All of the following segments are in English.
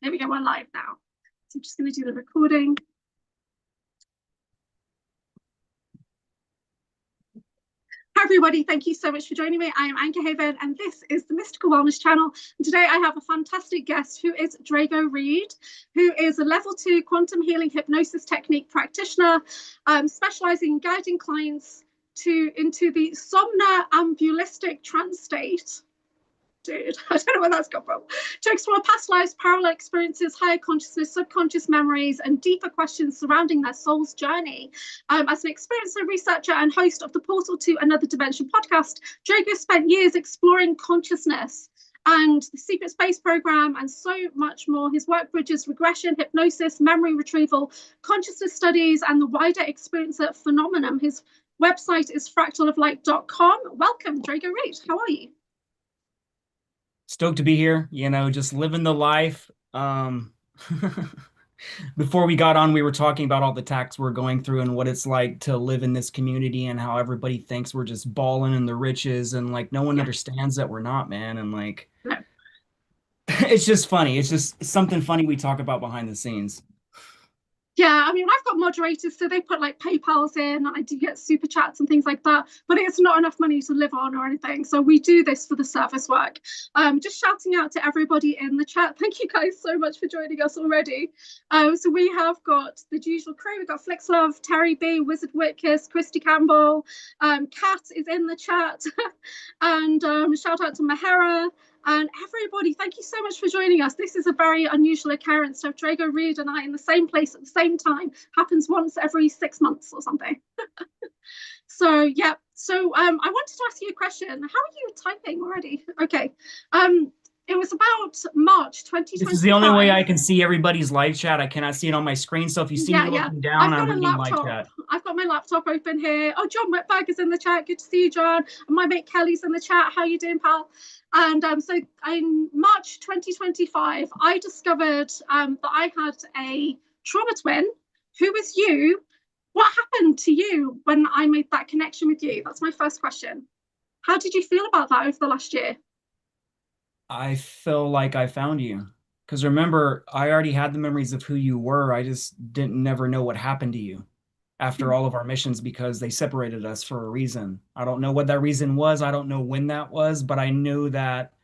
Here we go, we're live now. So I'm just going to do the recording. Hi everybody, thank you so much for joining me. I am Anchorhaven and this is the Mystical Wellness channel. And today I have a fantastic guest who is Drago Reid, who is a level 2 quantum healing hypnosis technique practitioner, specializing in guiding clients into the somnambulistic trance state. Dude, I don't know where that's come from. To explore past lives, parallel experiences, higher consciousness, subconscious memories, and deeper questions surrounding their soul's journey. As an experiencer, researcher, and host of the Portal to Another Dimension podcast, Drago spent years exploring consciousness and the Secret Space program, and so much more. His work bridges regression, hypnosis, memory retrieval, consciousness studies, and the wider experiencer phenomenon. His website is fractaloflight.com. Welcome, Drago Reid. How are you? Stoked to be here, just living the life. Before we got on, we were talking about all the attacks we're going through and what it's like to live in this community and how everybody thinks we're just balling in the riches and like no one understands that we're not, man. And like, No. it's just funny. It's just something funny we talk about behind the scenes. Yeah, I mean, I've got moderators, so they put like PayPal's in. I do get super chats and things like that, but it's not enough money to live on or anything. So we do this for the service work. Just shouting out to everybody in the chat. Thank you guys so much for joining us already. So we have got the usual crew. We've got Flixlove, Terry B, Wizard Witkiss, Christy Campbell, Kat is in the chat, and shout out to Mahera. And everybody, thank you so much for joining us. This is a very unusual occurrence to have Drago Reid and I in the same place at the same time. Happens once every 6 months or something. So yeah, so I wanted to ask you a question. How are you typing already? Okay. It was about March 2025. This is the only way I can see everybody's live chat. I cannot see it on my screen. So if you see me looking down, I'm reading live chat. I've got my laptop open here. Oh, John Whitberg is in the chat. Good to see you, John. And my mate Kelly's in the chat. How you doing, pal? And so in March 2025, I discovered that I had a trauma twin. Who was you? What happened to you when I made that connection with you? That's my first question. How did you feel about that over the last year? I feel like I found you. Because remember, I already had the memories of who you were. I just didn't never know what happened to you after all of our missions because they separated us for a reason. I don't know what that reason was. I don't know when that was, but I knew that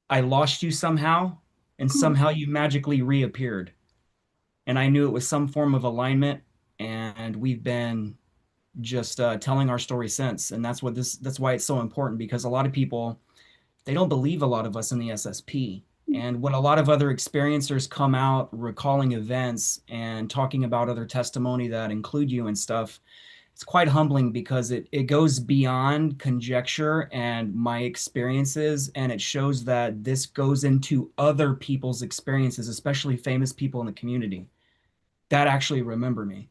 I lost you somehow and somehow you magically reappeared. And I knew it was some form of alignment, and we've been just telling our story since. And that's why it's so important, because a lot of people, they don't believe a lot of us in the SSP. And when a lot of other experiencers come out recalling events and talking about other testimony that include you and stuff, it's quite humbling because it goes beyond conjecture and my experiences, and it shows that this goes into other people's experiences, especially famous people in the community that actually remember me.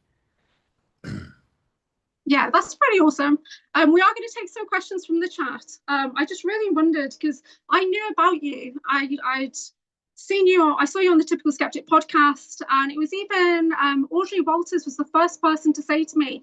Yeah, that's pretty awesome. We are going to take some questions from the chat. I just really wondered because I knew about you. I'd seen you. I saw you on the Typical Skeptic podcast, and it was even Audrey Walters was the first person to say to me,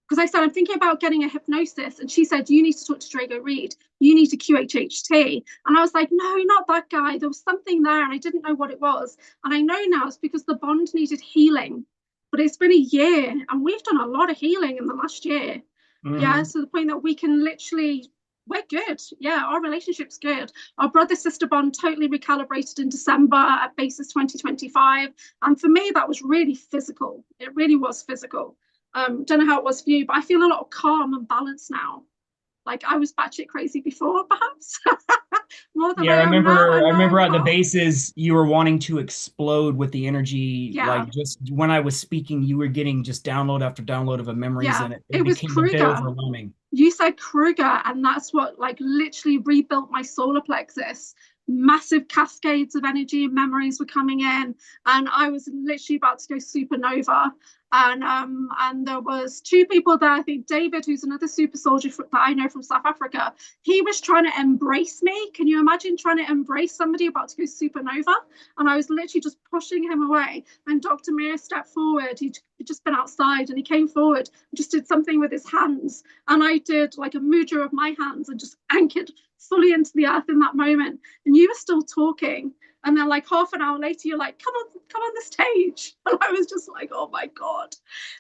because I said I'm thinking about getting a hypnosis, and she said you need to talk to Drago Reid. You need a QHHT, and I was like, no, not that guy. There was something there, and I didn't know what it was. And I know now it's because the bond needed healing. But it's been a year and we've done a lot of healing in the last year. Yeah, so the point that we can literally, we're good. Yeah, our relationship's good. Our brother-sister bond totally recalibrated in December at basis 2025. And for me, that was really physical. It really was physical. Don't know how it was for you, but I feel a lot of calm and balance now. Like I was batshit crazy before, perhaps. More than Yeah, I remember at the calm. bases you were wanting to explode with the energy. Yeah. Like just when I was speaking, you were getting just download after download of memories, and it was became a bit Kruger. overwhelming. You said Kruger, and that's what like literally rebuilt my solar plexus. Massive cascades of energy and memories were coming in, and I was literally about to go supernova. And there was two people there. I think David, who's another super soldier that I know from South Africa, he was trying to embrace me. Can you imagine trying to embrace somebody about to go supernova? And I was literally just pushing him away. And Dr. Mir stepped forward. He'd just been outside and he came forward and just did something with his hands. And I did like a mudra of my hands and just anchored fully into the earth in that moment. And you were still talking. And then like half an hour later, you're like, come on the stage. And I was just like, oh my God.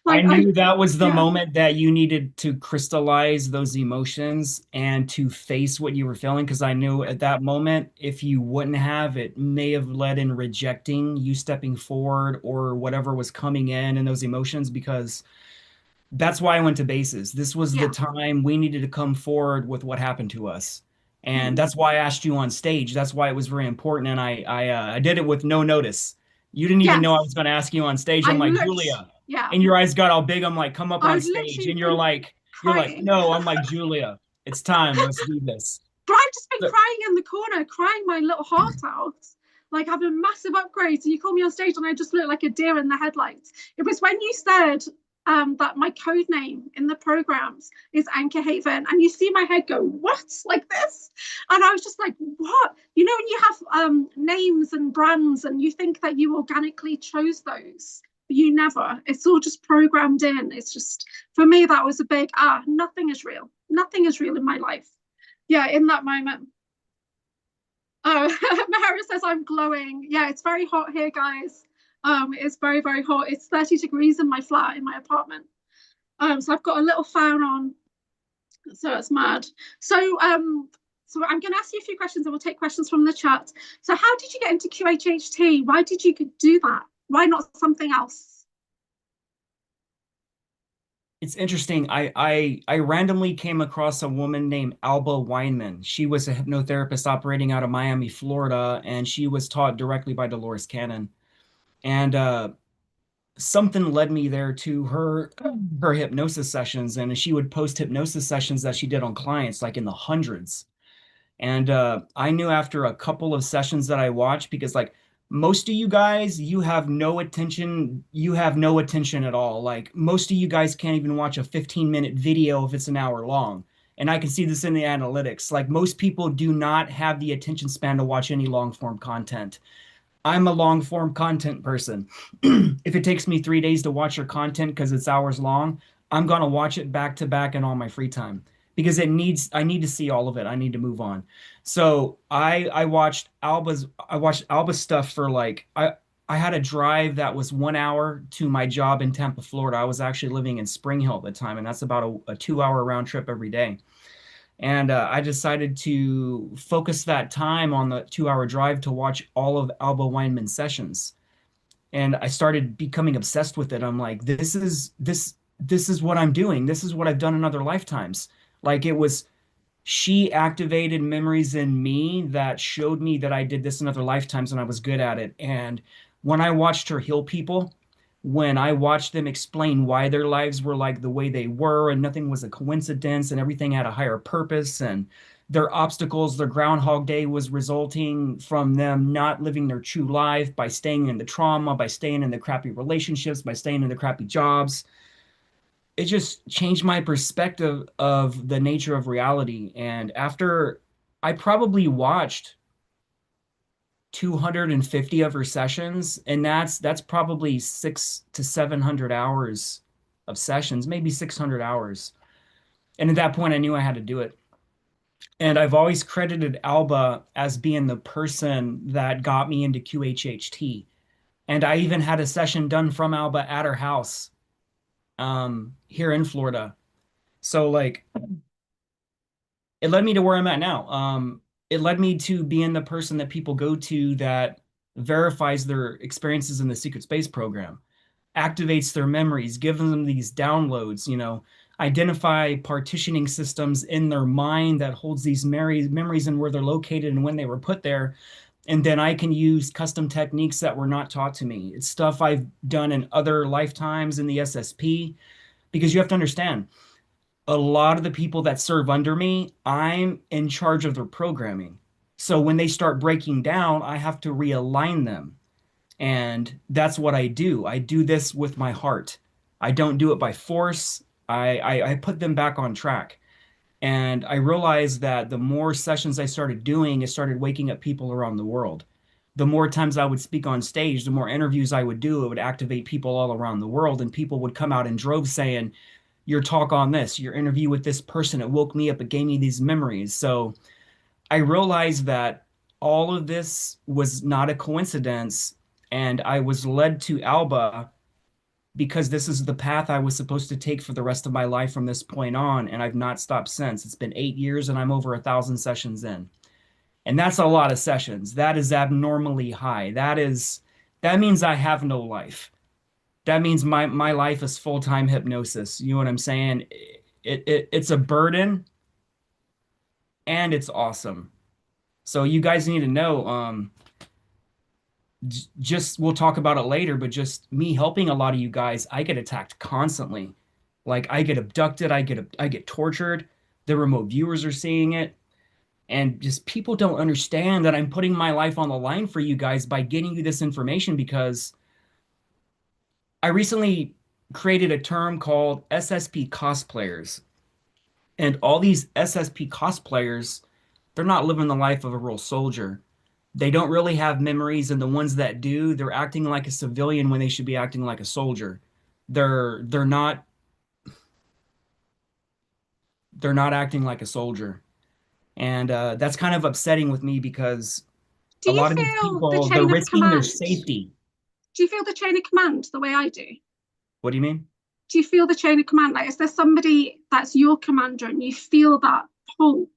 I Like knew that was the yeah, moment that you needed to crystallize those emotions and to face what you were feeling. Because I knew at that moment, if you wouldn't have, it may have led in rejecting you stepping forward or whatever was coming in and those emotions. Because that's why I went to bases. This was the yeah. time we needed to come forward with what happened to us. And Mm. that's why I asked you on stage. That's why it was very important. And I did it with no notice. You didn't even know I was Yes. going to ask you on stage. I I'm like, looked, Julia. yeah. And your eyes got all big. I'm like, come up I on would stage. literally And been you're like, crying. no. I'm like, Julia, it's time. Let's do this. But I've just been So crying in the corner, crying my little heart out, like having massive upgrades. And you call me on stage and I just look like a deer in the headlights. It was when you said that my code name in the programs is Anchorhaven, and you see my head go, what? Like this? And I was just like, what? You know, when you have names and brands and you think that you organically chose those, but you never. It's all just programmed in. It's just, for me, that was a big, nothing is real. Nothing is real in my life. Yeah, in that moment. Oh, Mahara says I'm glowing. Yeah, it's very hot here, guys. It's very, very hot. It's 30 degrees in my flat, in my apartment. So I've got a little fan on. So it's mad. So I'm going to ask you a few questions and we'll take questions from the chat. So how did you get into QHHT? Why did you do that? Why not something else? it's interesting. I randomly came across a woman named Alba Weinman. She was a hypnotherapist operating out of Miami, Florida, and she was taught directly by Dolores Cannon. And something led me there to her hypnosis sessions, and she would post hypnosis sessions that she did on clients, like in the hundreds. And I knew after a couple of sessions that I watched, because like most of you guys, you have no attention at all. Like most of you guys can't even watch a 15-minute video if it's an hour long. And I can see this in the analytics. Like most people do not have the attention span to watch any long form content. I'm a long form content person. If it takes me 3 days to watch your content because it's hours long, I'm gonna watch it back to back in all my free time because I need to see all of it. I need to move on. So I watched Alba's stuff for like I had a drive that was 1 hour to my job in Tampa, Florida. I was actually living in Spring Hill at the time, and that's about a 2 hour round trip every day. And I decided to focus that time on the 2 hour drive to watch all of Alba Weinman's sessions. And I started becoming obsessed with it. I'm like, this is what I'm doing. This is what I've done in other lifetimes. Like it was, she activated memories in me that showed me that I did this in other lifetimes and I was good at it. And when I watched her heal people, when I watched them explain why their lives were like the way they were and nothing was a coincidence and everything had a higher purpose and their obstacles, their Groundhog Day was resulting from them not living their true life by staying in the trauma, by staying in the crappy relationships, by staying in the crappy jobs. It just changed my perspective of the nature of reality. And after I probably watched 250 of her sessions, and that's probably 600 to 700 hours of sessions, maybe 600 hours. And at that point, I knew I had to do it. And I've always credited Alba as being the person that got me into QHHT. And I even had a session done from Alba at her house here in Florida. So like it led me to where I'm at now. It led me to being the person that people go to that verifies their experiences in the secret space program, activates their memories, gives them these downloads, identify partitioning systems in their mind that holds these memories and where they're located and when they were put there. And then I can use custom techniques that were not taught to me. It's stuff I've done in other lifetimes in the SSP, because you have to understand, a lot of the people that serve under me, I'm in charge of their programming. So when they start breaking down, I have to realign them. And that's what I do. I do this with my heart. I don't do it by force. I put them back on track. And I realized that the more sessions I started doing, it started waking up people around the world. The more times I would speak on stage, the more interviews I would do, it would activate people all around the world. And people would come out in droves saying, your talk on this, your interview with this person, it woke me up, it gave me these memories. So I realized that all of this was not a coincidence. And I was led to Alba because this is the path I was supposed to take for the rest of my life from this point on. And I've not stopped since. It's been 8 years and I'm over 1,000 sessions in. And that's a lot of sessions. That is abnormally high. That means I have no life. That means my life is full-time hypnosis. You know what I'm saying? It's a burden and it's awesome. So you guys need to know, just we'll talk about it later, but just me helping a lot of you guys, I get attacked constantly. Like I get abducted, I get tortured. The remote viewers are seeing it. And just people don't understand that I'm putting my life on the line for you guys by getting you this information because I recently created a term called SSP cosplayers. And all these SSP cosplayers, they're not living the life of a real soldier. They don't really have memories, and the ones that do, they're acting like a civilian when they should be acting like a soldier. They're not they're not acting like a soldier. And that's kind of upsetting with me because Do a you lot of these feel the people, they're chain of risking their command? safety. Do you feel the chain of command the way I do? What do you mean? Do you feel the chain of command? Like, is there somebody that's your commander and you feel that pull?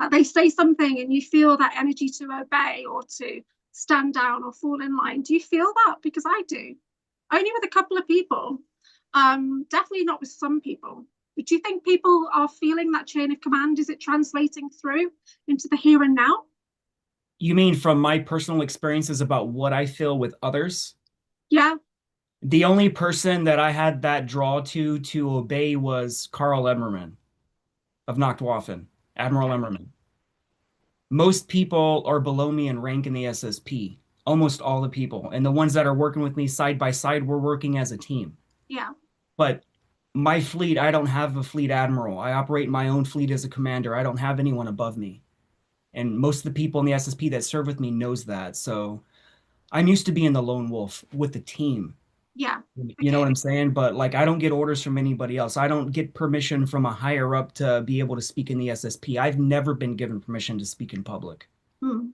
Like they say something and you feel that energy to obey or to stand down or fall in line. Do you feel that? Because I do. Only with a couple of people. Definitely not with some people. But do you think people are feeling that chain of command? Is it translating through into the here and now? You mean from my personal experiences about what I feel with others? Yeah, The only person that I had that draw to obey was Carl Emmerman of Nachtwaffen, Admiral okay. Emmerman. Most people are below me in rank in the SSP, almost all the people. And the ones that are working with me side by side, we're working as a team. Yeah, But my fleet, I don't have a fleet admiral. I operate my own fleet as a commander. I don't have anyone above me. And most of the people in the SSP that serve with me knows that. So I'm used to being the lone wolf with the team. yeah. You know what Okay. I'm saying? But like, I don't get orders from anybody else. I don't get permission from a higher up to be able to speak in the SSP. I've never been given permission to speak in public. Hmm.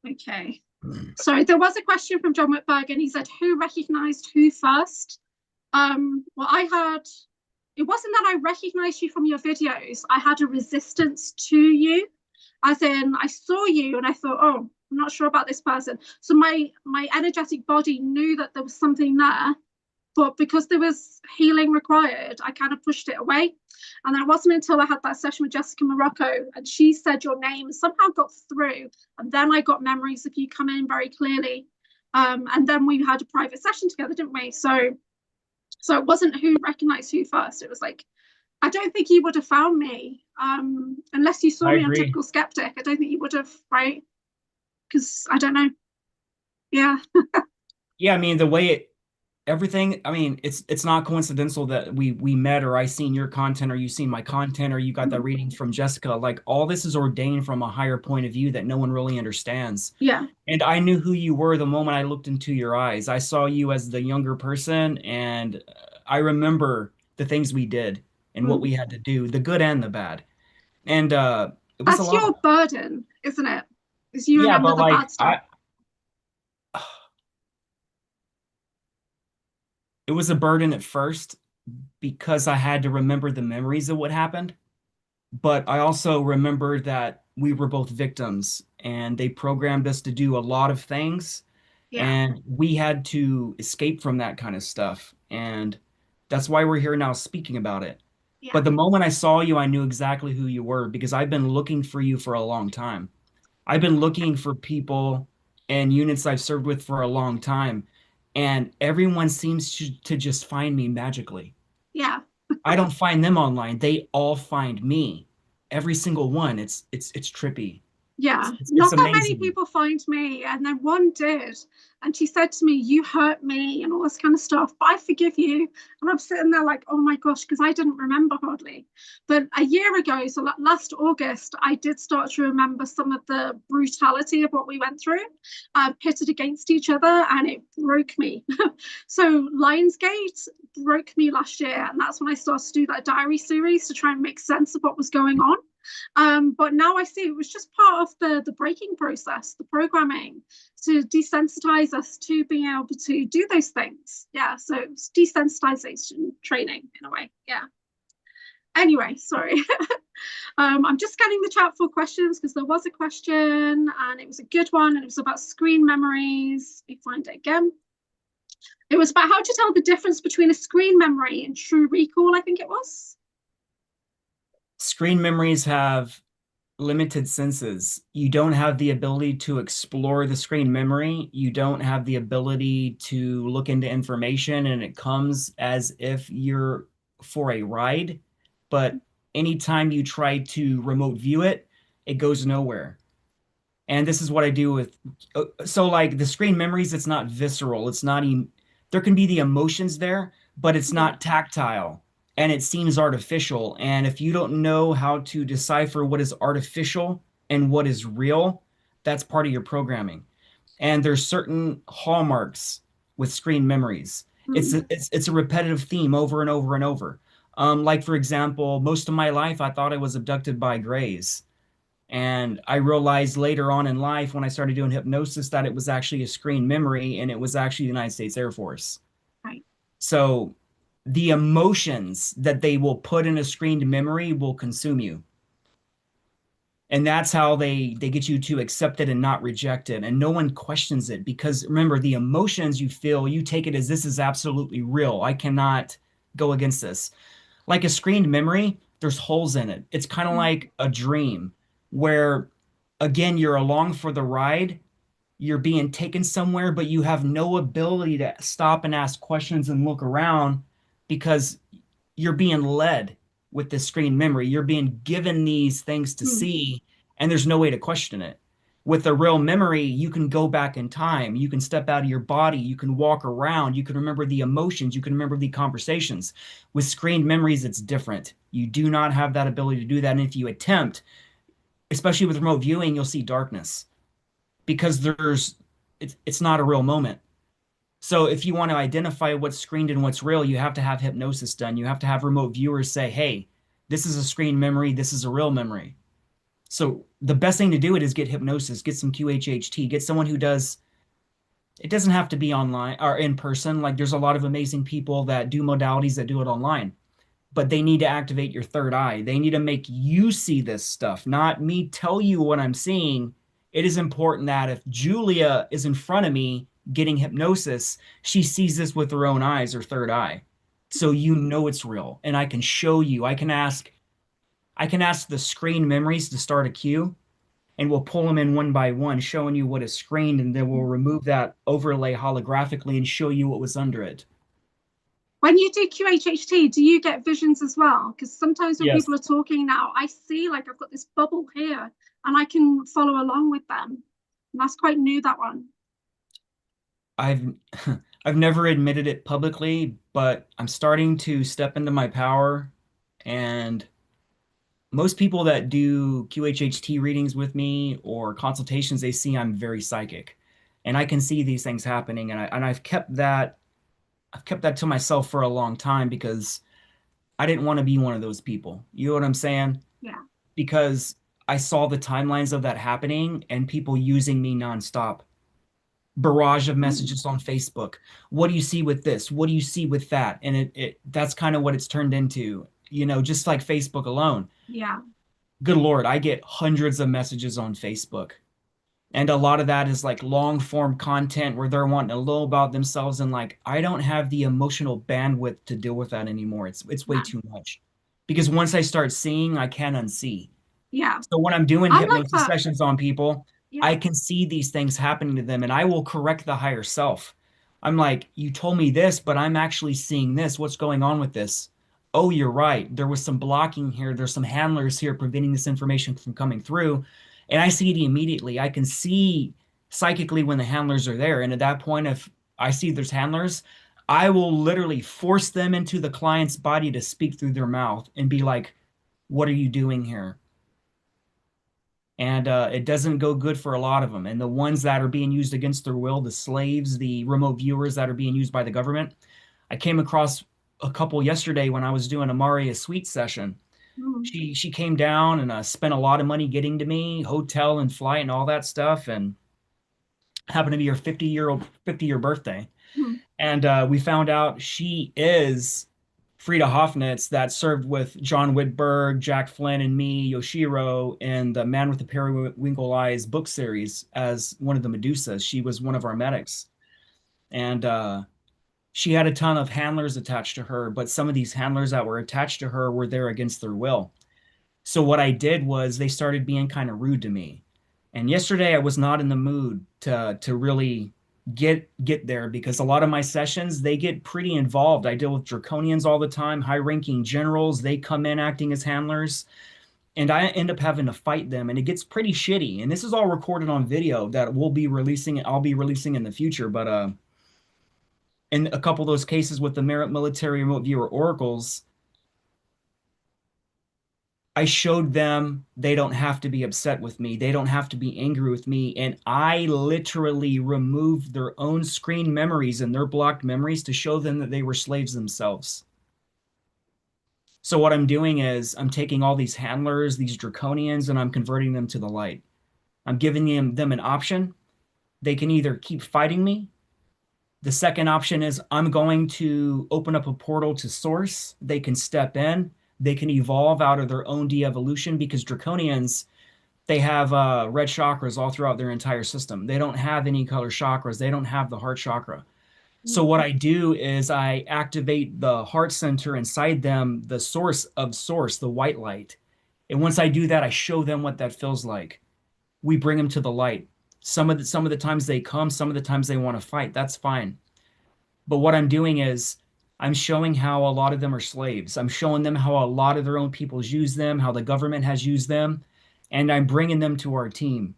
Okay. So there was a question from John Whitberg, and he said, "Who recognised who first?" Well, I had. It wasn't that I recognised you from your videos. I had a resistance to you, as in I saw you and I thought, "Oh, I'm not sure about this person." So my energetic body knew that there was something there, but because there was healing required, I kind of pushed it away. And then it wasn't until I had that session with Jessica Morocco and she said your name, somehow got through. And then I got memories of you come in very clearly. And then we had a private session together, didn't we? So it wasn't who recognized who first. It was like, I don't think you would have found me unless you saw I me on agree. Typical Skeptic. I don't think you would have, right? Because I don't know. Yeah, Yeah, I mean the way everything, I mean, it's not coincidental that we met or I seen your content or you seen my content or you got that reading from Jessica. Like all this is ordained from a higher point of view that no one really understands. yeah, And I knew who you were the moment I looked into your eyes. I saw you as the younger person and I remember the things we did and what mm. we had to do, the good and the bad. And it was a That's lot. your burden, isn't it? Is you Yeah, remember but the bad like stuff. it was a burden at first because I had to remember the memories of what happened. But I also remembered that we were both victims and they programmed us to do a lot of things Yeah, and we had to escape from that kind of stuff. And that's why we're here now speaking about it. yeah, But the moment I saw you, I knew exactly who you were because I've been looking for you for a long time. I've been looking for people and units I've served with for a long time, and everyone seems to just find me magically. yeah. I don't find them online. They all find me. Every single one. It's trippy. Yeah, It's not that many amazing. people find me, and then one did, and she said to me, "You hurt me," and all this kind of stuff. But I forgive you, and I'm sitting there like, "Oh my gosh," because I didn't remember hardly. But a year ago, so last August, I did start to remember some of the brutality of what we went through, pitted against each other, and it broke me. So Lionsgate broke me last year, and that's when I started to do that diary series to try and make sense of what was going on. But now I see it was just part of the breaking process, the programming to desensitize us to being able to do those things. Yeah, so it's desensitization training in a way. Yeah. Anyway, sorry. I'm just scanning the chat for questions because there was a question and it was a good one and it was about screen memories. Let me find it again. It was about how to tell the difference between a screen memory and true recall, I think it was. Screen memories have limited senses. You don't have the ability to explore the screen memory. You don't have the ability to look into information, and it comes as if you're for a ride. But anytime you try to remote view it, it goes nowhere. And this is what I do with so like the screen memories, it's not visceral. It's not even there can be the emotions there, but it's Yeah. not tactile and it seems artificial. And if you don't know how to decipher what is artificial and what is real, that's part of your programming. And there's certain hallmarks with screen memories. It's a repetitive theme over and over and over. Like for example, most of my life I thought I was abducted by grays. And I realized later on in life when I started doing hypnosis that it was actually a screen memory and it was actually the United States Air Force. Right. So the emotions that they will put in a screened memory will consume you. And that's how they get you to accept it and not reject it. And no one questions it because remember, the emotions you feel, you take it as this is absolutely real. I cannot go against this. Like a screened memory, there's holes in it. It's kind of like a dream where, again, you're along for the ride, you're being taken somewhere, but you have no ability to stop and ask questions and look around because you're being led with this screen memory. You're being given these things to see, and there's no way to question it. With a real memory, you can go back in time. You can step out of your body. You can walk around. You can remember the emotions. You can remember the conversations. With screened memories, it's different. You do not have that ability to do that. And if you attempt, especially with remote viewing, you'll see darkness because it's not a real moment. So if you want to identify what's screened and what's real, you have to have hypnosis done. You have to have remote viewers say, hey, this is a screen memory, this is a real memory. So the best thing to do it is get hypnosis, get some QHHT, get someone who does it doesn't have to be online or in person. Like there's a lot of amazing people that do modalities that do it online, but they need to activate your third eye. They need to make you see this stuff, not me tell you what I'm seeing. It is important that if Julia is in front of me getting hypnosis, she sees this with her own eyes, her third eye. So you know it's real. And I can show you. I can ask the screen memories to start a queue and we'll pull them in one by one, showing you what is screened, and then we'll remove that overlay holographically and show you what was under it. When you do QHHT, do you get visions as well? Because sometimes when Yes. people are talking now, I see like I've got this bubble here and I can follow along with them. And that's quite new, that one. I've I've never admitted it publicly, but I'm starting to step into my power. And most people that do QHHT readings with me or consultations, they see I'm very psychic. And I can see these things happening. And I've kept that to myself for a long time because I didn't want to be one of those people. You know what I'm saying? Yeah. Because I saw the timelines of that happening and people using me nonstop. Barrage of Mm. messages on Facebook. What do you see with this? What do you see with that? And it that's kind of what it's turned into, just like Facebook alone. Yeah. Good Lord, I get hundreds of messages on Facebook. And a lot of that is like long form content where they're wanting to know about themselves and like I don't have the emotional bandwidth to deal with that anymore. It's way No. too much. Because once I start seeing, I can unsee. Yeah. So when I'm doing I'm like hypnosis that. sessions on people, Yeah. I can see these things happening to them and I will correct the higher self. I'm like, you told me this, but I'm actually seeing this. What's going on with this? Oh, you're right. There was some blocking here. There's some handlers here preventing this information from coming through. And I see it immediately. I can see psychically when the handlers are there. And at that point, if I see there's handlers, I will literally force them into the client's body to speak through their mouth and be like, what are you doing here? And it doesn't go good for a lot of them. And the ones that are being used against their will, the slaves, the remote viewers that are being used by the government. I came across a couple yesterday when I was doing a Maria Suite session. Mm. She came down and spent a lot of money getting to me, hotel and flight and all that stuff, and happened to be her 50-year birthday. Mm. And we found out she is Frida Hoffnitz that served with John Whitberg, Jack Flynn, and me, Yoshiro, in the Man with the Periwinkle Eyes book series as one of the Medusas. She was one of our medics. And she had a ton of handlers attached to her, but some of these handlers that were attached to her were there against their will. So what I did was they started being kind of rude to me. And yesterday I was not in the mood to really get there because a lot of my sessions they get pretty involved. I deal with draconians all the time, high-ranking generals, they come in acting as handlers, and I end up having to fight them and it gets pretty shitty. And this is all recorded on video that I'll be releasing in the future, but in a couple of those cases with the military remote viewer oracles, I showed them they don't have to be upset with me. They don't have to be angry with me. And I literally removed their own screen memories and their blocked memories to show them that they were slaves themselves. So what I'm doing is I'm taking all these handlers, these draconians, and I'm converting them to the light. I'm giving them an option. They can either keep fighting me. The second option is I'm going to open up a portal to source. They can step in. They can evolve out of their own de-evolution because draconians, they have red chakras all throughout their entire system. They don't have any color chakras. They don't have the heart chakra. So what I do is I activate the heart center inside them, the source of source, the white light. And once I do that, I show them what that feels like. We bring them to the light. Some of the times they come, some of the times they want to fight. That's fine. But what I'm doing is I'm showing how a lot of them are slaves. I'm showing them how a lot of their own peoples use them, how the government has used them, and I'm bringing them to our team.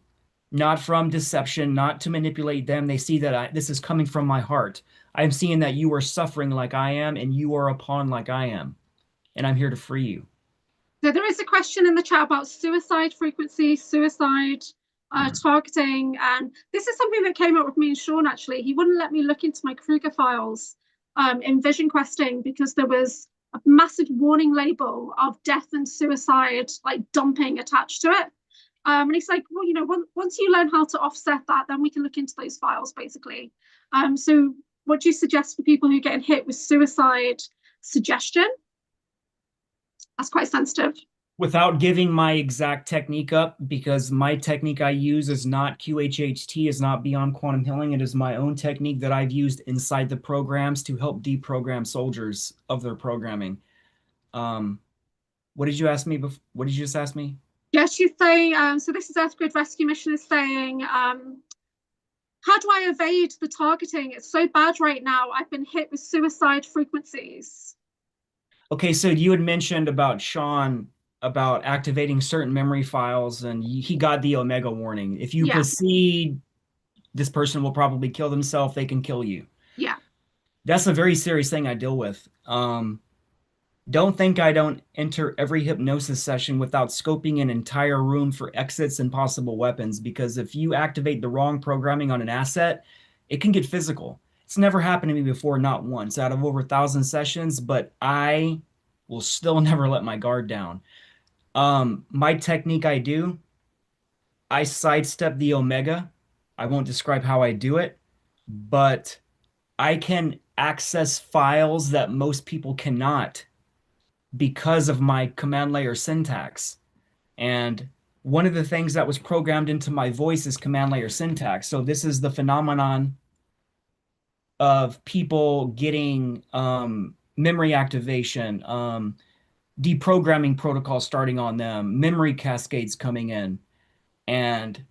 Not from deception, not to manipulate them. They see that this is coming from my heart. I'm seeing that you are suffering like I am and you are a pawn like I am. And I'm here to free you. So there is a question in the chat about suicide frequency, suicide targeting. And this is something that came up with me and Sean, actually. He wouldn't let me look into my Kruger files in Vision Questing because there was a massive warning label of death and suicide, like dumping attached to it. And he's like, well, you know, once you learn how to offset that, then we can look into those files, basically. So what do you suggest for people who are getting hit with suicide suggestion? That's quite sensitive. Without giving my exact technique up, because my technique I use is not QHHT, is not Beyond Quantum Healing. It is my own technique that I've used inside the programs to help deprogram soldiers of their programming. What did you ask me before? What did you just ask me? Yes, you say, so this is Earth Grid Rescue Mission is saying, how do I evade the targeting? It's so bad right now. I've been hit with suicide frequencies. Okay, so you had mentioned about Sean about activating certain memory files, and he got the Omega warning. If you proceed, this person will probably kill themselves. They can kill you. Yeah. That's a very serious thing I deal with. Don't think I don't enter every hypnosis session without scoping an entire room for exits and possible weapons, because if you activate the wrong programming on an asset, it can get physical. It's never happened to me before, not once, out of over 1,000 sessions, but I will still never let my guard down. My technique I sidestep the Omega. I won't describe how I do it, but I can access files that most people cannot because of my command layer syntax. And one of the things that was programmed into my voice is command layer syntax. So this is the phenomenon of people getting memory activation, deprogramming protocols starting on them, memory cascades coming in. And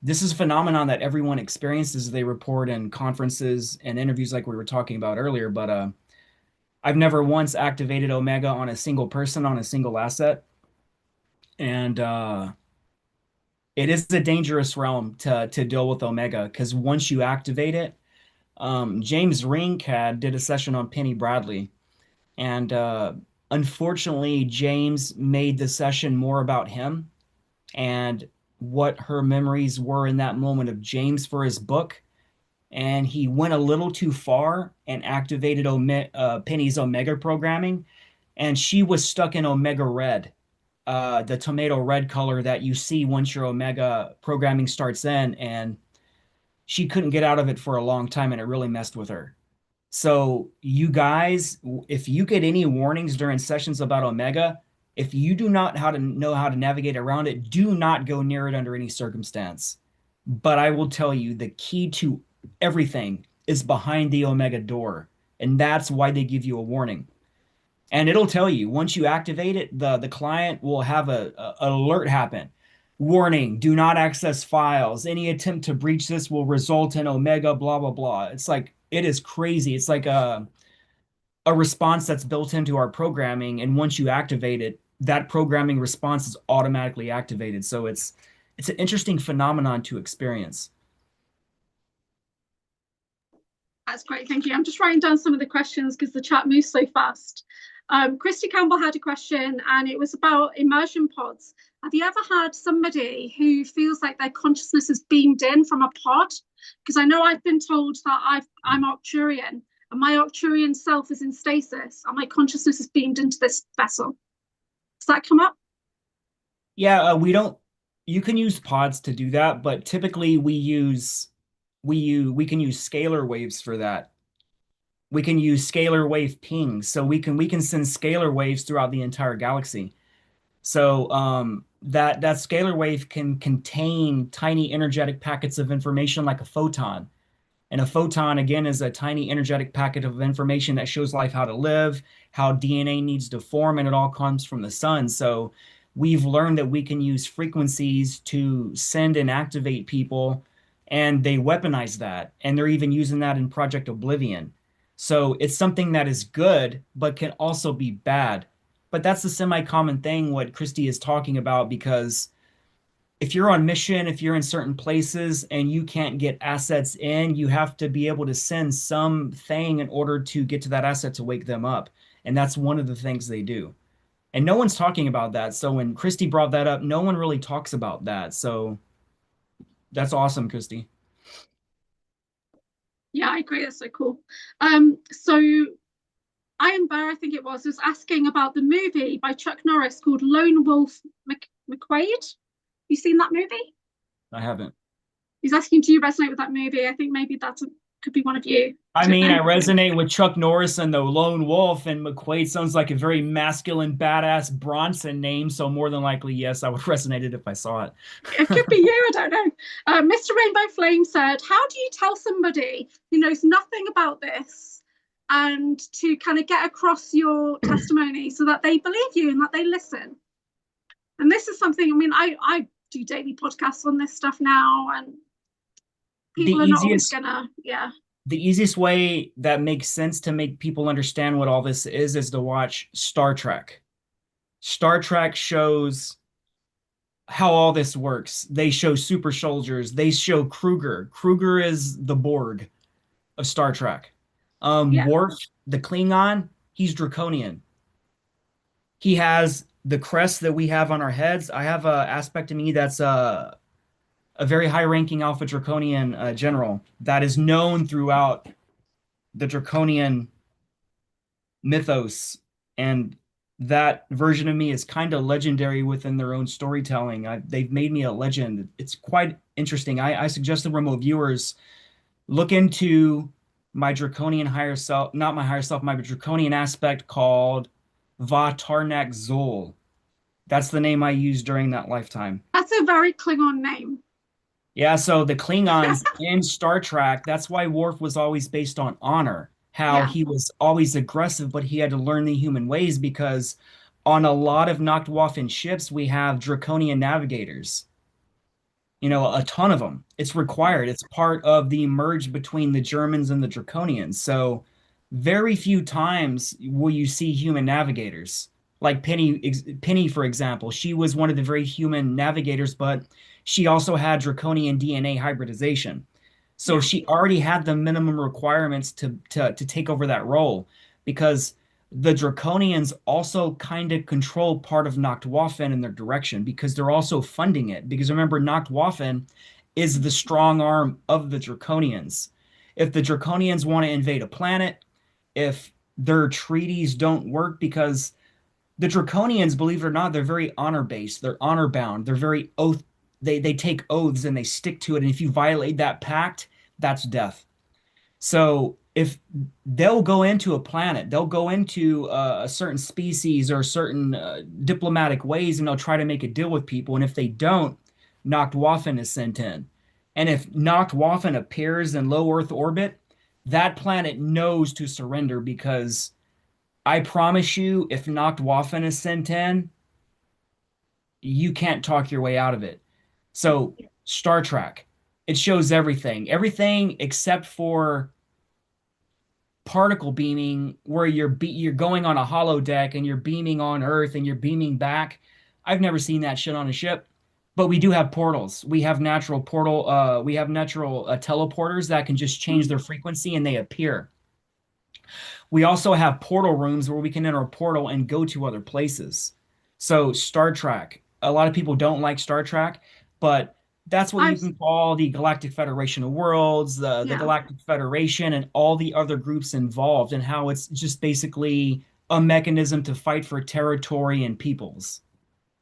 this is a phenomenon that everyone experiences. They report in conferences and interviews like we were talking about earlier, but I've never once activated Omega on a single person, on a single asset. And it is a dangerous realm to deal with Omega because once you activate it, James Rink did a session on Penny Bradley, and unfortunately, James made the session more about him and what her memories were in that moment of James for his book. And he went a little too far and activated Penny's Omega programming, and she was stuck in Omega Red, the tomato red color that you see once your Omega programming starts in, and she couldn't get out of it for a long time, and it really messed with her. So you guys, if you get any warnings during sessions about Omega, if you do not know how to navigate around it, do not go near it under any circumstance. But I will tell you, the key to everything is behind the Omega door, and that's why they give you a warning. And it'll tell you once you activate it, the client will have an alert happen. Warning, do not access files. Any attempt to breach this will result in Omega, blah, blah, blah. It's like, it is crazy. It's like a response that's built into our programming. And once you activate it, that programming response is automatically activated. So it's an interesting phenomenon to experience. That's great, thank you. I'm just writing down some of the questions because the chat moves so fast. Christy Campbell had a question, and it was about immersion pods. Have you ever had somebody who feels like their consciousness is beamed in from a pod? Because I know I've been told that I'm Arcturian, and my Arcturian self is in stasis, and my consciousness is beamed into this vessel. Does that come up? Yeah, we don't. You can use pods to do that, but typically we can use scalar waves for that. We can use scalar wave pings, so we can send scalar waves throughout the entire galaxy. So that scalar wave can contain tiny energetic packets of information like a photon. And a photon, again, is a tiny energetic packet of information that shows life how to live, how DNA needs to form, and it all comes from the sun. So we've learned that we can use frequencies to send and activate people, and they weaponize that. And they're even using that in Project Oblivion. So it's something that is good, but can also be bad. But that's the semi-common thing what Christy is talking about, because if you're on mission, if you're in certain places and you can't get assets in, you have to be able to send something in order to get to that asset to wake them up. And that's one of the things they do. And no one's talking about that. So when Christy brought that up, no one really talks about that. So that's awesome, Christy. Yeah, I agree. That's so cool. So Iron Bear, I think it was asking about the movie by Chuck Norris called Lone Wolf McQuade. You seen that movie? I haven't. He's asking, do you resonate with that movie? I think maybe could be one of you. I mean, I resonate with Chuck Norris and the Lone Wolf, and McQuaid sounds like a very masculine, badass Bronson name. So more than likely, yes, I would resonate it if I saw it. It could be you, I don't know. Mr. Rainbow Flame said, how do you tell somebody who knows nothing about this and to kind of get across your testimony so that they believe you and that they listen? And this is something, I mean, I do daily podcasts on this stuff now, and people are not always gonna, yeah. The easiest way that makes sense to make people understand what all this is to watch Star Trek. Star Trek shows how all this works. They show super soldiers. They show Kruger. Kruger is the Borg of Star Trek. Worf, the Klingon, he's Draconian. He has the crest that we have on our heads. I have an aspect of me that's a very high-ranking Alpha Draconian general that is known throughout the Draconian mythos, and that version of me is kind of legendary within their own storytelling. They've made me a legend. It's quite interesting. I suggest the remote viewers look into my Draconian higher self, not my higher self, my Draconian aspect called Va Tarnak Zol. That's the name I used during that lifetime. That's a very Klingon name. Yeah, so the Klingons in Star Trek, that's why Worf was always based on honor, how he was always aggressive, but he had to learn the human ways, because on a lot of Nachtwaffen ships, we have Draconian navigators. You know, a ton of them. It's required. It's part of the merge between the Germans and the Draconians. So very few times will you see human navigators. Like Penny, for example, she was one of the very human navigators, but she also had draconian DNA hybridization. So Yeah. she already had the minimum requirements to take over that role because the Draconians also kind of control part of Nachtwaffen in their direction because they're also funding it. Because remember, Nachtwaffen is the strong arm of the Draconians. If the Draconians want to invade a planet, if their treaties don't work, because the Draconians, believe it or not, they're very honor based. They're honor bound. They're very oath. They take oaths and they stick to it. And if you violate that pact, that's death. So if they'll go into a planet, they'll go into a certain species or certain diplomatic ways, and they'll try to make a deal with people. And if they don't, Nachtwaffen is sent in. And if Nachtwaffen appears in low Earth orbit, that planet knows to surrender because I promise you, if Nachtwaffen is sent in, you can't talk your way out of it. So Star Trek, it shows everything, everything except for particle beaming, where you're going on a holodeck and you're beaming on Earth and you're beaming back. I've never seen that shit on a ship, but we do have portals. We have natural teleporters that can just change their frequency and they appear. We also have portal rooms where we can enter a portal and go to other places. So Star Trek, a lot of people don't like Star Trek, but that's what you I've can call the Galactic Federation of Worlds, the yeah. Galactic Federation, and all the other groups involved, and how it's just basically a mechanism to fight for territory and peoples.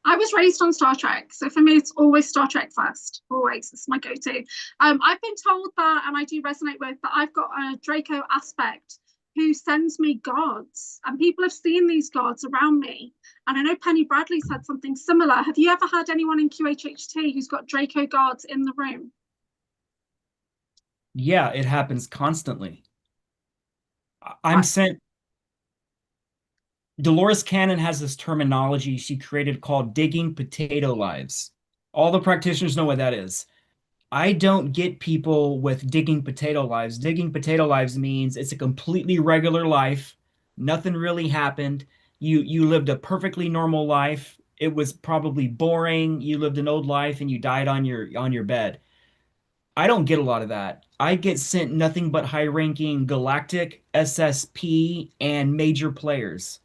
I was raised on Star Trek, so for me, it's always Star Trek first. Always, it's my go-to. I've been told that, and I do resonate with that. I've got a Draco aspect who sends me gods, and people have seen these gods around me. And I know Penny Bradley's had something similar. Have you ever had anyone in QHHT who's got Draco gods in the room? Yeah, it happens constantly. I'm I, sent Dolores Cannon has this terminology she created called digging potato lives. All the practitioners know what that is. I don't get people with digging potato lives. Digging potato lives means it's a completely regular life. Nothing really happened. You lived a perfectly normal life. It was probably boring. You lived an old life and you died on your bed. I don't get a lot of that. I get sent nothing but high-ranking galactic, SSP, and major players.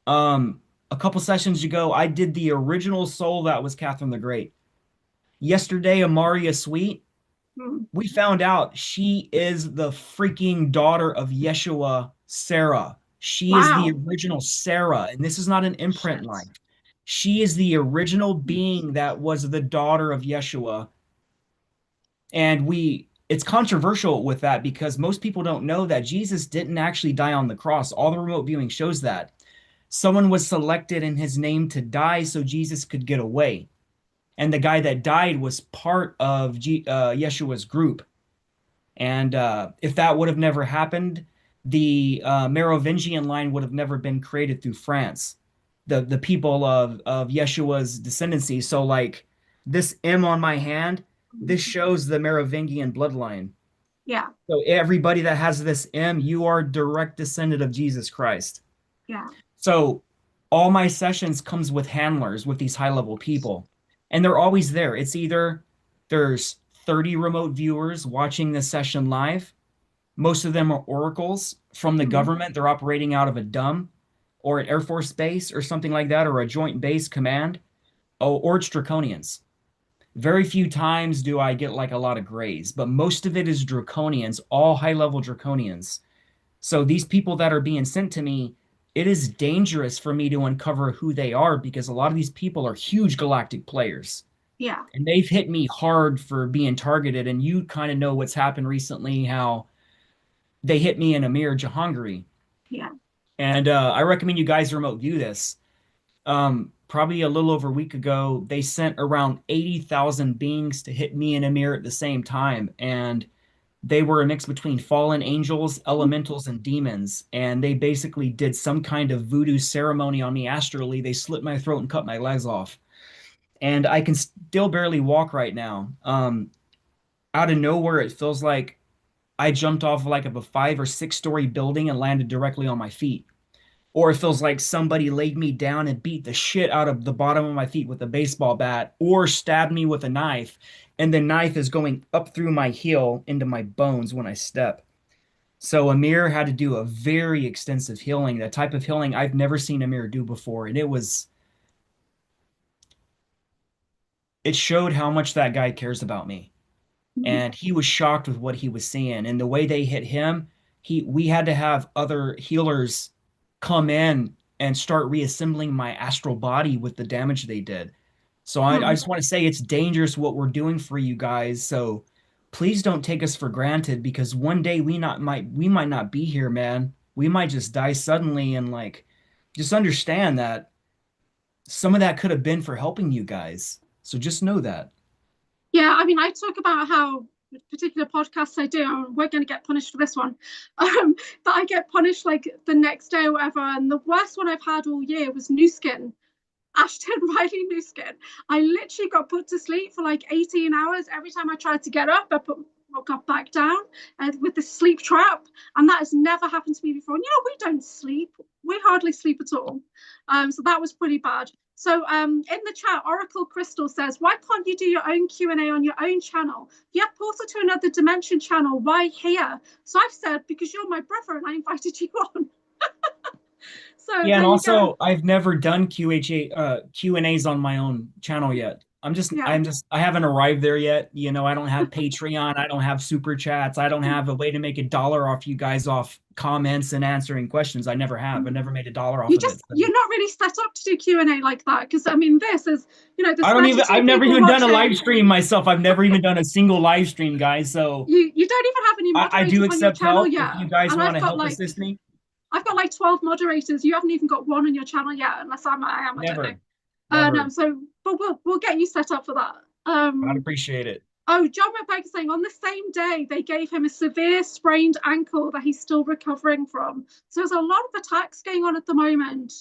A couple sessions ago, I did the original soul that was Catherine the Great. Yesterday, Amaria Sweet, hmm, we found out she is the freaking daughter of Yeshua, Sarah. She is the wow, original Sarah, and this is not an imprint shit. line. She is the original being that was the daughter of Yeshua. And it's controversial with that because most people don't know that Jesus didn't actually die on the cross. All the remote viewing shows that. Someone was selected in his name to die so Jesus could get away. And the guy that died was part of Yeshua's group. And if that would have never happened, the Merovingian line would have never been created through France. The people of Yeshua's descendancy. So like this M on my hand, this shows the Merovingian bloodline. Yeah, So everybody that has this M, you are direct descendant of Jesus Christ. yeah. So all my sessions comes with handlers with these high level people, and they're always there. It's either there's 30 remote viewers watching this session live. Most of them are oracles from the Hmm. government. They're operating out of a dumb or an Air Force base or something like that, or a joint base command. Oh, or it's draconians. Very few times do I get like a lot of grays, but most of it is draconians, all high level draconians. So these people that are being sent to me, it is dangerous for me to uncover who they are because a lot of these people are huge galactic players. Yeah, And they've hit me hard for being targeted. And you kind of know what's happened recently, how they hit me in Amir Jahangiri. yeah. And I recommend you guys remote view this. Probably a little over a week ago, they sent around 80,000 beings to hit me and Amir at the same time. And they were a mix between fallen angels, elementals, and demons. And they basically did some kind of voodoo ceremony on me astrally. They slit my throat and cut my legs off. And I can still barely walk right now. Out of nowhere, it feels like I jumped off like of a 5 or 6 story building and landed directly on my feet. or it feels like somebody laid me down and beat the shit out of the bottom of my feet with a baseball bat, or stabbed me with a knife, and the knife is going up through my heel into my bones when I step. So Amir had to do a very extensive healing, that type of healing I've never seen Amir do before. And it showed how much that guy cares about me. And he was shocked with what he was seeing. And the way they hit him, we had to have other healers come in and start reassembling my astral body with the damage they did. So I just want to say it's dangerous what we're doing for you guys. So please don't take us for granted, because one day we might not be here, man. We might just die suddenly, and like just understand that some of that could have been for helping you guys. So just know that. Yeah, I mean, I talk about how particular podcasts I do, and we're going to get punished for this one, that I get punished like the next day or whatever. And the worst one I've had all year was New Skin. Ashton Riley New Skin. I literally got put to sleep for like 18 hours. Every time I tried to get up, got back down with the sleep trap. And that has never happened to me before. And we don't sleep. We hardly sleep at all. So that was pretty bad. So in the chat, Oracle Crystal says, why can't you do your own Q&A on your own channel? You have Portal to Another Dimension channel. Why here? So I've said, because you're my brother and I invited you on. So yeah, and also I've never done Q&As on my own channel yet. I haven't arrived there yet. I don't have Patreon, I don't have super chats, I don't have a way to make $1 off you guys off comments and answering questions. I never have. I never made $1 off of it. So. You're not really set up to do Q&A like that, because I mean, this is, there's I've never even done a live stream myself. I've never even done a single live stream, guys. So you don't even have any moderators I do accept on your help yet. if you guys want to help assist me. I've got like 12 moderators. You haven't even got one on your channel yet, unless I am. Never. I don't know. So, but we'll get you set up for that. I'd appreciate it. Oh, John McBaker saying on the same day they gave him a severe sprained ankle that he's still recovering from. So there's a lot of attacks going on at the moment.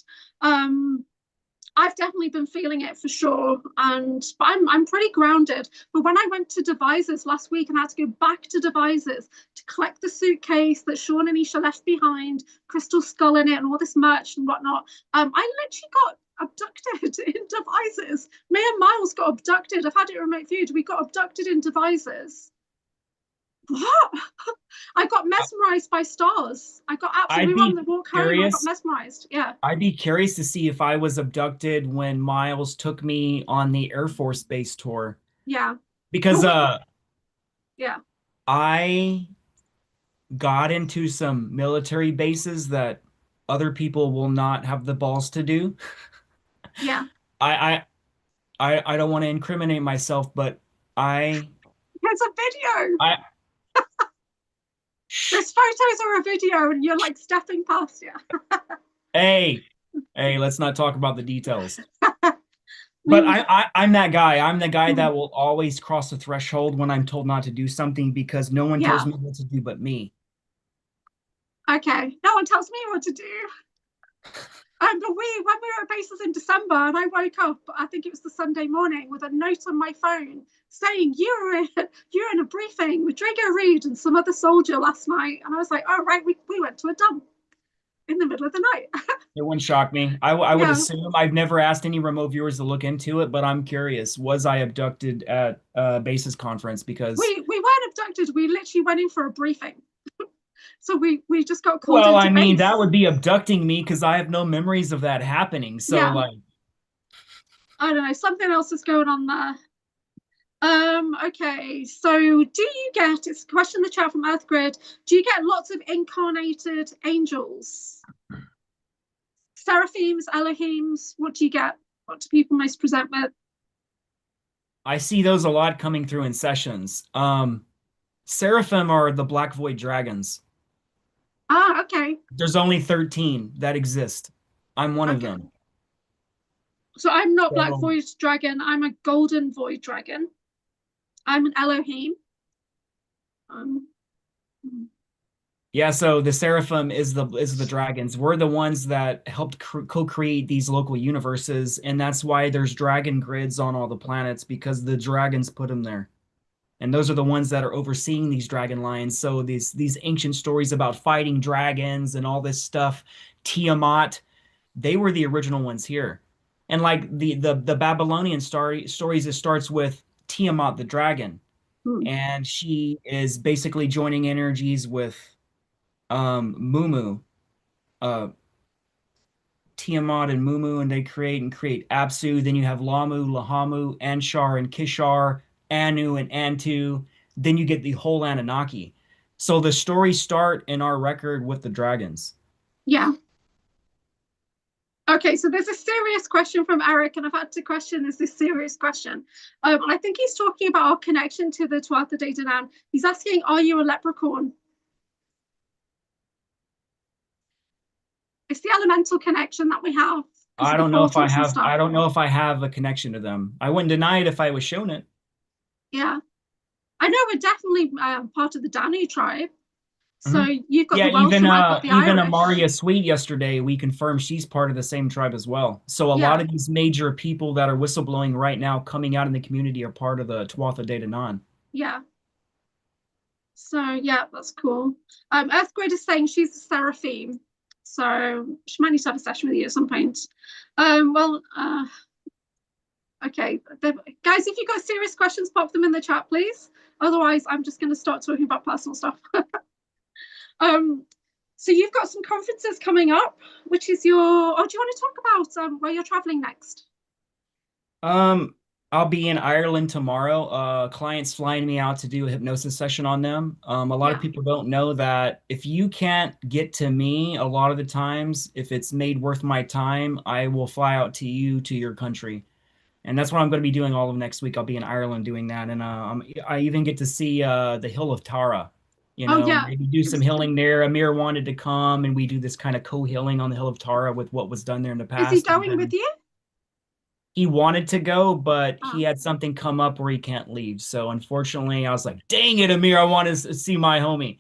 I've definitely been feeling it for sure, but I'm pretty grounded. But when I went to Devices last week and I had to go back to Devices to collect the suitcase that Sean and Isha left behind, Crystal Skull in it, and all this merch and whatnot, I literally got abducted in Devices. Me and Miles got abducted. I've had it remote viewed. We got abducted in Devices. What? I got mesmerized by stars. I got absolutely on the walk home. I got mesmerized. Yeah. I'd be curious to see if I was abducted when Miles took me on the Air Force Base tour. Yeah. Because yeah. I got into some military bases that other people will not have the balls to do. Yeah. I don't want to incriminate myself, but There's a video. There's photos or a video and you're like stepping past you. Hey, let's not talk about the details. But I'm that guy. I'm the guy that will always cross the threshold when I'm told not to do something, because no one tells me what to do but me. Okay, no one tells me what to do. But when we were at bases in December, and I woke up, I think it was the Sunday morning, with a note on my phone saying you were in a briefing with Drago Reid and some other soldier last night, and I was like, oh right, we went to a dump in the middle of the night. It wouldn't shock me. I would assume. I've never asked any remote viewers to look into it, but I'm curious. Was I abducted at bases conference? Because we weren't abducted. We literally went in for a briefing. So we just got called. Well, I mean, that would be abducting me, because I have no memories of that happening. So like, I don't know, something else is going on there. Okay, so do you get, it's a question in the chat from Earthgrid, do you get lots of incarnated angels? Seraphims, Elohims, what do you get? What do people most present with? I see those a lot coming through in sessions. Seraphim are the Black Void dragons. Ah, okay. There's only 13 that exist. I'm one of them. So I'm not Black Void Dragon. I'm a Golden Void Dragon. I'm an Elohim. Yeah, so the Seraphim is the dragons. We're the ones that helped co-create these local universes, and that's why there's dragon grids on all the planets, because the dragons put them there. And those are the ones that are overseeing these dragon lions. So these ancient stories about fighting dragons and all this stuff, Tiamat, they were the original ones here. And like the Babylonian stories, it starts with Tiamat the dragon, Hmm. and she is basically joining energies with Mumu, uh Tiamat and Mumu, and they create Apsu. Then you have Lamu, Lahamu, Anshar and Kishar, Anu and Antu. Then you get the whole Anunnaki. So the stories start in our record with the dragons. Yeah. Okay, so there's a serious question from Eric, and I've had to question this serious question. And I think he's talking about our connection to the 12th day Danann. He's asking, are you a leprechaun? It's the elemental connection that we have because I of the don't know if I portals and have stuff. I don't know if I have a connection to them. I wouldn't deny it if I was shown it. Yeah. I know we're definitely part of the Danu tribe. So Mhm. you've got Yeah, the Welsh and I've got the even Irish. Amaria Sweet yesterday, we confirmed she's part of the same tribe as well. So a lot Yeah, of these major people that are whistleblowing right now coming out in the community are part of the Tuatha De Danann. yeah. So yeah, that's cool. Earthgrid is saying she's a seraphim. So she might need to have a session with you at some point. Well, okay. Guys, if you've got serious questions, pop them in the chat, please. Otherwise, I'm just going to start talking about personal stuff. um, so you've got some conferences coming up, which is your, oh, do you want to talk about where you're traveling next? Um, I'll be in Ireland tomorrow. Clients flying me out to do a hypnosis session on them. A lot of Yeah. people don't know that if you can't get to me, a lot of the times, if it's made worth my time, I will fly out to you to your country. And that's what I'm going to be doing all of next week. I'll be in Ireland doing that. And I even get to see the Hill of Tara, Oh yeah. maybe do some healing there. Amir wanted to come and we do this kind of co-healing on the Hill of Tara with what was done there in the Is he past. And going with then you? he wanted to go, but he Ah, had something come up where he can't leave. So unfortunately, I was like, dang it, Amir, I want to see my homie.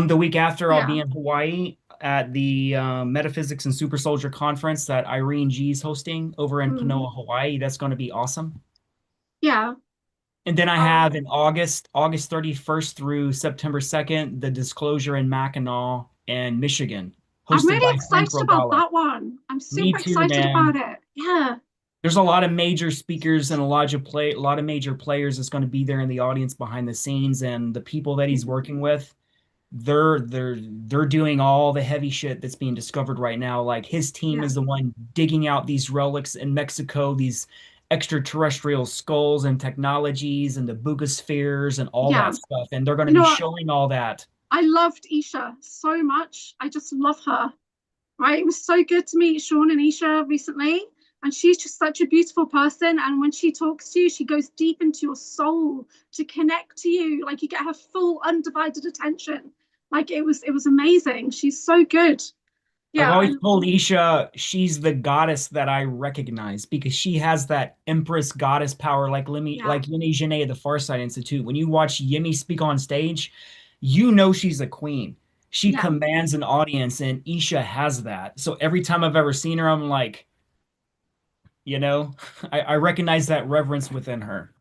The week after, I'll be yeah. in Hawaii at the Metaphysics and Super Soldier Conference that Irene G's hosting over in Mm, Panoa, Hawaii. That's going to be awesome. yeah. And then I have Um, in August 31st through September 2nd, the Disclosure in Mackinac and Michigan, I'm hosted really by Frank excited about Rogala. that one. I'm Me super too, excited about man. it. Yeah. There's a lot of major speakers and a lot of major players that's going to be there in the audience behind the scenes, and the people that he's working with, they're doing all the heavy shit that's being discovered right now. Like his team Yeah. is the one digging out these relics in Mexico, these extraterrestrial skulls and technologies and the Bugospheres and all Yeah. that stuff, and they're going to You know be what? showing all that. I loved Isha so much. I just love her. Right. It was so good to meet Sean and Isha recently. And she's just such a beautiful person. And when she talks to you, she goes deep into your soul to connect to you. Like you get her full undivided attention. Like it was amazing. She's so good. I've Yeah. always told Isha she's the goddess that I recognize because she has that empress goddess power Yeah. like Yemi Janae at the Farsight Institute. When you watch Yemi speak on stage, you know she's a queen. She Yeah. commands an audience, and Isha has that. So every time I've ever seen her, I'm like, you know, I recognize that reverence within her.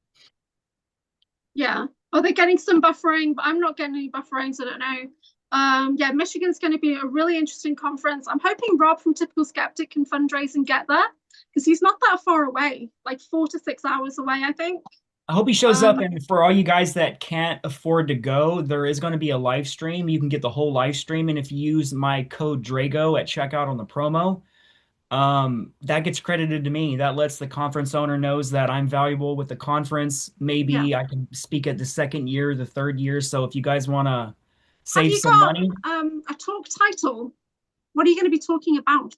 Yeah. Oh, they're getting some buffering, but I'm not getting any buffering, so I don't know. Yeah, Michigan's going to be a really interesting conference. I'm hoping Rob from Typical Skeptic can fundraise and get there because he's not that far away, like 4 to 6 hours away, I think. I hope he shows up. Um, And for all you guys that can't afford to go, there is going to be a live stream. You can get the whole live stream. And if you use my code Drago at checkout on the promo, that gets credited to me. That lets the conference owner knows that I'm valuable with the conference. yeah. Maybe I can speak at the second year, the third year. So if you guys want to Have save you some got money, a talk title? What are you going to be talking about?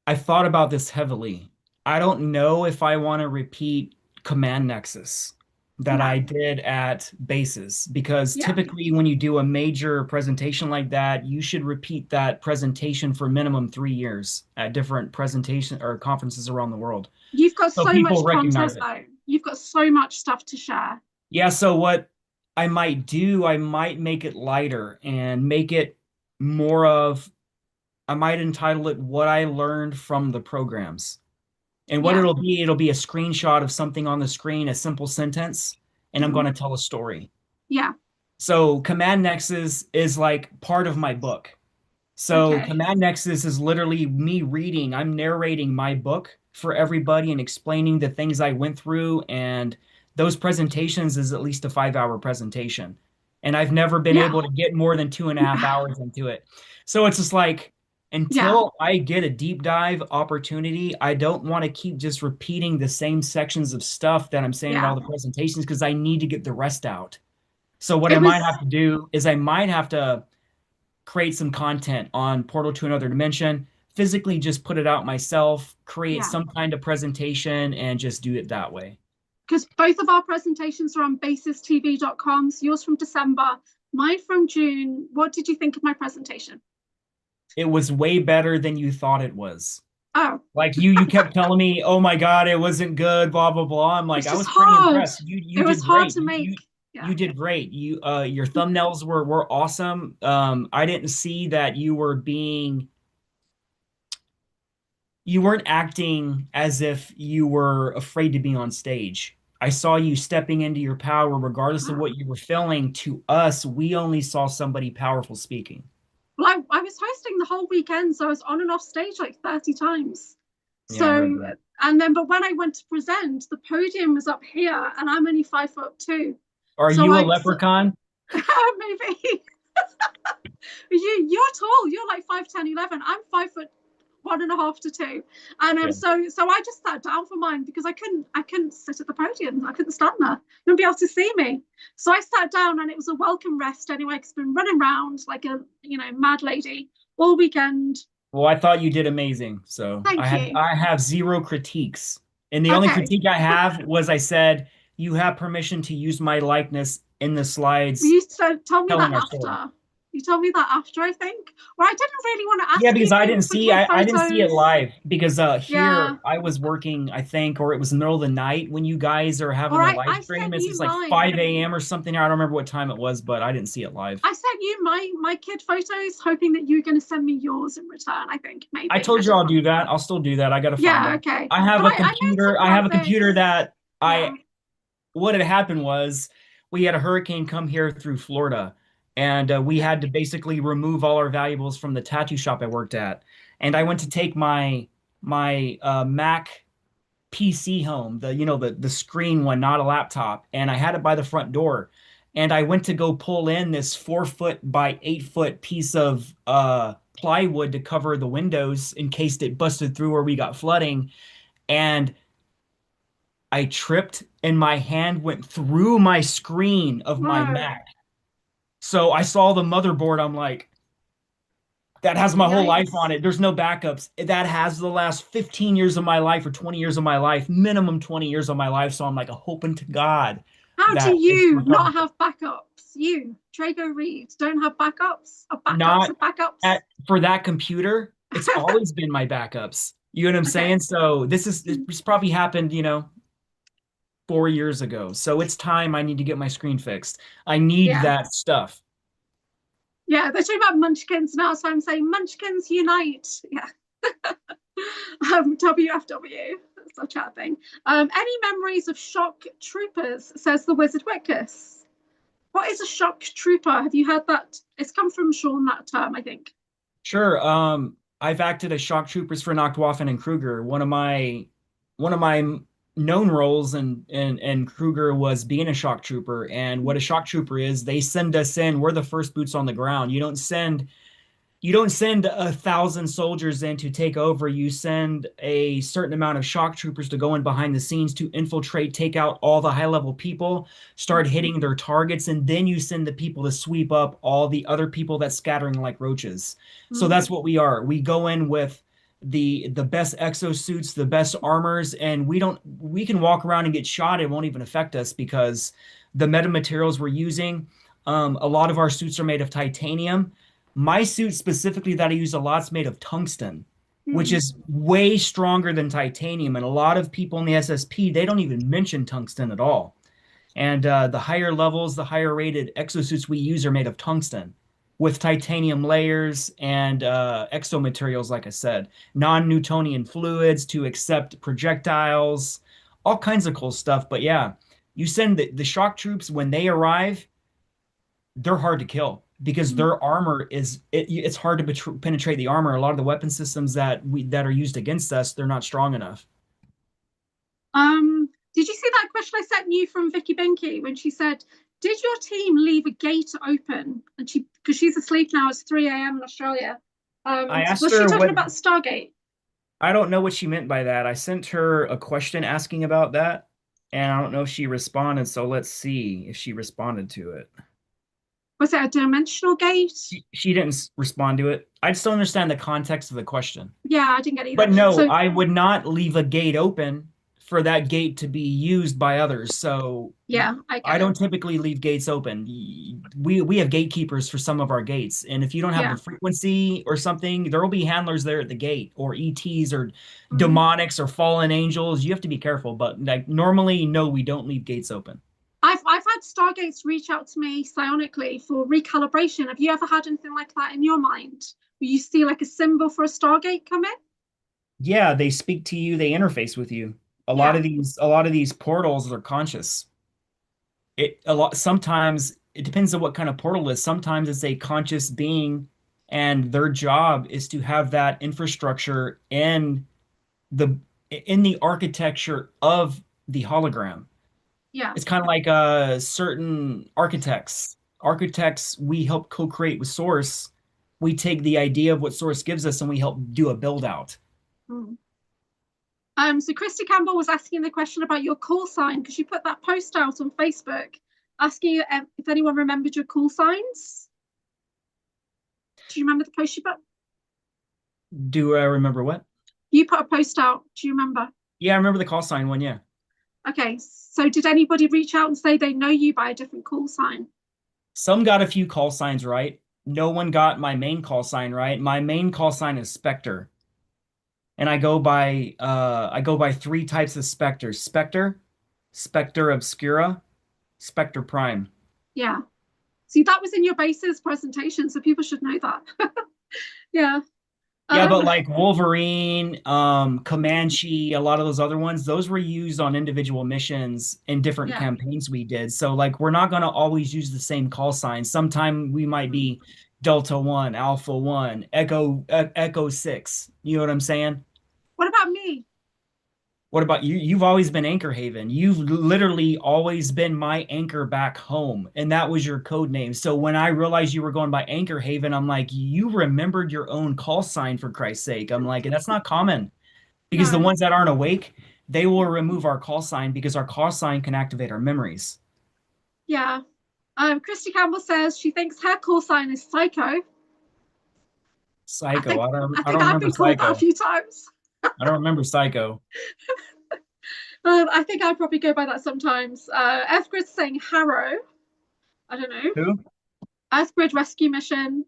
I thought about this heavily. I don't know if I want to repeat Command Nexus that Yeah. I did at bases because Yeah. typically when you do a major presentation like that, you should repeat that presentation for minimum 3 years at different presentation or conferences around the world. You've got So so people much content recognize it. though. You've got so much stuff to share. Yeah, so what I might do, I might make it lighter and make it more of, I might entitle it What I Learned from the Programs. And what Yeah. it'll be a screenshot of something on the screen, a simple sentence, and I'm Mhm. going to tell a story. Yeah. So Command Nexus is like part of my book. So Okay. Command Nexus is literally me reading. I'm narrating my book for everybody and explaining the things I went through. And those presentations is at least a 5 hour presentation. And I've never been Yeah. able to get more than 2.5 hours into it. So it's just like, Yeah. until I get a deep dive opportunity, I don't want to keep just repeating the same sections of stuff that I'm saying in Yeah. all the presentations because I need to get the rest out. So what I It might have was, to do is I might have to create some content on Portal to Another Dimension, physically just put it out myself, create yeah. some kind of presentation, and just do it that way. Because both of our presentations are on basistv.com. So yours from December, mine from June. What did you think of my presentation? It was way better than you thought it was. Oh, Like you kept telling me, "Oh my God, it wasn't good," blah blah blah. I'm like, it's I just was pretty hard. impressed. You It was did hard great. to make. Yeah. You did great. Your thumbnails were awesome. I didn't see that you weren't acting as if you were afraid to be on stage. I saw you stepping into your power regardless of what you were feeling. To us, we only saw somebody powerful speaking. Well, I was hosting the whole weekend, so I was on and off stage like 30 times. Yeah, I heard So, that. and then, but when I went to present, the podium was up here, and I'm only 5'2". Are So you a I, leprechaun? maybe you're tall. You're like 5'10", 11". I'm 5'1.5" to 2, and Yeah. so I just sat down for mine because I couldn't sit at the podium. I couldn't stand there. You'll be able to see me. So I sat down, and it was a welcome rest anyway. Because I've been running around like a mad lady all weekend. Well, I thought you did amazing. So Thank you. I have zero critiques. And the only Okay, critique I have was I said, you have permission to use my likeness in the slides you said told me that telling our story. after. You told me that after, I think. Well, I didn't really want to Yeah, ask because you I didn't for see kid I didn't see it photos. live because Yeah. here I was working, I think, or it was the middle of the night when you guys are Or having the live I stream. sent It's you just like 5 mine. a.m. or something. I don't remember what time it was, but I didn't see it live. I sent you my kid photos, hoping that you were going to send me yours in return. I think I maybe I told you don't I'll know. do that. I'll still do that. I gotta find Yeah, them. okay. I have But a I made some computer. I have a computer graphics. that Yeah. what had happened was we had a hurricane come here through Florida, and we Okay. had to basically remove all our valuables from the tattoo shop I worked at. And I went to take my Mac PC home, the screen one, not a laptop, and I had it by the front door. And I went to go pull in this 4 foot by 8 foot piece of plywood to cover the windows in case it busted through or we got flooding. And I tripped and my hand went through my screen of my Whoa. Mac. So I saw the motherboard. I'm like, that has my whole life on Yikes. it. There's no backups. That has the last 15 years of my life or 20 years of my life, minimum 20 years of my life. So I'm like hoping to God How do that it's you not recoverable. have backups? You, Drago Reid, don't have backups? Of backups Not of backups? at for that computer. It's always been my backups. You know what I'm Okay. saying? So this probably happened, 4 years ago. So it's time I need to get my screen fixed. I need Yeah. that stuff. Yeah, they're talking about munchkins now, so I'm saying munchkins unite. Yeah. WFW. That's a chat thing. Any memories of shock troopers, says the Wizard Wickus. What is a shock trooper? Have you heard that? It's come from Sean, that term, I think. Sure. I've acted as shock troopers for Nachtwaffen and Kruger. One of my known roles in Kruger was being a shock trooper. And what a shock trooper is, they send us in. We're the first boots on the ground. You don't send 1,000 soldiers in to take over. You send a certain amount of shock troopers to go in behind the scenes to infiltrate, take out all the high level people, start hitting their targets, and then you send the people to sweep up all the other people that's scattering like roaches. So Mm. that's what we are. We go in with the best exosuits, the best armors, and we can walk around and get shot. It won't even affect us because the metamaterials we're using, a lot of our suits are made of titanium. My suit specifically that I use a lot is made of tungsten, which Mm. is way stronger than titanium. And a lot of people in the SSP, they don't even mention tungsten at all. And the higher levels, the higher rated exosuits we use are made of tungsten, with titanium layers and exomaterials, like I said, non-Newtonian fluids to accept projectiles, all kinds of cool stuff. But yeah, you send the shock troops when they arrive, they're hard to kill because Mm. their armor it's hard to penetrate the armor. A lot of the weapon systems that are used against us, they're not strong enough. Did you see that question I sent you from Vicky Binky when she said, "Did your team leave a gate open?" And because she's asleep now, it's 3 a.m. in Australia. I asked Was she her talking what about Stargate? I don't know what she meant by that. I sent her a question asking about that, and I don't know if she responded, so let's see if she responded to it. Was it a dimensional gate? She didn't respond to it. I just don't understand the context of the question. Yeah, I didn't get either. But no, So I would not leave a gate open for that gate to be used by others. So yeah, I I get it. don't typically leave gates open. We have gatekeepers for some of our gates, and if you don't have the Yeah. frequency or something, there will be handlers there at the gate, or ETs, or Mm. demonics, or fallen angels. You have to be careful. But like normally, no, we don't leave gates open. I've had Stargates reach out to me psionically for recalibration. Have you ever had anything like that in your mind? Where you see like a symbol for a Stargate come in? Yeah, they speak to you, they interface with you. Yeah. A lot of these portals are conscious. It a lot Sometimes it depends on what kind of portal it is. Sometimes it's a conscious being, and their job is to have that infrastructure the in the architecture of the hologram. Yeah. It's kind of like certain architects. Architects, we help co-create with Source. We take the idea of what Source gives us and we help do a build out. Mm. So Christy Campbell was asking the question about your call sign because you put that post out on Facebook asking if anyone remembered your call signs. Do you remember the post you put? Do I remember what? You put a post out. Do you remember? Yeah, I remember the call sign one. Yeah. Okay. So did anybody reach out and say they know you by a different call sign? Some got a few call signs right. No one got my main call sign right. My main call sign is Spectre. And I go by three types of specters. Spectre Obscura, Spectre Prime. Yeah. See, that was in your basis presentation, so people should know that. Yeah. Yeah, Um, but like Wolverine, Comanche, a lot of those other ones, those were used on individual missions in different yeah. campaigns we did. So like we're not gonna always use the same call sign. Sometime we might be Delta One, Alpha One, Echo Six. You know what I'm saying? What about me? What about you? You've always been Anchorhaven. You've literally always been my anchor back home, and that was your code name. So when I realized you were going by Anchorhaven, I'm like, you remembered your own call sign for Christ's sake. I'm like, and that's not common because the No. ones that aren't awake, they will remove our call sign because our call sign can activate our memories. Yeah. Christy Campbell says she thinks her call sign is Psycho. I Psycho. think I I think don't I've remember been called that a Psycho. few times. I don't remember Psycho. I think I probably go by that sometimes. Earthgrid's saying Harrow. I don't know. Who? Earthgrid rescue mission.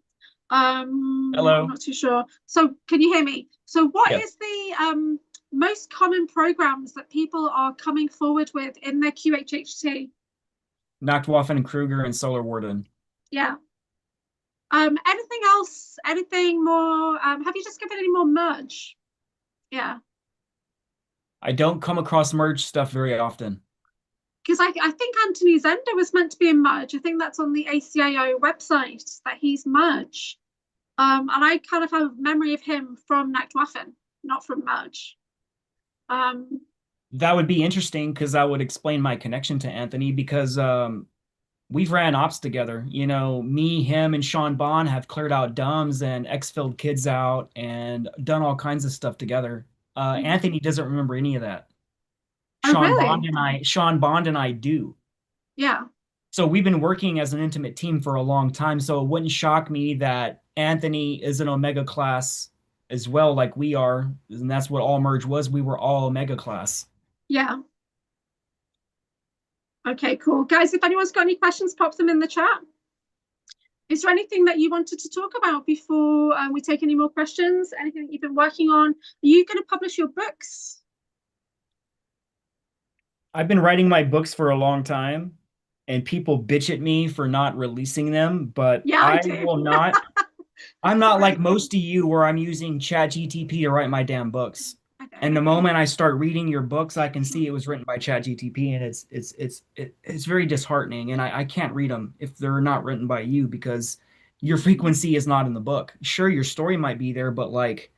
I'm Hello. not too sure. So can you hear me? So what Yes. is the most common programs that people are coming forward with in their QHHT? Nachtwaffen and Kruger and Solar Warden. Yeah. Anything else? Anything more? Have you just given any more merge? Yeah. I don't come across merge stuff very often. Because I think Anthony Zender was meant to be in merge. I think that's on the ACAO website that he's merge. And I kind of have memory of him from Nachtwaffen, not from merge. Um, That would be interesting because that would explain my connection to Anthony because we've ran ops together. You know, me, him, and Sean Bond have cleared out dumbs and exfilled kids out and done all kinds of stuff together. Anthony doesn't remember any of that. oh, really? Sean Bond and I do. Yeah. So we've been working as an intimate team for a long time. So it wouldn't shock me that Anthony is an Omega class as well, like we are. And that's what all merge was. We were all Omega class. Yeah. Okay, cool. Guys, if anyone's got any questions, pop them in the chat. Is there anything that you wanted to talk about before we take any more questions? Anything that you've been working on? Are you going to publish your books? I've been writing my books for a long time. and people bitch at me for not releasing them, but Yeah, I I do. will not. I'm not like Right. most of you where I'm using ChatGTP to write my damn books. And Okay. the moment I start reading your books, I can see it was written by ChatGTP, and it's very disheartening. And I can't read them if they're not written by you because your frequency is not in the book. Sure, your story might be there, but like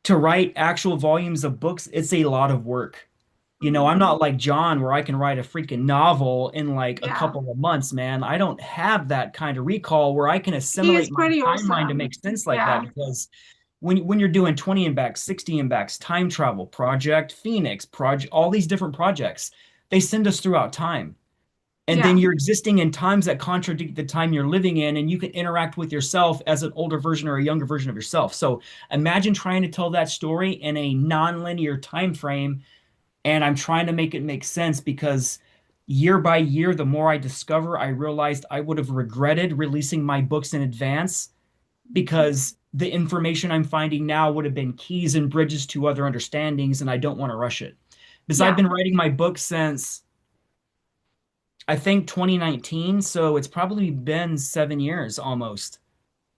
to write actual volumes of books, it's a lot of work. You know, I'm Mm, not like John where I can write a freaking novel in like a yeah. couple of months, man. I don't have that kind of recall where I can He is assimilate my pretty timeline to awesome. make sense like that Yeah. because when you're doing 20 and back, 60 and backs, time travel, Project Phoenix, project all these different projects, they send us throughout time. And then Yeah. you're existing in times that contradict the time you're living in, and you can interact with yourself as an older version or a younger version of yourself. So imagine trying to tell that story in a non-linear time frame, and I'm trying to make it make sense because year by year, the more I discover, I realized I would have regretted releasing my books in advance because the information I'm finding now would have been keys and bridges to other understandings, and I don't want to rush it. Because I've Yeah. been writing my book since I think 2019, so it's probably been 7 years almost.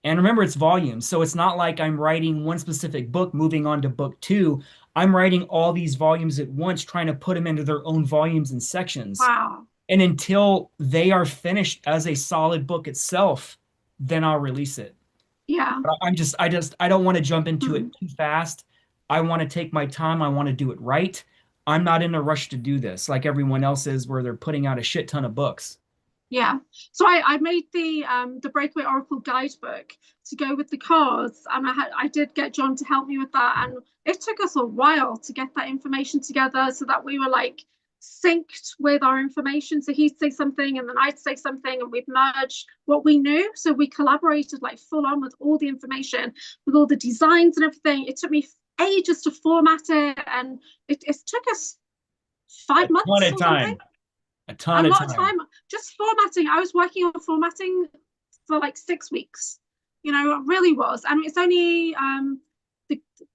And remember, it's volumes, so it's not like I'm writing one specific book, moving on to book two. I'm writing all these volumes at once, trying to put them into their own volumes and sections. Wow. And until they are finished as a solid book itself, then I'll release it. Yeah. But I don't want to jump into Hmm. it too fast. I want to take my time. I want to do it right. I'm not in a rush to do this like everyone else is, where they're putting out a shit ton of books. Yeah. So I made the Breakaway Oracle guidebook to go with the cards, and I did get John to help me with that, and it took us a while to get that information together so that we were like synced with our information. So he'd say something and then I'd say something, and we'd merge what we knew. So we collaborated like full on with all the information, with all the designs and everything. It took me ages to format it, and it took us A five ton months of or something. time. A A ton of lot of time. time just formatting. I was working on formatting for like 6 weeks. It really was. And it's only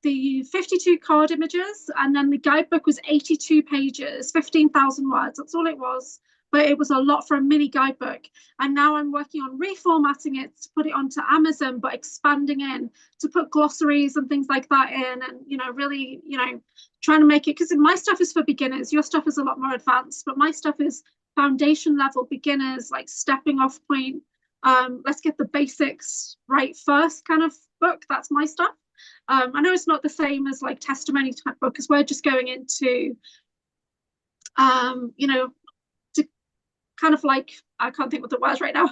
the 52 card images, and then the guidebook was 82 pages, 15,000 words. That's all it was. But it was a lot for a mini guidebook. And now I'm working on reformatting it to put it onto Amazon, but expanding in to put glossaries and things like that in, and really, trying to make it, because my stuff is for beginners. Your stuff is a lot more advanced, but my stuff is foundation level beginners, like stepping off point. Let's get the basics right first kind of book. That's my stuff. I know it's not the same as like testimony type book, because we're just going into you know to kind of like, I can't think what the words right now.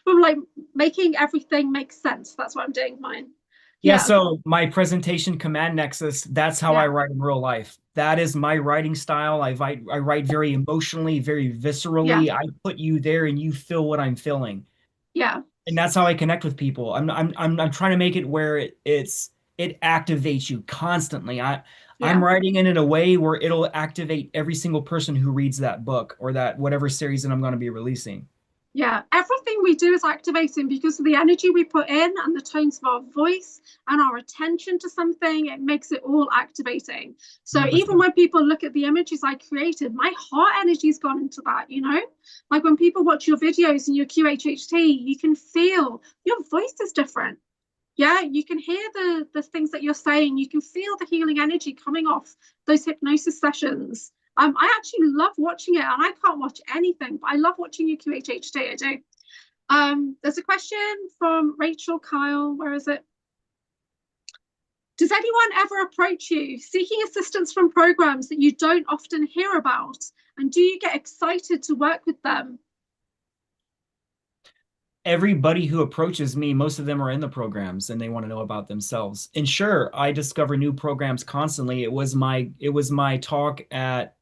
But like making everything make sense. That's what I'm doing mine. Yeah, Yeah. so my presentation command nexus, that's how I Yeah. write in real life. That is my writing style. I write very emotionally, very Yeah. viscerally. I put you there and you feel what I'm feeling. Yeah. And that's how I connect with people. I'm trying to make it where it activates you constantly. I'm Yeah. writing it in a way where it'll activate every single person who reads that book or that whatever series that I'm going to be releasing. Yeah, everything we do is activating because of the energy we put in and the tones of our voice and our attention to something. It makes it all activating. So even 100%. when people look at the images I created, my heart energy's gone into that, Like when people watch your videos and your QHHT, you can feel your voice is different. Yeah, you can hear the things that you're saying. You can feel the healing energy coming off those hypnosis sessions. I actually love watching it, and I can't watch anything, but I love watching your QHHT. I do. There's a question from Rachel Kyle. Where is it? Does anyone ever approach you seeking assistance from programs that you don't often hear about? And do you get excited to work with them? Everybody who approaches me, most of them are in the programs and they want to know about themselves. And sure, I discover new programs constantly. It was my talk at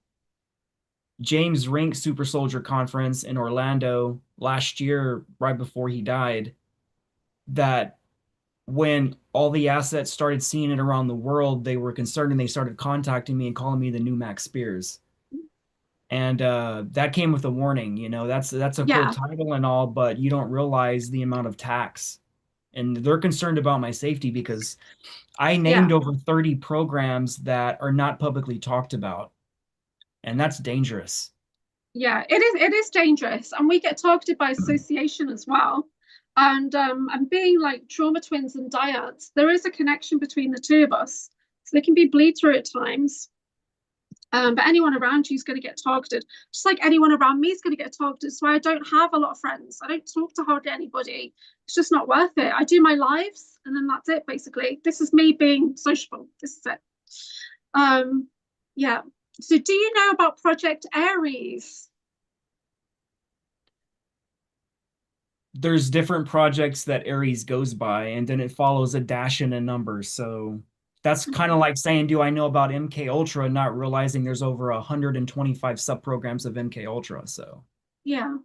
James Rink Super Soldier Conference in Orlando last year, right before he died, that when all the assets started seeing it around the world, they were concerned and they started contacting me and calling me the new Max Spears. And that came with a warning, that's a cool Yeah, title and all, but you don't realize the amount of tax. And they're concerned about my safety because I yeah, named over 30 programs that are not publicly talked about. And that's dangerous. Yeah, it is dangerous, and we get targeted by association as well. And being like trauma twins and dyads, there is a connection between the two of us. So there can be bleed through at times. But anyone around you is going to get targeted, just like anyone around me is going to get targeted. So I don't have a lot of friends. I don't talk to hardly anybody. It's just not worth it. I do my lives, and then that's it. Basically, this is me being sociable. This is it. Yeah. So, do you know about Project Aries? There's different projects that Aries goes by, and then it follows a dash and a number. So that's kind of like saying, do I know about MK Ultra, not realizing there's over 125 subprograms of MK Ultra. So, Yeah.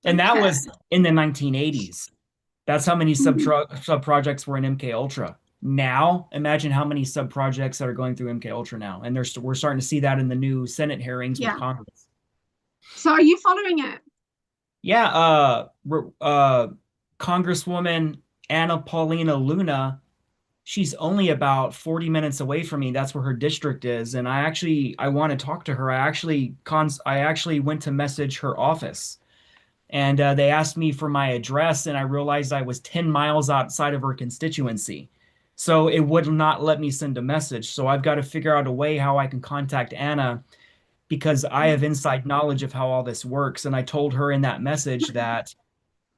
and that Okay. was in the 1980s. That's how many Mhm. sub projects were in MK Ultra. Now, imagine how many sub projects that are going through MK Ultra now, and we're starting to see that in the new Senate hearings with Yeah. Congress. So, are you following it? Yeah, Congresswoman Anna Paulina Luna, she's only about 40 minutes away from me. That's where her district is, and I want to talk to her. I actually went to message her office, and they asked me for my address, and I realized I was 10 miles outside of her constituency. So it would not let me send a message. So I've got to figure out a way how I can contact Anna because I have inside knowledge of how all this works. And I told her in that message that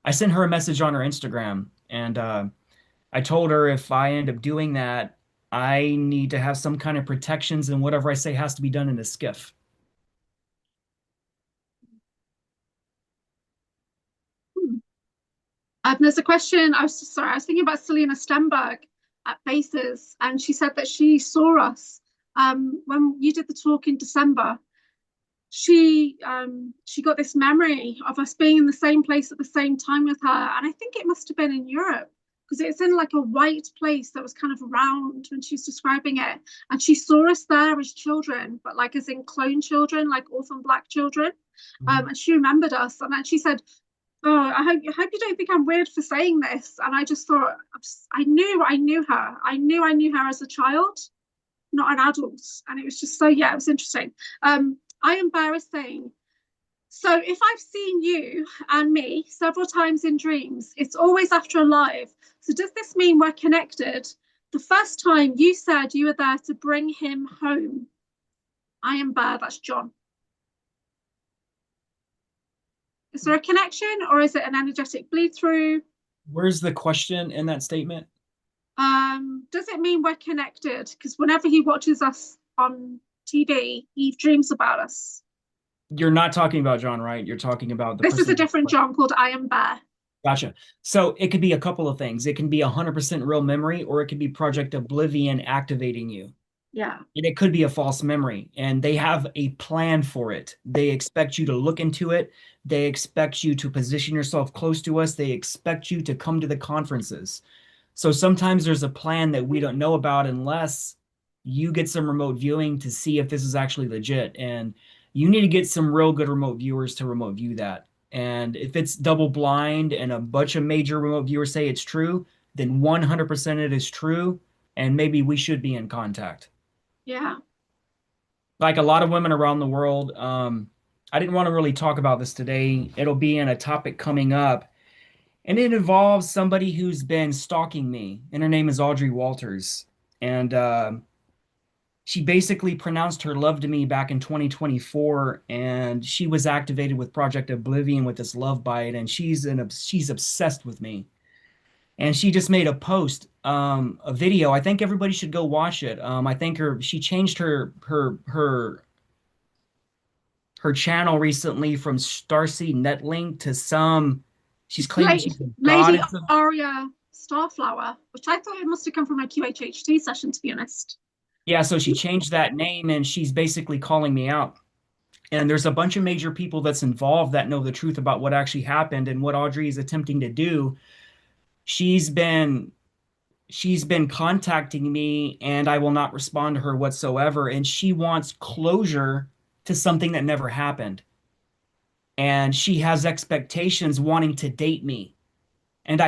I sent her a message on her Instagram, and I told her if I end up doing that, I need to have some kind of protections, and whatever I say has to be done in a skiff. There's a question. I was thinking about Selena Stenberg at Bases, and she said that she saw us when you did the talk in December. She got this memory of us being in the same place at the same time with her, and I think it must have been in Europe because it's in like a white place that was kind of round when she's describing it, and she saw us there as children, but like as in clone children, like orphan black children. And she remembered us, and then she said, "Oh, I hope you don't think I'm weird for saying this." And I just thought, I knew her. I knew her as a child, not an adult. And it was just so, yeah, it was interesting. I am Barra saying, so if I've seen you and me several times in dreams, it's always after a live. So does this mean we're connected? The first time you said you were there to bring him home. I am Bear, that's John. Is there a connection or is it an energetic bleed through? Where's the question in that statement? Does it mean we're connected? Because whenever he watches us on TV, he dreams about us. You're not talking about John, right? You're talking about the This is a person. different John called I Am Bear. Gotcha. So it could be a couple of things. It can be 100% real memory, or it could be Project Oblivion activating you. Yeah. And it could be a false memory. And they have a plan for it. They expect you to look into it. They expect you to position yourself close to us. They expect you to come to the conferences. So sometimes there's a plan that we don't know about unless you get some remote viewing to see if this is actually legit. And you need to get some real good remote viewers to remote view that. And if it's double blind and a bunch of major remote viewers say it's true, then 100% it is true. And maybe we should be in contact. Yeah. Like a lot of women around the world, I didn't want to really talk about this today. It'll be in a topic coming up. And it involves somebody who's been stalking me, and her name is Audrey Walters. And she basically pronounced her love to me back in 2024, and she was activated with Project Oblivion with this love bite, and she's obsessed with me. And she just made a post, a video. I think everybody should go watch it. I think she changed her channel recently from Starseed Netlink to some. She's claiming she's a Lady goddess. Aria Starflower, which I thought it must have come from a QHHT session, to be honest. Yeah, so she changed that name and she's basically calling me out. And there's a bunch of major people that's involved that know the truth about what actually happened and what Audrey is attempting to do. She's been she's been contacting me and I will not respond to her whatsoever. And she wants closure to something that never happened. And she has expectations wanting to date me. And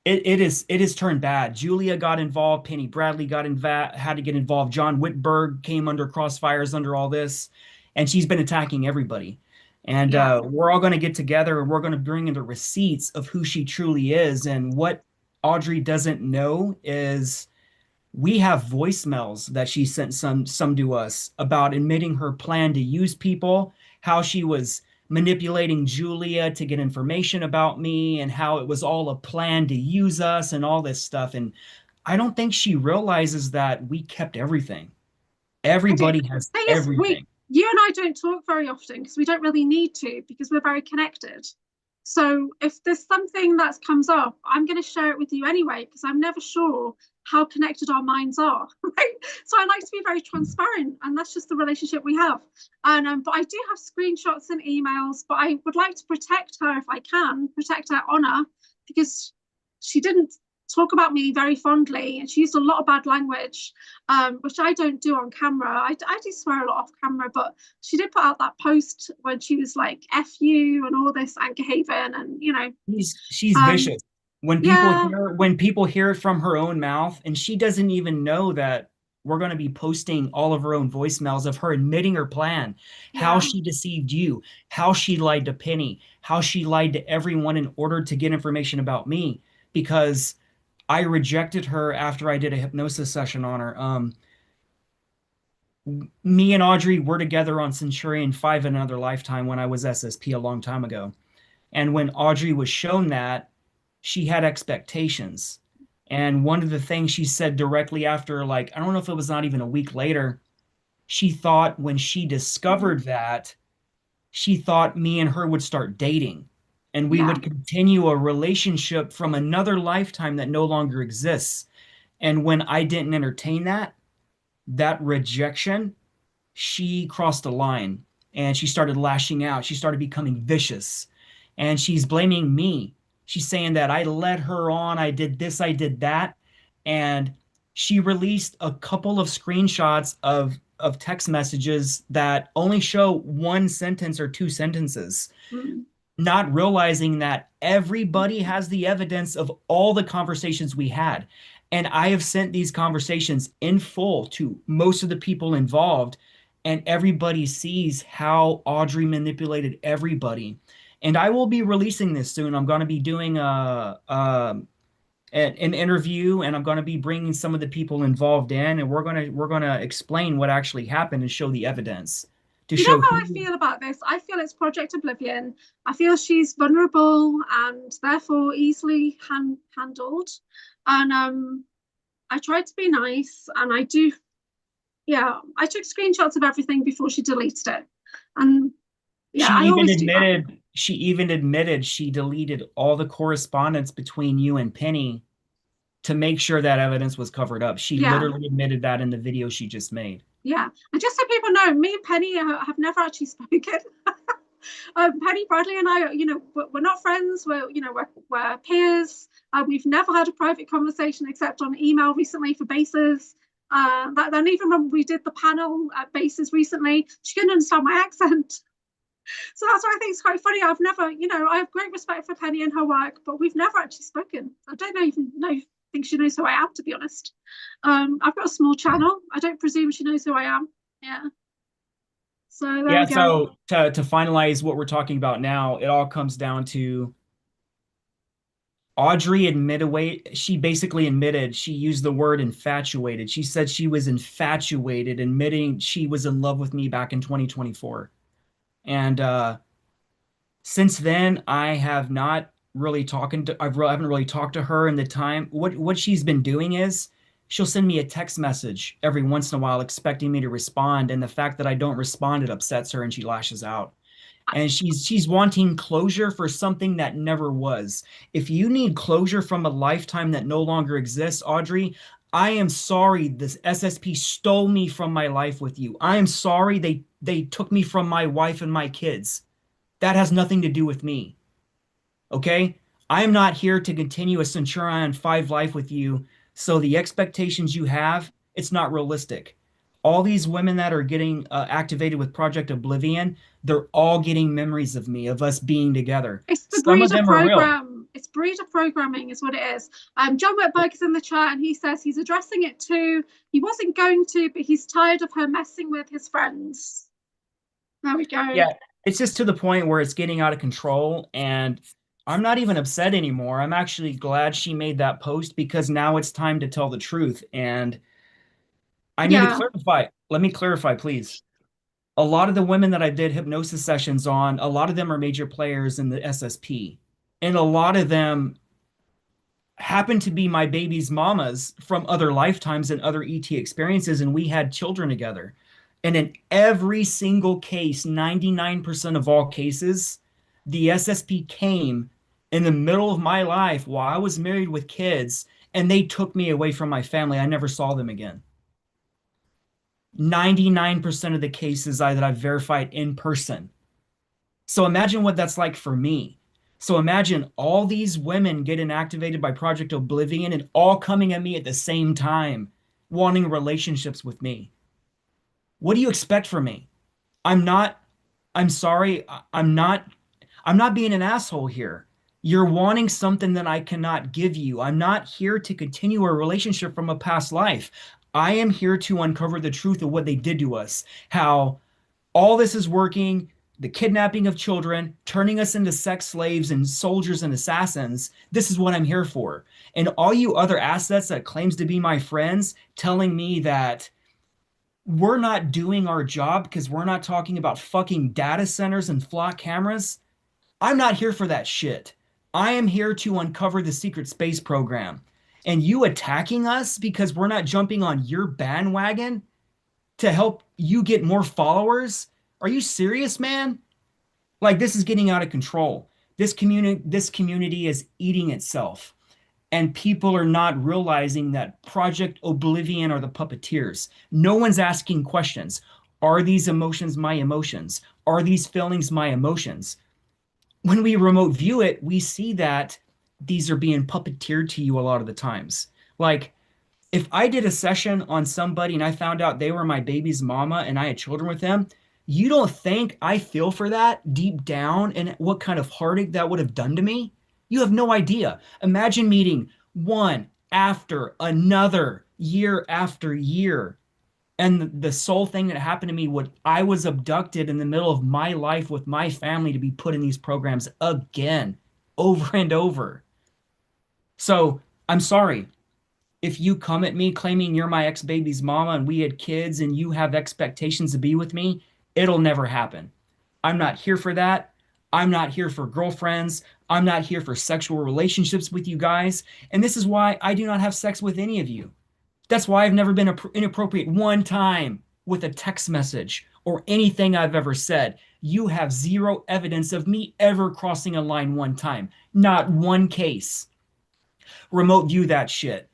it is turned bad. Julia got involved. Penny Bradley had to get involved. John Whitberg came under crossfires under all this. and she's been attacking everybody. And Yeah. we're all going to get together and we're going to bring in the receipts of who she truly is. And what Audrey doesn't know is we have voicemails that she sent some to us about admitting her plan to use people, how she was manipulating Julia to get information about me, and how it was all a plan to use us and all this stuff. And I don't think she realizes that we kept everything. I do. Everybody has Thing is, everything. you and I don't talk very often because we don't really need to because we're very connected. So if there's something that comes up, I'm going to share it with you anyway because I'm never sure how connected our minds are, right? So I like to be very transparent, and that's just the relationship we have. And but I do have screenshots and emails, but I would like to protect her if I can, protect her honor, because she didn't talk about me very fondly, and she used a lot of bad language, which I don't do on camera. I do swear a lot off camera, but she did put out that post when she was like "F you" and all this Anchorhaven, and She's vicious. Yeah, When people hear it from her own mouth, and she doesn't even know that we're going to be posting all of her own voicemails of her admitting her plan, how yeah, she deceived you, how she lied to Penny, how she lied to everyone in order to get information about me, because I rejected her after I did a hypnosis session on her. Me and Audrey were together on Centurion 5 in another lifetime when I was SSP a long time ago. And when Audrey was shown that, she had expectations. And one of the things she said directly after, like, I don't know if it was not even a week later, she thought when she discovered that, she thought me and her would start dating and we yeah. would continue a relationship from another lifetime that no longer exists. And when I didn't entertain that rejection, she crossed a line and she started lashing out. She started becoming vicious and she's blaming me. She's saying that I led her on. I did this, I did that. And she released a couple of screenshots of text messages that only show one sentence or two sentences, Mm. not realizing that everybody has the evidence of all the conversations we had. And I have sent these conversations in full to most of the people involved, and everybody sees how Audrey manipulated everybody. And I will be releasing this soon. I'm going to be doing an interview, and I'm going to be bringing some of the people involved in, and we're going to explain what actually happened and show the evidence to You know show how I who. feel about this? I feel it's Project Oblivion. I feel she's vulnerable and therefore easily handled. And I tried to be nice, and I do. Yeah, I took screenshots of everything before she deleted it, and yeah, I always do that. She even admitted she deleted all the correspondence between you and Penny to make sure that evidence was covered up. She Yeah, literally admitted that in the video she just made. yeah. And just so people know, me and Penny have never actually spoken. Penny Bradley and I, we're not friends. We're peers. We've never had a private conversation except on email recently for bases. Then even when we did the panel at bases recently, she couldn't understand my accent. So that's why I think it's quite funny. I've never, I have great respect for Penny and her work, but we've never actually spoken. I don't even think she knows who I am, to be honest. I've got a small channel. I don't presume she knows who I am. Yeah. So there Yeah, we go. so to finalize what we're talking about now, it all comes down to Audrey she basically admitted she used the word infatuated. She said she was infatuated, admitting she was in love with me back in 2024. And since then, I have not really I haven't really talked to her in the time. What she's been doing is she'll send me a text message every once in a while expecting me to respond, and the fact that I don't respond, it upsets her and she lashes out. And she's wanting closure for something that never was. If you need closure from a lifetime that no longer exists, Audrey, I am sorry this SSP stole me from my life with you. I am sorry they took me from my wife and my kids. That has nothing to do with me. Okay? I am not here to continue a Centurion 5 life with you. So the expectations you have, it's not realistic. All these women that are getting activated with Project Oblivion, they're all getting memories of me, of us being together. It's the Some of breeder them are real. program. It's breeder programming, is what it is. John Whitberg is in the chat, and he says he's addressing it too. He wasn't going to, but he's tired of her messing with his friends. There we go. Yeah, it's just to the point where it's getting out of control, and I'm not even upset anymore. I'm actually glad she made that post because now it's time to tell the truth. And I need to Yeah. clarify. Let me clarify, please. A lot of the women that I did hypnosis sessions on, a lot of them are major players in the SSP. And a lot of them happen to be my baby's mamas from other lifetimes and other ET experiences, and we had children together. And in every single case, 99% of all cases, the SSP came in the middle of my life while I was married with kids, and they took me away from my family. I never saw them again. 99% of the cases that I've verified in person. So imagine what that's like for me. So imagine all these women getting activated by Project Oblivion and all coming at me at the same time, wanting relationships with me. What do you expect from me? I'm not, I'm sorry, I'm not being an asshole here. You're wanting something that I cannot give you. I'm not here to continue a relationship from a past life. I am here to uncover the truth of what they did to us, how all this is working, the kidnapping of children, turning us into sex slaves and soldiers and assassins. This is what I'm here for. And all you other assets that claims to be my friends telling me that we're not doing our job because we're not talking about fucking data centers and flock cameras. I'm not here for that shit. I am here to uncover the secret space program. And you attacking us because we're not jumping on your bandwagon to help you get more followers? Are you serious, man? Like this is getting out of control. This community is eating itself. And people are not realizing that Project Oblivion are the puppeteers. No one's asking questions. Are these emotions my emotions? Are these feelings my emotions? When we remote view it, we see that these are being puppeteered to you a lot of the times. Like if I did a session on somebody and I found out they were my baby's mama and I had children with them, you don't think I feel for that deep down and what kind of heartache that would have done to me? You have no idea. Imagine meeting one after another, year after year. And the sole thing that happened to me was I was abducted in the middle of my life with my family to be put in these programs again, over and over. So I'm sorry if you come at me claiming you're my ex-baby's mama and we had kids and you have expectations to be with me, it'll never happen. I'm not here for that. I'm not here for girlfriends. I'm not here for sexual relationships with you guys. And this is why I do not have sex with any of you. That's why I've never been inappropriate one time with a text message or anything I've ever said. You have zero evidence of me ever crossing a line one time. Not one case. Remote view that shit.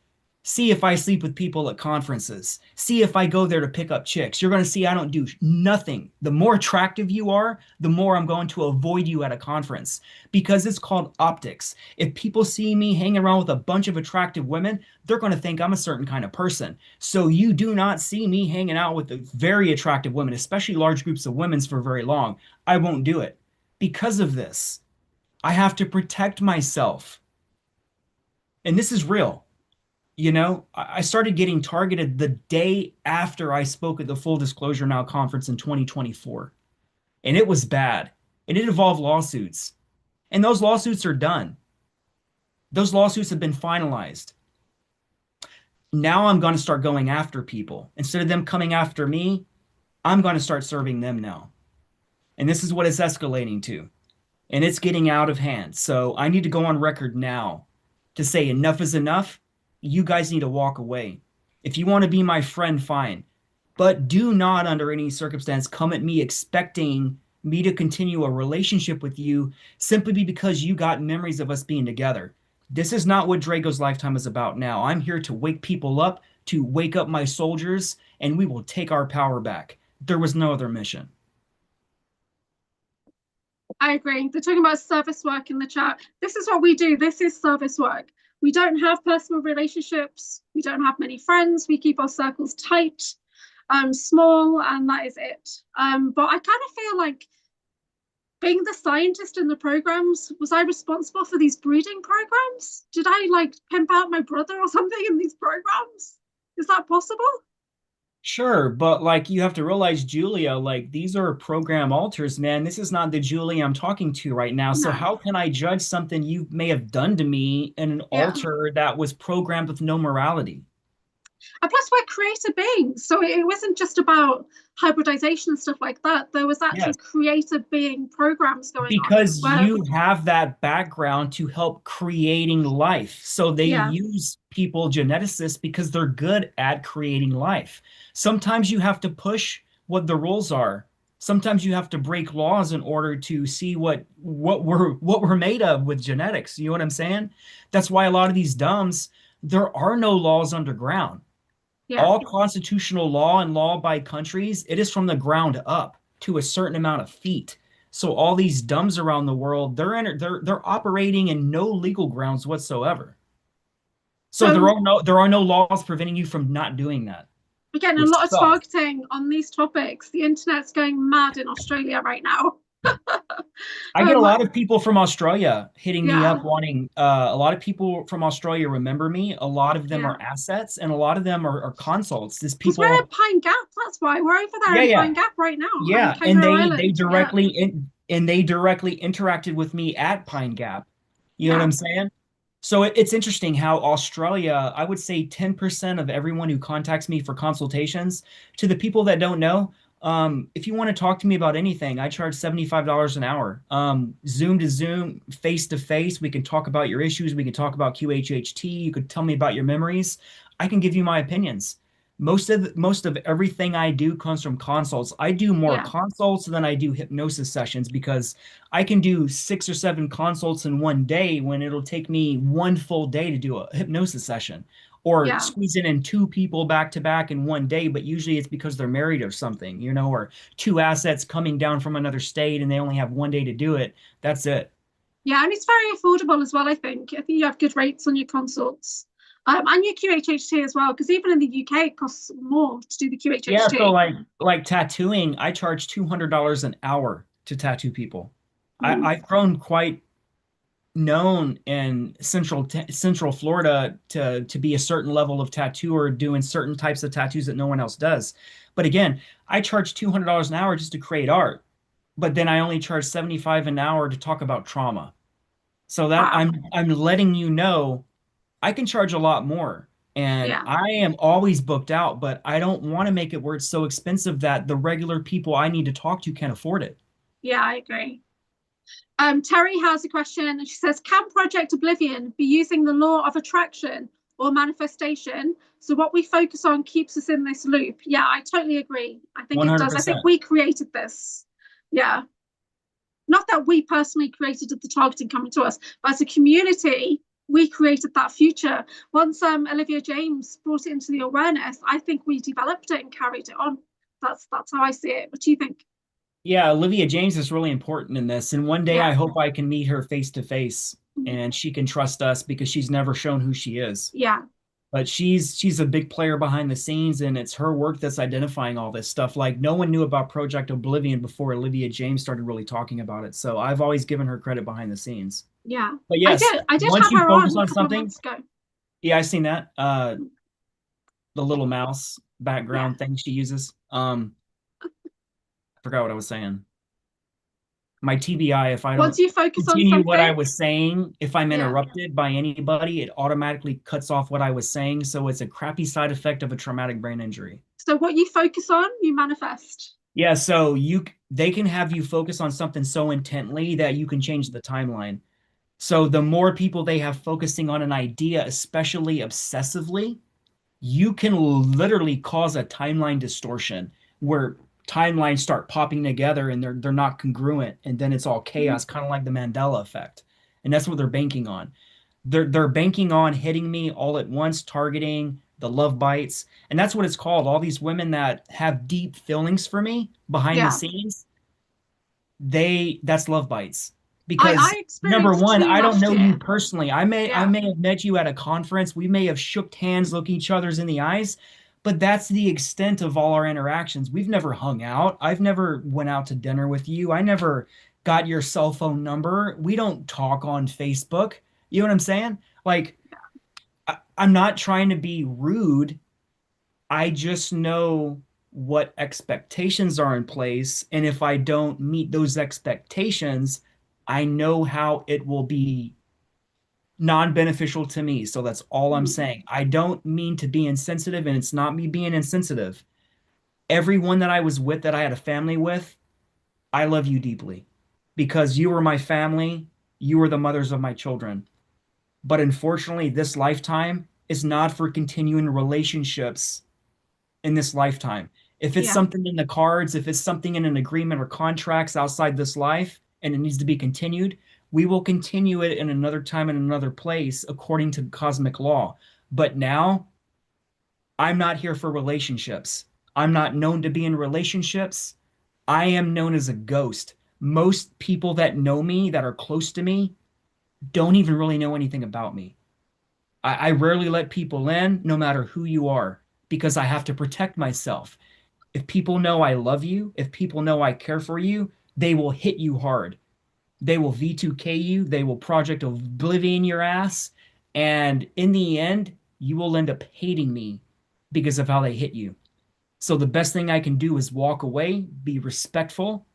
See if I sleep with people at conferences. See if I go there to pick up chicks. You're going to see I don't do nothing. The more attractive you are, the more I'm going to avoid you at a conference because it's called optics. If people see me hanging around with a bunch of attractive women, they're going to think I'm a certain kind of person. So you do not see me hanging out with very attractive women, especially large groups of women for very long. I won't do it because of this. I have to protect myself. And this is real. You know, I started getting targeted the day after I spoke at the Full Disclosure Now conference in 2024. And it was bad. And it involved lawsuits. And those lawsuits are done. Those lawsuits have been finalized. Now I'm going to start going after people. Instead of them coming after me, I'm going to start serving them now. And this is what it's escalating to. And it's getting out of hand. So I need to go on record now to say enough is enough. You guys need to walk away. If you want to be my friend, fine. But do not, under any circumstance, come at me expecting me to continue a relationship with you simply because you got memories of us being together. This is not what Drago's lifetime is about now. I'm here to wake people up, to wake up my soldiers, and we will take our power back. There was no other mission. I agree. They're talking about service work in the chat. This is what we do. This is service work. We don't have personal relationships. We don't have many friends. We keep our circles tight, small, and that is it. But I kind of feel like being the scientist in the programs, was I responsible for these breeding programs? Did I like pimp out my brother or something in these programs? Is that possible? Sure, but like you have to realize, Julia, like these are program alters, man. This is not the Julia I'm talking to right now. So No. how can I judge something you may have done to me in an Yeah. alter that was programmed with no morality? And plus, we're creative beings. So it wasn't just about hybridization and stuff like that. There was actual Yes. creative being programs going on Because where, you have that background to help creating life. So they yeah, use people, geneticists, because they're good at creating life. Sometimes you have to push what the rules are. Sometimes you have to break laws in order to see what we're made of with genetics. You know what I'm saying? That's why a lot of these dumbs, there are no laws underground. yeah, All constitutional law and law by countries, it is from the ground up to a certain amount of feet. So all these dumbs around the world, they're operating in no legal grounds whatsoever. So so there are no laws preventing you from not doing that, we're getting a which lot of sucks. targeting on these topics. The internet's going mad in Australia right now. I get a um, lot of people from Australia hitting me yeah, up wanting a lot of people from Australia remember me. A lot of them yeah. are assets and a lot of them are consults. These Because we're in people, Pine Gap. That's why we're over there yeah, in yeah. Pine Gap right now on Yeah, and Kangaroo Island. Yeah, they directly interacted with me at Pine Gap. You know what yeah, I'm saying? So it's interesting how Australia, I would say 10% of everyone who contacts me for consultations, to the people that don't know, if you want to talk to me about anything, I charge $75 an hour. Zoom to Zoom, face to face, we can talk about your issues, we can talk about QHHT, you could tell me about your memories. I can give you my opinions. Most of everything I do comes from consults. I do more yeah, consults than I do hypnosis sessions because I can do 6 or 7 consults in one day when it'll take me one full day to do a hypnosis session, or yeah. squeezing in 2 people back to back in one day. But usually it's because they're married or something, or 2 assets coming down from another state and they only have one day to do it. That's it. Yeah, and it's very affordable as well, I think. I think you have good rates on your consults. And your QHHT as well, because even in the UK, it costs more to do the Yeah, so QHHT. like tattooing, I charge $200 an hour to tattoo people. Mm, I've grown quite known in Central Florida to be a certain level of tattooer doing certain types of tattoos that no one else does. But again, I charge $200 an hour just to create art, but then I only charge 75 an hour to talk about trauma. So that wow. I'm letting you know I can charge a lot more. And Yeah. I am always booked out, but I don't want to make it where it's so expensive that the regular people I need to talk to can't afford it. Yeah, I agree. Terry has a question and she says, can Project Oblivion be using the law of attraction or manifestation? So what we focus on keeps us in this loop. Yeah, I totally agree. I think it does. I think 100%. we created this. Yeah. Not that we personally created the targeting coming to us, but as a community, we created that future. Once Olivia James brought it into the awareness, I think we developed it and carried it on. That's how I see it. What do you think? Yeah, Olivia James is really important in this. And one day Yeah. I hope I can meet her face to face and she can trust us because she's never shown who she is. Yeah. But she's a big player behind the scenes and it's her work that's identifying all this stuff. Like no one knew about Project Oblivion before Olivia James started really talking about it. So I've always given her credit behind the scenes. Yeah. But I yes, did. I did once have you her focus on a on couple of something, months ago. yeah, I've seen that. The little mouse Yeah. background thing she uses. I forgot what I was saying. My TBI, if I Once don't you focus on continue what I something, was saying, if I'm yeah. interrupted by anybody, it automatically cuts off what I was saying. So it's a crappy side effect of a traumatic brain injury. So what you focus on, you manifest. Yeah, so they can have you focus on something so intently that you can change the timeline. So the more people they have focusing on an idea, especially obsessively, you can literally cause a timeline distortion where timelines start popping together and they're not congruent and then it's all Mm, chaos, kind of like the Mandela effect. And that's what they're banking on. They're banking on hitting me all at once, targeting the love bites. And that's what it's called. All these women that have deep feelings for me behind the yeah. scenes, that's love bites. I Because number experienced one, two I don't last know you year. personally. I Yeah. may have met you at a conference. We may have shook hands, looked each other's in the eyes, but that's the extent of all our interactions. We've never hung out. I've never went out to dinner with you. I never got your cell phone number. We don't talk on Facebook. You know what I'm saying? Like I'm not trying to be rude, I just know what expectations are in place. And if I don't meet those expectations, I know how it will be non-beneficial to me. So that's all I'm Mm, saying. I don't mean to be insensitive, and it's not me being insensitive. Everyone that I was with, that I had a family with, I love you deeply because you were my family. You were the mothers of my children. But unfortunately, this lifetime is not for continuing relationships in this lifetime. If it's yeah, something in the cards, if it's something in an agreement or contracts outside this life and it needs to be continued, we will continue it in another time in another place according to cosmic law. But now I'm not here for relationships. I'm not known to be in relationships. I am known as a ghost. Most people that know me, that are close to me, don't even really know anything about me. I rarely let people in, no matter who you are, because I have to protect myself. If people know I love you, if people know I care for you, they will hit you hard. They will V2K you, they will Project Oblivion your ass, and in the end, you will end up hating me because of how they hit you. So the best thing I can do is walk away, be respectful,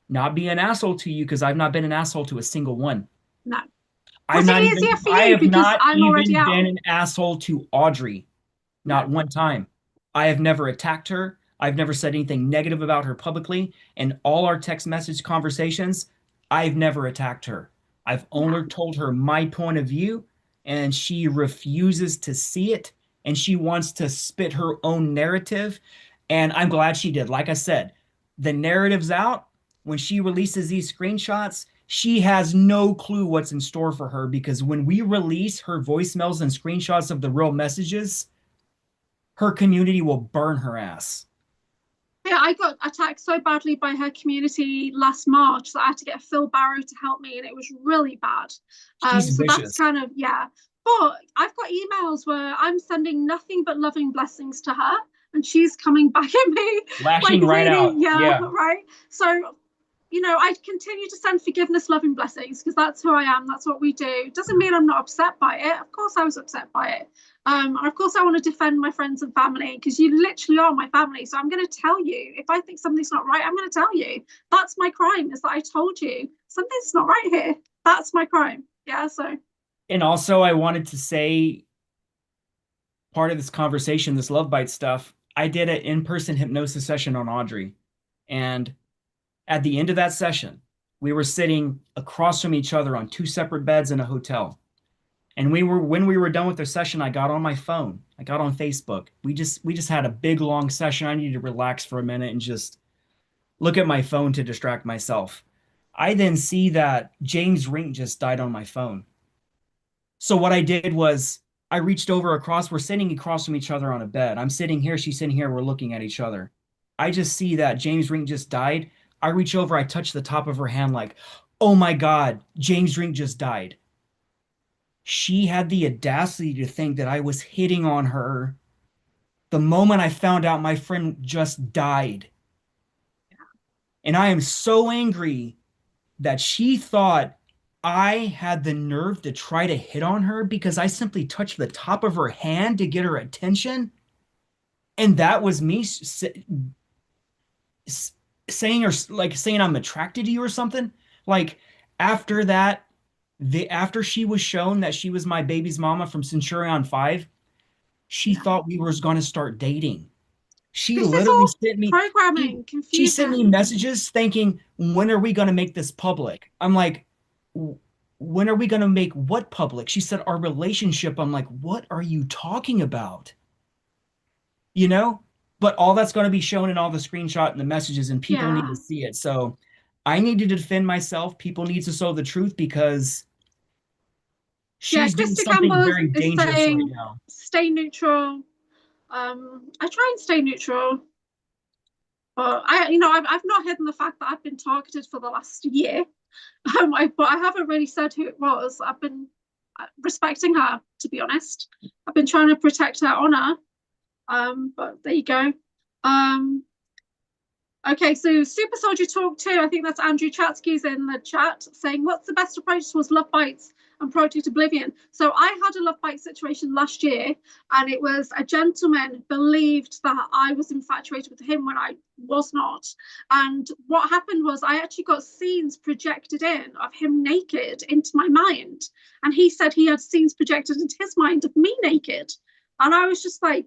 not be an asshole to you because I've not been an asshole to a single one. no. Was it easier for I you have because not I'm already even out? been an asshole to Audrey. No. Not one time. I have never attacked her. I've never said anything negative about her publicly. And all our text message conversations, I've never attacked her. I've Yeah. only told her my point of view, and she refuses to see it. And she wants to spit her own narrative. And I'm glad she did. Like I said, the narrative's out. When she releases these screenshots, she has no clue what's in store for her because when we release her voicemails and screenshots of the real messages, her community will burn her ass. Yeah, I got attacked so badly by her community last March that I had to get Phil Barrow to help me, and it was really bad. She's So that's vicious, kind of, yeah. But I've got emails where I'm sending nothing but loving blessings to her, and she's coming back at me like lashing right really, out. yeah, Yeah. right. So I continue to send forgiveness, loving blessings because that's who I am. That's what we do. Doesn't mean I'm not upset by it. Of course, I was upset by it. And of course, I want to defend my friends and family because you literally are my family. So I'm going to tell you if I think something's not right. I'm going to tell you. That's my crime. Is that I told you something's not right here. That's my crime. Yeah. So And also, I wanted to say part of this conversation, this love bite stuff, I did an in-person hypnosis session on Audrey. And at the end of that session, we were sitting across from each other on two separate beds in a hotel. And when we were done with the session, I got on my phone. I got on Facebook. We just had a big long session. I needed to relax for a minute and just look at my phone to distract myself. I then see that James Rink just died on my phone. So what I did was I reached over across, we're sitting across from each other on a bed. I'm sitting here, she's sitting here, we're looking at each other. I just see that James Rink just died. I reach over, I touch the top of her hand like, oh my God, James Rink just died. She had the audacity to think that I was hitting on her the moment I found out my friend just died. And I am so angry that she thought I had the nerve to try to hit on her because I simply touched the top of her hand to get her attention. And that was me saying or like saying I'm attracted to you or something. Like after that, after she was shown that she was my baby's mama from Centurion 5, she yeah, thought we was going to start dating. She this is literally all sent me programming, she sent me confusion. messages thinking, when are we going to make this public? I'm like, when are we going to make what public? She said, our relationship. I'm like, what are you talking about? You know? But all that's going to be shown in all the screenshot and the messages, and people need to Yeah. see it. So I need to defend myself. People need to know the truth because Yeah, she's doing Krista something Campbell very is dangerous right saying now. stay neutral. I try and stay neutral, but I've not hidden the fact that I've been targeted for the last year. But I haven't really said who it was. I've been respecting her, to be honest. I've been trying to protect her honor. But there you go. Um, Okay, so Super Soldier Talk 2, I think that's Andrew Chatsky's in the chat saying, what's the best approach towards love bites and Project Oblivion? So I had a love bite situation last year, and it was a gentleman believed that I was infatuated with him when I was not. And what happened was I actually got scenes projected in of him naked into my mind. And he said he had scenes projected into his mind of me naked. And I was just like,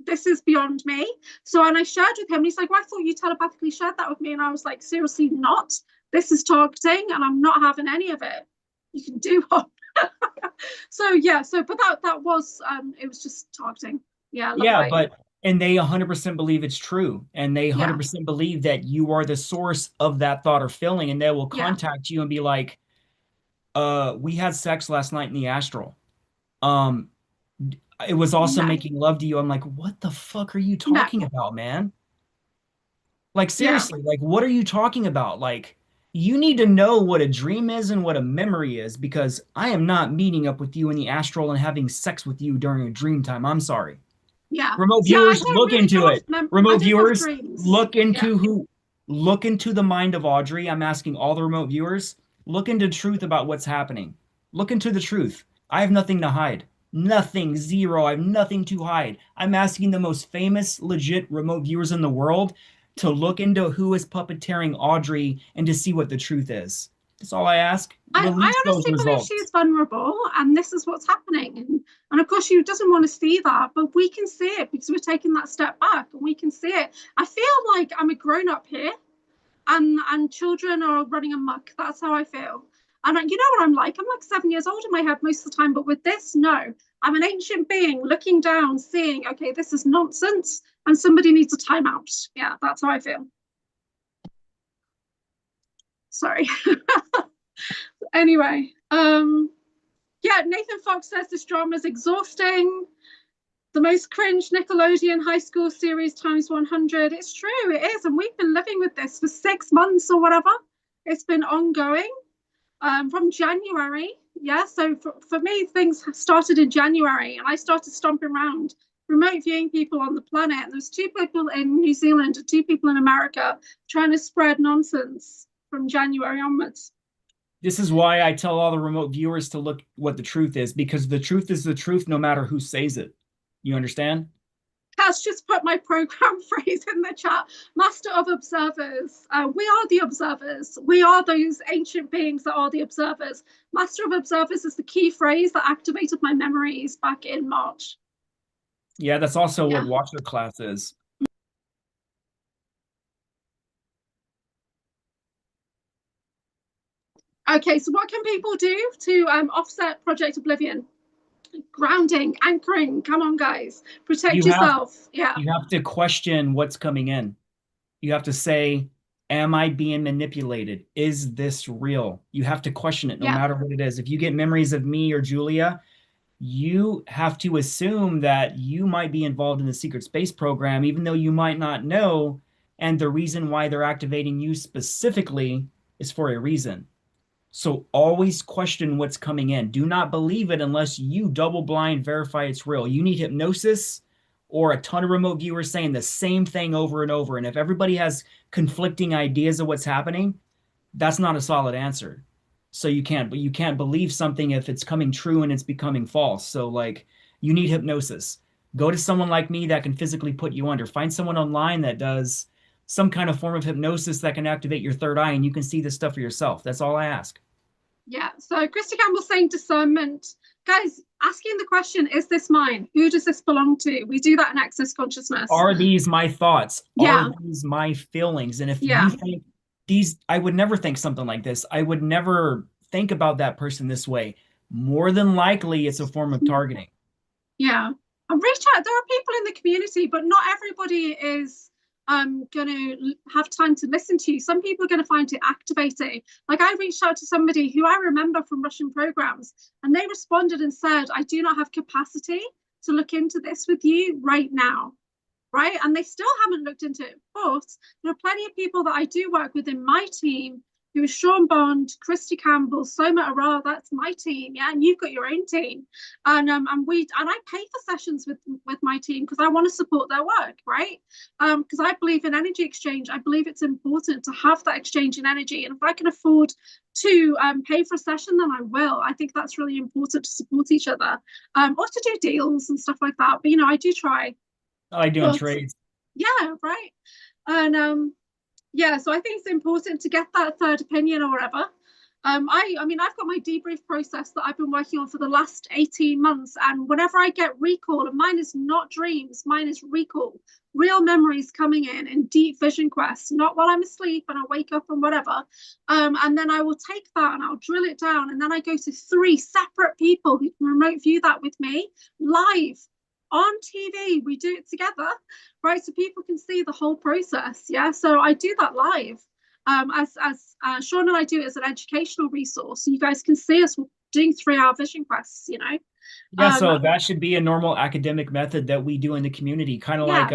this is beyond me. So, and I shared with him, and he's like, well, I thought you telepathically shared that with me. And I was like, seriously not. This is targeting, and I'm not having any of it. You can do what. So yeah, but that was it was just targeting. Yeah, Yeah, but and they 100% believe it's true, and they 100% yeah. believe that you are the source of that thought or feeling, and they will contact you and be like, we had sex last night in the astral. Um, it was also No. making love to you. I'm like, what the fuck are you No. talking about, man? Like, Yeah. seriously, like, what are you talking about? Like, you need to know what a dream is and what a memory is, because I am not meeting up with you in the astral and having sex with you during a dream time. I'm sorry. Yeah. Remote See, I viewers, don't look really into it. I Remote don't have viewers, dreams. Yeah. look into the mind of Audrey. I'm asking all the remote viewers, look into truth about what's happening. Look into the truth. I have nothing to hide. Nothing, zero. I have nothing to hide. I'm asking the most famous, legit remote viewers in the world to look into who is puppeteering Audrey and to see what the truth is. That's all I ask. I Release those honestly believe she results. is vulnerable, and this is what's happening. And of course, she doesn't want to see that, but we can see it because we're taking that step back, and we can see it. I feel like I'm a grown up here, and children are running amok. That's how I feel. And you know what I'm like? I'm like 7 years old in my head most of the time, but with this, no. I'm an ancient being looking down, seeing, okay, this is nonsense, and somebody needs a timeout. Yeah, that's how I feel. Sorry. Anyway, yeah, Nathan Fox says this drama is exhausting. The most cringe Nickelodeon high school series times 100. It's true, it is. And we've been living with this for 6 months or whatever. It's been ongoing from January. Yeah, so for me, things started in January, and I started stomping around, remote viewing people on the planet. And there's 2 people in New Zealand and 2 people in America trying to spread nonsense from January onwards. This is why I tell all the remote viewers to look what the truth is, because the truth is the truth no matter who says it. You understand? Has just put my program phrase in the chat. Master of observers. We are the observers. We are those ancient beings that are the observers. Master of observers is the key phrase that activated my memories back in March. Yeah, that's also what Watcher class is. Okay, so what can people do to offset Project Oblivion? Grounding, anchoring. Come on, guys. Protect yourself. Yeah. You have to question what's coming in. You have to say, am I being manipulated? Is this real? You have to question it no matter what it is. If you get memories of me or Julia, you have to assume that you might be involved in the secret space program, even though you might not know. And the reason why they're activating you specifically is for a reason. So always question what's coming in. Do not believe it unless you double blind verify it's real. You need hypnosis or a ton of remote viewers saying the same thing over and over. And if everybody has conflicting ideas of what's happening, that's not a solid answer. So you can't believe something if it's coming true and it's becoming false. So like you need hypnosis. Go to someone like me that can physically put you under. Find someone online that does some kind of form of hypnosis that can activate your third eye and you can see this stuff for yourself. That's all I ask. Yeah. So Christy Campbell saying discernment. Guys, asking the question, is this mine? Who does this belong to? We do that in access consciousness. Are these my thoughts? Yeah. Are these my feelings? And if you think these, I would never think something like this. I would never think about that person this way. More than likely, it's a form of targeting. Yeah. And reach out. There are people in the community, but not everybody is going to have time to listen to you. Some people are going to find it activating. Like I reached out to somebody who I remember from Russian programs, and they responded and said, I do not have capacity to look into this with you right now. Right. And they still haven't looked into it. But there are plenty of people that I do work with in my team It was Sean Bond, Christy Campbell, Soma Arar. That's my team, yeah, and you've got your own team, and I pay for sessions with my team because I want to support their work, right? Because I believe in energy exchange. I believe it's important to have that exchange in energy, and if I can afford to pay for a session, then I will. I think that's really important to support each other, or to do deals and stuff like that. But I do try. I like doing But trades. yeah, right. And yeah, so I think it's important to get that third opinion or whatever. I mean, I've got my debrief process that I've been working on for the last 18 months, and whenever I get recall, and mine is not dreams, mine is recall, real memories coming in deep vision quests, not while I'm asleep and I wake up and whatever. And then I will take that and I'll drill it down, and then I go to 3 separate people who can remote view that with me live on TV. We do it together, right? So people can see the whole process. Yeah. So I do that live. As Sean and I do it as an educational resource. So you guys can see us doing 3-hour vision quests, Yeah, so that should be a normal academic method that we do in the community, kind of Yeah. like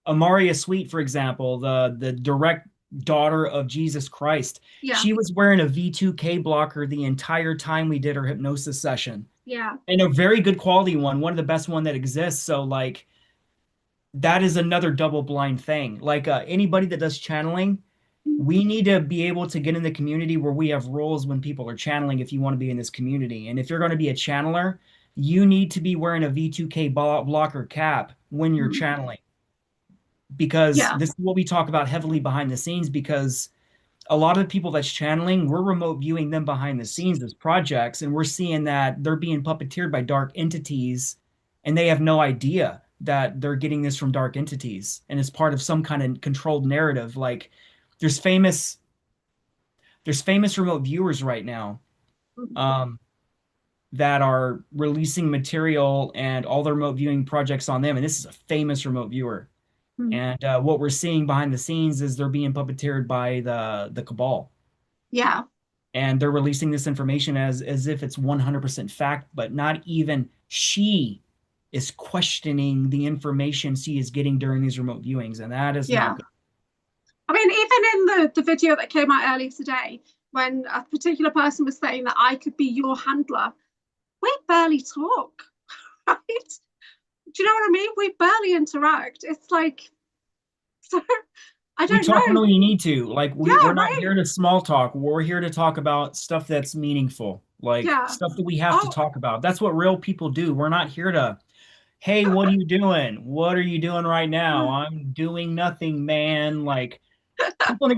Amaria Sweet, for example, the direct daughter of Jesus Christ. Yeah. She was wearing a V2K blocker the entire time we did her hypnosis session. Yeah. And a very good quality one of the best one that exists. So like that is another double blind thing. Like anybody that does channeling, we need to be able to get in the community where we have roles when people are channeling if you want to be in this community. And if you're going to be a channeler, you need to be wearing a V2K blocker cap when you're channeling. Because this is what we talk about heavily behind the scenes, because a lot of the people that's channeling, we're remote viewing them behind the scenes as projects, and we're seeing that they're being puppeteered by dark entities, and they have no idea that they're getting this from dark entities, and it's part of some kind of controlled narrative. Like there's famous remote viewers right now that are releasing material and all their remote viewing projects on them, and this is a famous remote viewer. And what we're seeing behind the scenes is they're being puppeteered by the cabal. Yeah. And they're releasing this information as if it's 100% fact, but not even she is questioning the information she is getting during these remote viewings, and that is not good. I mean, even in the video that came out earlier today, when a particular person was saying that I could be your handler, we barely talk, right? Do you know what I mean? We barely interact. It's like, so I don't know. We talk when you need to. Like we're not here to small talk. We're here to talk about stuff that's meaningful, like stuff that we have to talk about. That's what real people do. We're not here to, hey, what are you doing? What are you doing right now? I'm doing nothing, man. Like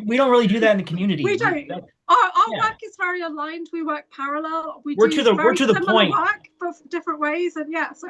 we don't really do that in the community. We don't. Our work is very aligned. We work parallel. We're to the point. Work for different ways, and so.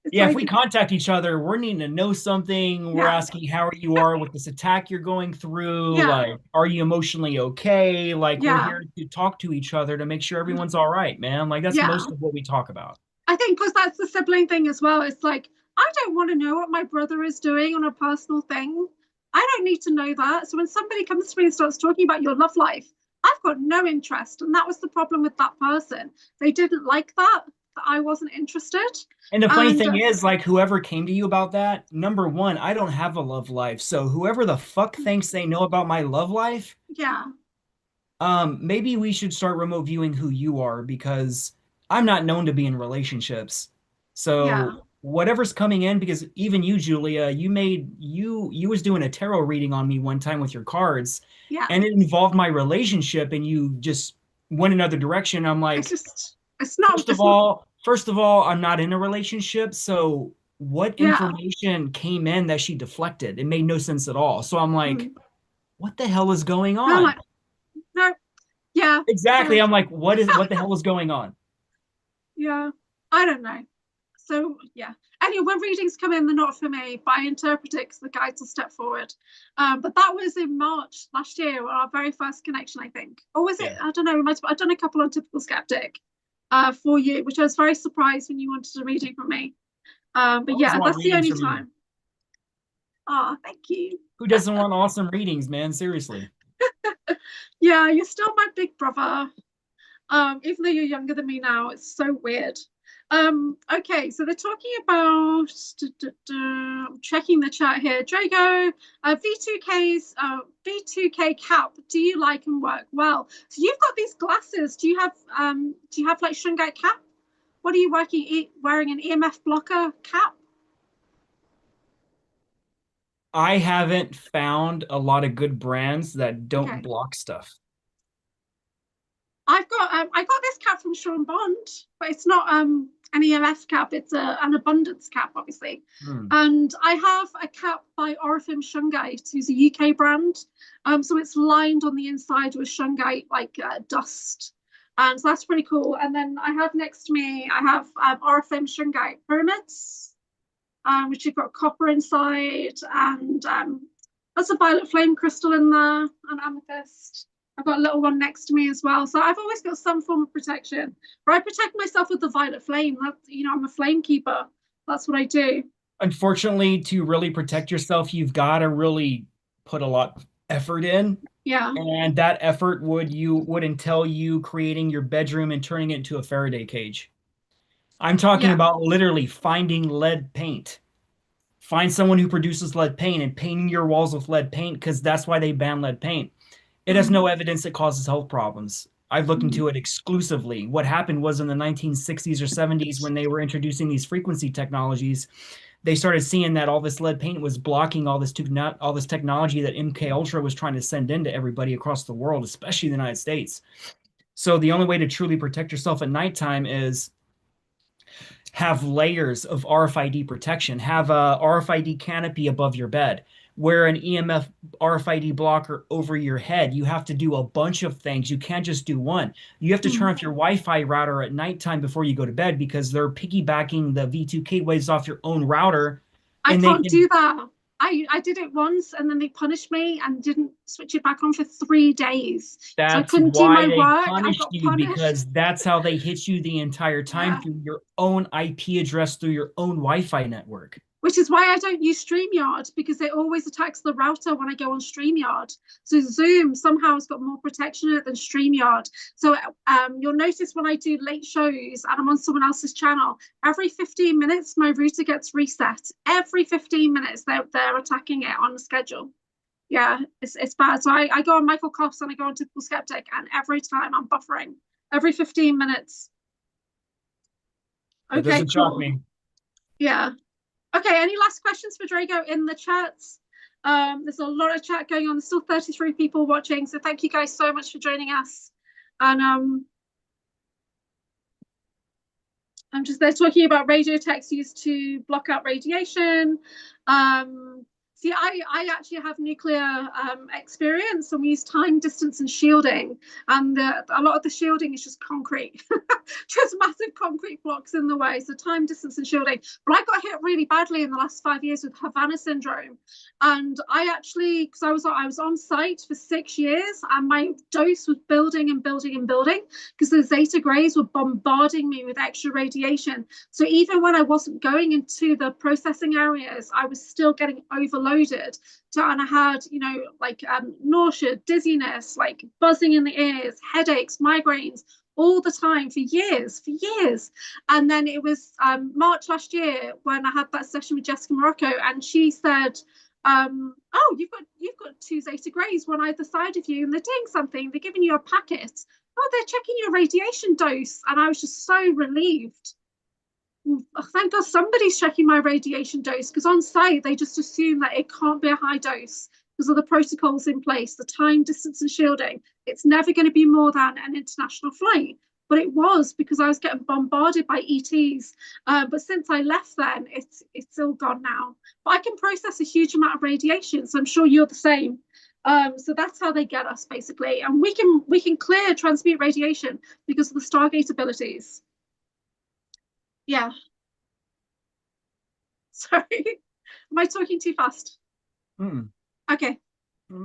If we contact each other, we're needing to know something. We're asking how you are with this attack you're going through. Like, are you emotionally okay? Like, we're here to talk to each other to make sure everyone's all right, man. Like, that's most of what we talk about. I think because that's the sibling thing as well. It's like, I don't want to know what my brother is doing on a personal thing. I don't need to know that. So when somebody comes to me and starts talking about your love life, I've got no interest. And that was the problem with that person. They didn't like that I wasn't interested. And the funny thing is, like, whoever came to you about that, number one, I don't have a love life. So whoever the fuck thinks they know about my love life, maybe we should start remote viewing who you are, because I'm not known to be in relationships. So whatever's coming in, because even you, Julia, you was doing a tarot reading on me one time with your cards, and it involved my relationship, and you just went another direction. I'm like, it's not. First of all, I'm not in a relationship. So what information came in that she deflected? It made no sense at all. So I'm like, what the hell is going on? Like, no. Yeah. Exactly. I'm like, what the hell is going on? Yeah. I don't know. So anyway, when readings come in, they're not for me, but I interpret it because the guides will step forward. But that was in March last year, our very first connection, I think. Or was it? I don't know. I've done a couple on Typical Skeptic for you, which I was very surprised when you wanted a reading from me. But that's the only time. Oh, thank you. Who doesn't want awesome readings, man? Seriously. You're still my big brother. Even though you're younger than me now, it's so weird. Okay, so they're talking about checking the chat here. Drago, V2K cap. Do you like and work well? So you've got these glasses. Do you have like shungite cap? What are you wearing an EMF blocker cap? I haven't found a lot of good brands that don't Okay. block stuff. I got this cap from Sean Bond, but it's not an EMF cap, it's an abundance cap, obviously. And I have a cap by Orifim Shungite, who's a UK brand. So it's lined on the inside with shungite like dust. And so that's pretty cool. And then I have next to me, I have Orifim Shungite pyramids, which have got copper inside, and there's a violet flame crystal in there, an amethyst. I've got a little one next to me as well. So I've always got some form of protection. But I protect myself with the violet flame. I'm a flame keeper. That's what I do. Unfortunately, to really protect yourself, you've got to really put a lot of effort in. Yeah. And that effort would entail you creating your bedroom and turning it into a Faraday cage. I'm talking about literally finding lead paint. Find someone who produces lead paint and painting your walls with lead paint, because that's why they ban lead paint. It has no evidence it causes health problems. I've looked into it exclusively. What happened was in the 1960s or 70s, when they were introducing these frequency technologies, they started seeing that all this lead paint was blocking all this technology that MK Ultra was trying to send into everybody across the world, especially the United States. So the only way to truly protect yourself at nighttime is have layers of RFID protection, have a RFID canopy above your bed, wear an EMF RFID blocker over your head. You have to do a bunch of things. You can't just do one. You have to turn off your Wi-Fi router at nighttime before you go to bed, because they're piggybacking the V2K waves off your own router. I can't do that. I did it once and then they punished me and didn't switch it back on for 3 days. That's so I couldn't do my work. I got you, punished. because that's how they hit you the entire time, through your own IP address, through your own Wi-Fi network. Which is why I don't use StreamYard, because it always attacks the router when I go on StreamYard. So Zoom somehow has got more protection in it than StreamYard. So you'll notice when I do late shows and I'm on someone else's channel, every 15 minutes my router gets reset. Every 15 minutes they're attacking it on the schedule. Yeah, it's bad. So I go on Michael Koff's and I go on Typical Skeptic, and every time I'm buffering every 15 minutes. Okay, that doesn't shock me. Yeah. Okay, any last questions for Drago in the chats? There's a lot of chat going on. There's still 33 people watching, so thank you guys so much for joining us. And they're talking about radio techs used to block out radiation. See, I actually have nuclear experience, and we use time, distance, and shielding. And a lot of the shielding is just concrete, just massive concrete blocks in the way. So time, distance, and shielding. But I got hit really badly in the last 5 years with Havana syndrome, and I actually, because I was on site for 6 years, and my dose was building and building and building, because the Zeta Grays were bombarding me with extra radiation. So even when I wasn't going into the processing areas, I was still getting overloaded. And I had, like nausea, dizziness, like buzzing in the ears, headaches, migraines all the time for years. And then it was March last year when I had that session with Jessica Morocco, and she said, oh, you've got 2 Zeta Grays, one either side of you, and they're doing something. They're giving you a packet. Oh, they're checking your radiation dose. And I was just so relieved. Thank God somebody's checking my radiation dose, because on site they just assume that it can't be a high dose because of the protocols in place, the time, distance, and shielding. It's never going to be more than an international flight. But it was, because I was getting bombarded by ETs. But since I left then, it's all gone now. But I can process a huge amount of radiation, so I'm sure you're the same. So that's how they get us, basically. And we can clear transmute radiation because of the Stargate abilities. Yeah. Sorry. Am I talking too fast? Okay.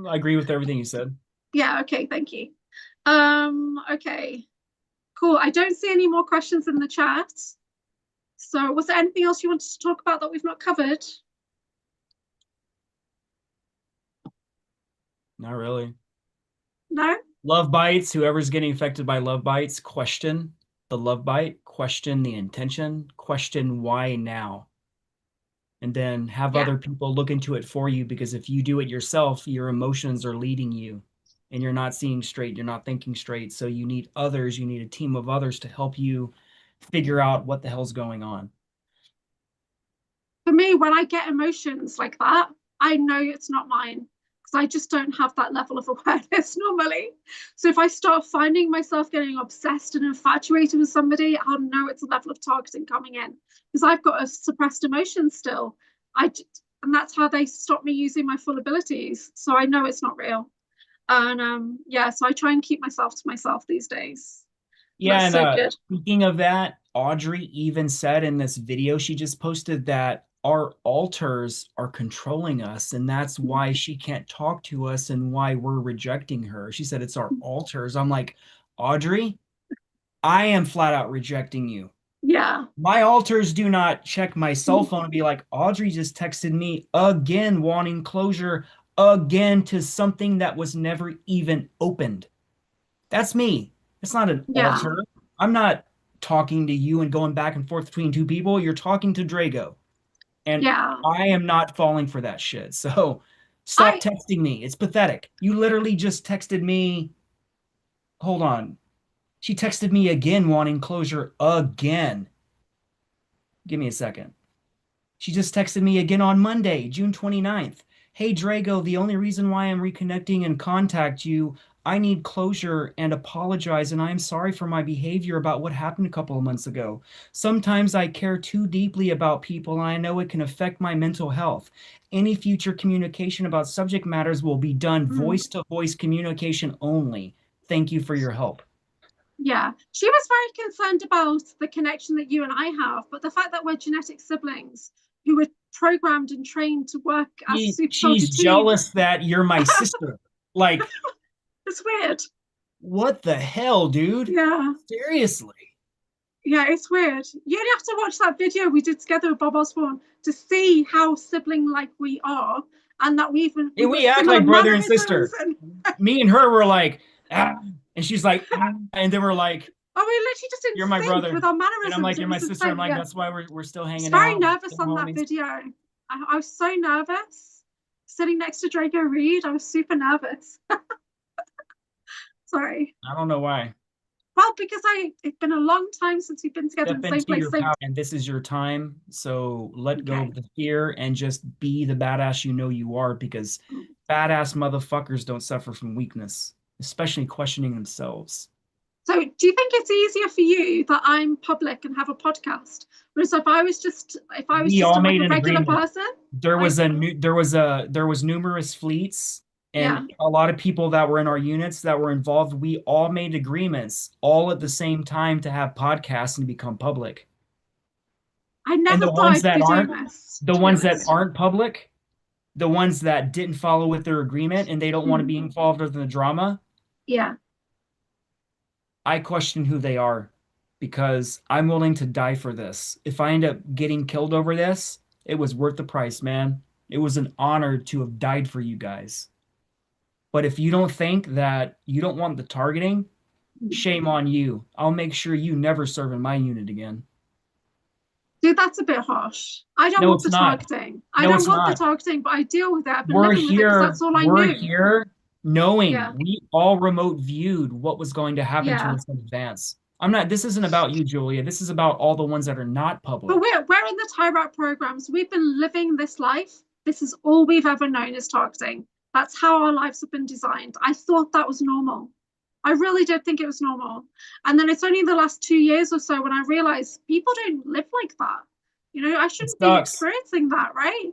I agree with everything you said. Yeah, okay, thank you. Okay. Cool. I don't see any more questions in the chat. So was there anything else you wanted to talk about that we've not covered? Not really. No? Love bites. Whoever's getting affected by love bites, question the love bite. question the intention, question why now, and then have Yeah. other people look into it for you. Because if you do it yourself, your emotions are leading you and you're not seeing straight, you're not thinking straight. So you need others, you need a team of others to help you figure out what the hell's going on. For me, when I get emotions like that, I know it's not mine because I just don't have that level of awareness normally. So if I start finding myself getting obsessed and infatuated with somebody, I'll know it's a level of targeting coming in because I've got a suppressed emotion still. And that's how they stop me using my full abilities. So I know it's not real. And yeah, so I try and keep myself to myself these days. And Yeah, that's and so good. speaking of that, Audrey even said in this video she just posted that our alters are controlling us, and that's why she can't talk to us and why we're rejecting her. She said it's our alters. I'm like, Audrey, I am flat out rejecting you. Yeah. My alters do not check my cell phone and be like, Audrey just texted me again, wanting closure again to something that was never even opened. That's me. It's not an Yeah. alter. I'm not talking to you and going back and forth between two people. You're talking to Drago. And Yeah. I am not falling for that shit. So stop I texting me. It's pathetic. You literally just texted me. Hold on. She texted me again wanting closure again. Give me a second. She just texted me again on Monday, June 29th. Hey, Drago, the only reason why I'm reconnecting and contact you, I need closure and apologize, and I am sorry for my behavior about what happened a couple of months ago. Sometimes I care too deeply about people, and I know it can affect my mental health. Any future communication about subject matters will be done mm, voice-to-voice communication only. Thank you for your help. yeah, she was very concerned about the connection that you and I have, but the fact that we're genetic siblings who were programmed and trained to work as a super soldier She's team, jealous that you're my sister. Like, it's weird. what the hell, dude? Yeah, Seriously. yeah, it's weird. You only have to watch that video we did together with Bob Osborne to see how sibling-like we are, and that And we've got we act similar like brother and mannerisms. sister. And Me and her were like, ah, and she's like, ah, and then we're like, oh, we're literally just in you're my sync brother. with our And I'm like, mannerisms. you're It my was sister. I'm insane. like, Yeah. that's why we're still I was hanging very out. nervous Still on that homies. video. I was so nervous sitting next to Drago Reid. I was super nervous. Sorry. I don't know why. Well, because it's been a long time since we've been together in Step the same into place. your Same. power, and this is your time. So let go Okay. of the fear and just be the badass you know you are, because badass motherfuckers don't suffer from weakness, especially questioning themselves. So, do you think it's easier for you that I'm public and have a podcast? Whereas if I was We just all like made a an regular agreement. person, There like was numerous fleets yeah, and a lot of people that were in our units that were involved. We all made agreements all at the same time to have podcasts and become public. I And never thought I'd be doing this. the To be ones that honest, aren't public, the ones that didn't follow with their agreement and they don't want to mm, be involved in the drama, yeah. I question who they are, because I'm willing to die for this. If I end up getting killed over this, it was worth the price, man. It was an honor to have died for you guys. But if you don't think that you don't want the targeting, shame on you. I'll make sure you never serve in my unit again. Dude, that's a bit harsh. I don't No, want it's the not. targeting. I No, don't it's want the not. targeting, but I deal with it. I've been living with it because that's all I We're knew. here knowing Yeah, we all remote viewed what was going to happen to yeah. us in advance. I'm not, this isn't about you, Julia. This is about all the ones that are not But public. we're in the tie programs. We've been living this life. This is all we've ever known is targeting. That's how our lives have been designed. I thought that was normal. I really did think it was normal. And then it's only the last 2 years or so when I realized people don't live like that. I It shouldn't be sucks. experiencing that, right?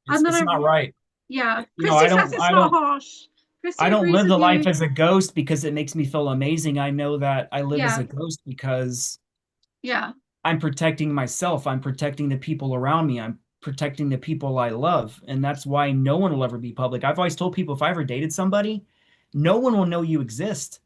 And then It's not right. yeah, You know, Christy says it's not harsh. Christy I don't agrees live with the life you. as a ghost because it makes me feel amazing. I know that I live as Yeah, a ghost because yeah, I'm protecting myself. I'm protecting the people around me. I'm protecting the people I love. And that's why no one will ever be public. I've always told people if I ever dated somebody, no one will know you exist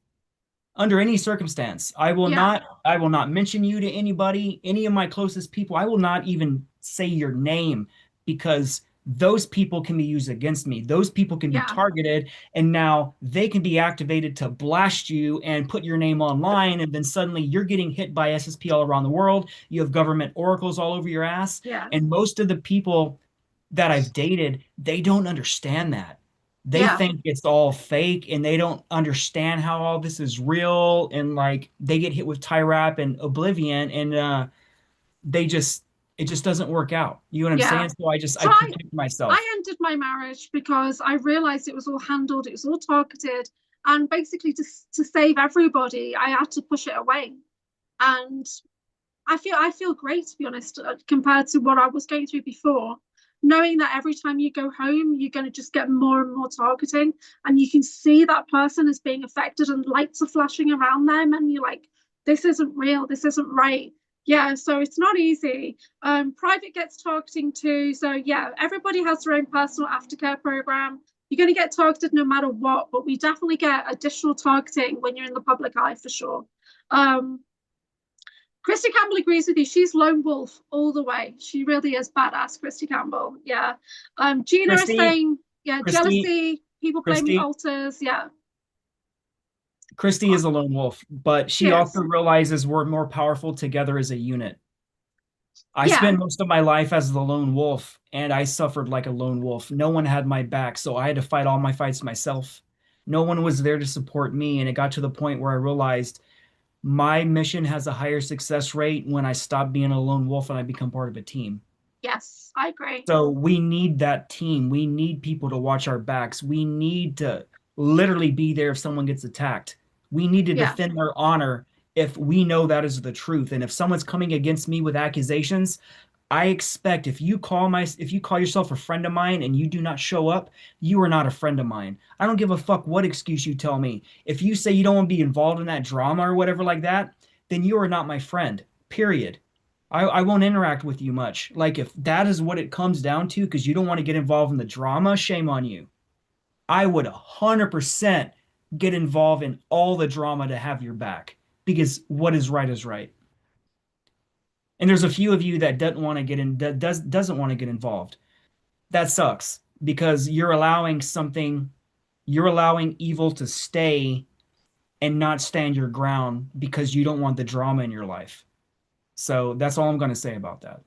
under any circumstance. yeah. I will not mention you to anybody, any of my closest people. I will not even say your name, because those people can be used against me. Those people can be Yeah. targeted, and now they can be activated to blast you and put your name online. And then suddenly you're getting hit by SSP all around the world. You have government oracles all over your ass. Yeah. And most of the people that I've dated, they don't understand that. They Yeah. think it's all fake and they don't understand how all this is real. And like they get hit with Tyrap and Oblivion, and they just it just doesn't work out. You know what I'm Yeah. saying? So I So protect myself. I ended my marriage because I realized it was all handled, it was all targeted, and basically to save everybody, I had to push it away. And I feel great, to be honest, compared to what I was going through before. Knowing that every time you go home, you're going to just get more and more targeting, and you can see that person is being affected, and lights are flashing around them, and you're like, this isn't real, this isn't right. Yeah, so it's not easy. Private gets targeting too. So yeah, everybody has their own personal aftercare program. You're going to get targeted no matter what, but we definitely get additional targeting when you're in the public eye for sure. Um, Christy Campbell agrees with you. She's lone wolf all the way. She really is badass, Christy Campbell. Yeah. Gina is Christy, saying, yeah, Christy, jealousy, people blaming Christy, alters. Yeah. Christy is a lone wolf, but She she also is. realizes we're more powerful together as a unit. I Yeah. spent most of my life as the lone wolf, and I suffered like a lone wolf. No one had my back, so I had to fight all my fights myself. No one was there to support me, and it got to the point where I realized my mission has a higher success rate when I stop being a lone wolf and I become part of a team. Yes, I agree. So we need that team. We need people to watch our backs. We need to literally be there if someone gets attacked. We need to Yeah. defend their honor if we know that is the truth. And if someone's coming against me with accusations, I expect if you call yourself a friend of mine and you do not show up, you are not a friend of mine. I don't give a fuck what excuse you tell me. If you say you don't want to be involved in that drama or whatever like that, then you are not my friend. Period. I won't interact with you much. Like if that is what it comes down to, because you don't want to get involved in the drama, shame on you. I would 100% get involved in all the drama to have your back because what is right is right. And there's a few of you that doesn't want to get in that doesn't want to get involved. That sucks because you're allowing evil to stay and not stand your ground because you don't want the drama in your life. So that's all I'm going to say about that.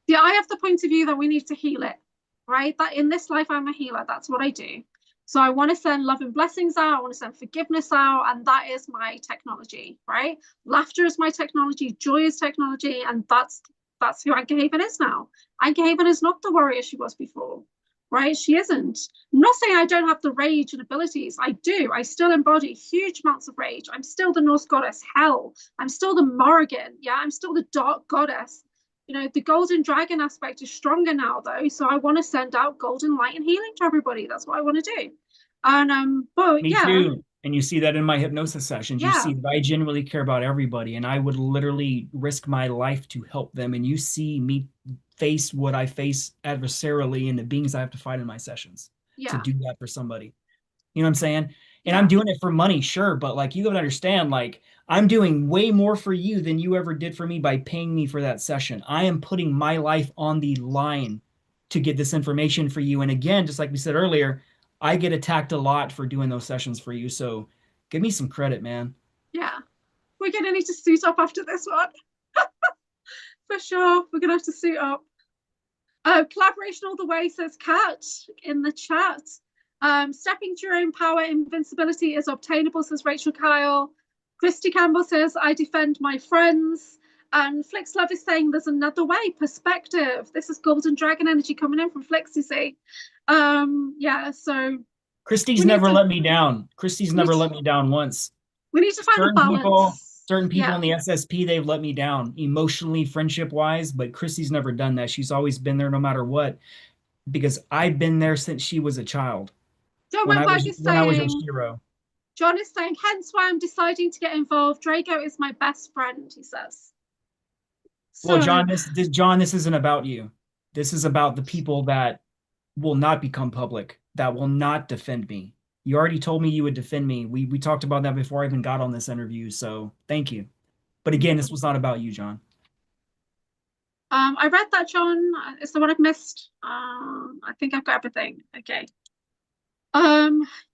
Yeah, I have the point of view that we need to heal it, right? That in this life, I'm a healer. That's what I do. So I want to send love and blessings out. I want to send forgiveness out. And that is my technology, right? Laughter is my technology. Joy is technology. And that's who Anchorhaven is now. Anchorhaven is not the warrior she was before, right? She isn't. I'm not saying I don't have the rage and abilities. I do. I still embody huge amounts of rage. I'm still the Norse goddess Hel. I'm still the Morrigan. Yeah, I'm still the dark goddess. The golden dragon aspect is stronger now though, so I want to send out golden light and healing to everybody. That's what I want to do. And but Me yeah. too. And you see that in my hypnosis sessions. You Yeah. see that I genuinely care about everybody and I would literally risk my life to help them. And you see me face what I face adversarially in the beings I have to fight in my sessions to Yeah. do that for somebody. You know what I'm saying? And I'm Yeah. doing it for money, sure, but like you gotta understand, like I'm doing way more for you than you ever did for me by paying me for that session. I am putting my life on the line to get this information for you. And again, just like we said earlier, I get attacked a lot for doing those sessions for you. So give me some credit, man. Yeah. We're gonna need to suit up after this one. For sure. We're gonna have to suit up. Collaboration all the way, says Kat in the chat. Stepping to your own power, invincibility is obtainable, says Rachel Kyle. Christy Campbell says, I defend my friends. And Flix Love is saying there's another way, perspective. This is Golden Dragon energy coming in from Flix, you see. Yeah, so Christy's we need never to let me down. Christy's we need never to, let me down once. we need to find a certain people, balance. certain people Yeah, in the SSP, they've let me down emotionally, friendship wise, but Chrissy's never done that. She's always been there no matter what, because I've been there since she was a child. John When I Wimberg was is when I was saying, Yoshiro. John is saying, hence why I'm deciding to get involved. Drago is my best friend, he says. Well, So John, this isn't about you. This is about the people that will not become public, that will not defend me. You already told me you would defend me. We talked about that before I even got on this interview, so thank you. But again, this was not about you, John. I read that, John. It's the one I've missed. I think I've got everything. Okay.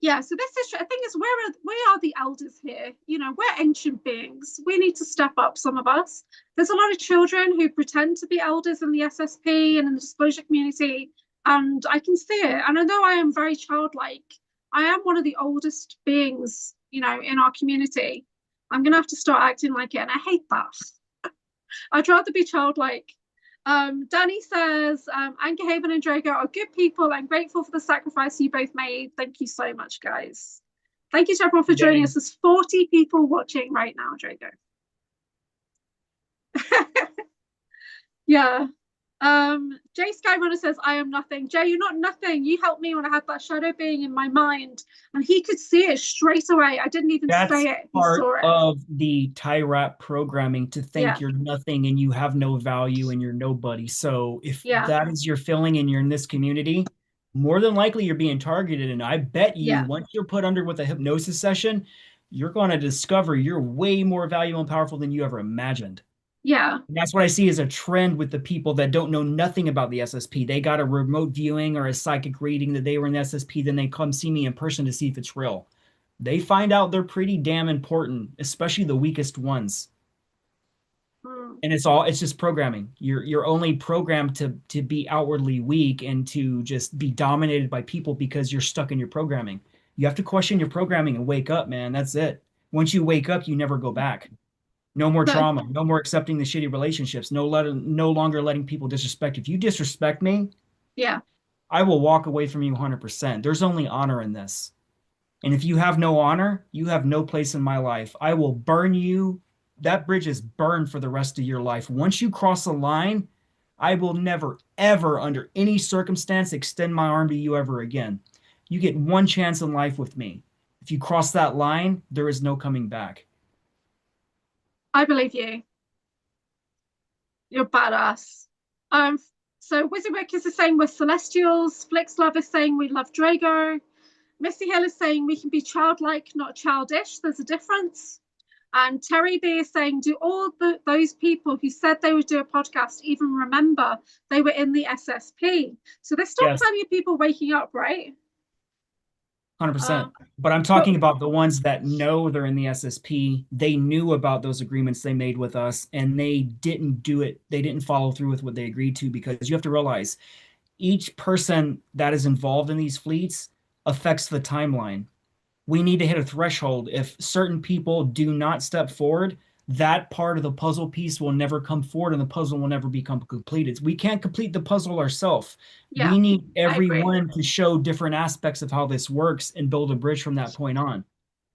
Yeah, so this is, I think it's we are the elders here. You know, we're ancient beings. We need to step up, some of us. There's a lot of children who pretend to be elders in the SSP and in the disclosure community, and I can see it. And although I am very childlike, I am one of the oldest beings, you know, in our community. I'm gonna have to start acting like it, and I hate that. I'd rather be childlike. Danny says, Anchorhaven and Drago are good people. I'm grateful for the sacrifice you both made. Thank you so much, guys. Thank you to everyone for joining us. There's 40 people watching right now, Drago. Yeah. Jay Skyrunner says, I am nothing. Jay, you're not nothing. You helped me when I had that shadow being in my mind, and he could see it straight away. I didn't even say it. He saw it. Of the TIRAP programming, to think you're nothing and you have no value and you're nobody. So if that is your feeling and you're in this community, more than likely you're being targeted. And I bet you once you're put under with a hypnosis session, you're going to discover you're way more valuable and powerful than you ever imagined. Yeah. And that's what I see as a trend with the people that don't know nothing about the SSP. They got a remote viewing or a psychic reading that they were in the SSP, then they come see me in person to see if it's real. They find out they're pretty damn important, especially the weakest ones. And it's just programming. You're only programmed to be outwardly weak and to just be dominated by people because you're stuck in your programming. You have to question your programming and wake up, man. That's it. Once you wake up, you never go back. No more trauma, no more accepting the shitty relationships, no longer letting people disrespect. If you disrespect me, I will walk away from you 100%. There's only honor in this. And if you have no honor, you have no place in my life. I will burn you. That bridge is burned for the rest of your life. Once you cross the line, I will never, ever, under any circumstance, extend my arm to you ever again. You get one chance in life with me. If you cross that line, there is no coming back. I believe you. You're badass. So Wizardwick is saying we're celestials. Flixlove is saying we love Drago. Misty Hill is saying we can be childlike, not childish. There's a difference. And Terry B is saying, do all those people who said they would do a podcast even remember they were in the SSP? So there's still plenty of people waking up, right? 100%. But I'm talking about the ones that know they're in the SSP. They knew about those agreements they made with us, and they didn't do it. They didn't follow through with what they agreed to, because you have to realize each person that is involved in these fleets affects the timeline. We need to hit a threshold. If certain people do not step forward, that part of the puzzle piece will never come forward and the puzzle will never become completed. We can't complete the puzzle ourselves. We need everyone to show different aspects of how this works and build a bridge from that point on.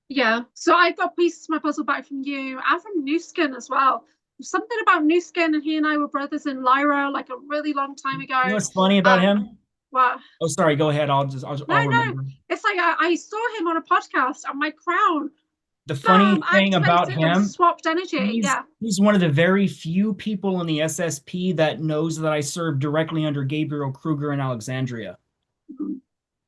Yeah. So I got pieces of my puzzle back from you and from Newskin as well. Something about Newskin, and he and I were brothers in Lyra like a really long time ago. You know what's funny about him? What? Oh, sorry. Go ahead. I'll remember. No. It's like I saw him on a podcast and my crown. The funny thing about him, swapped energy. He's one of the very few people in the SSP that knows that I served directly under Gabriel Kruger in Alexandria.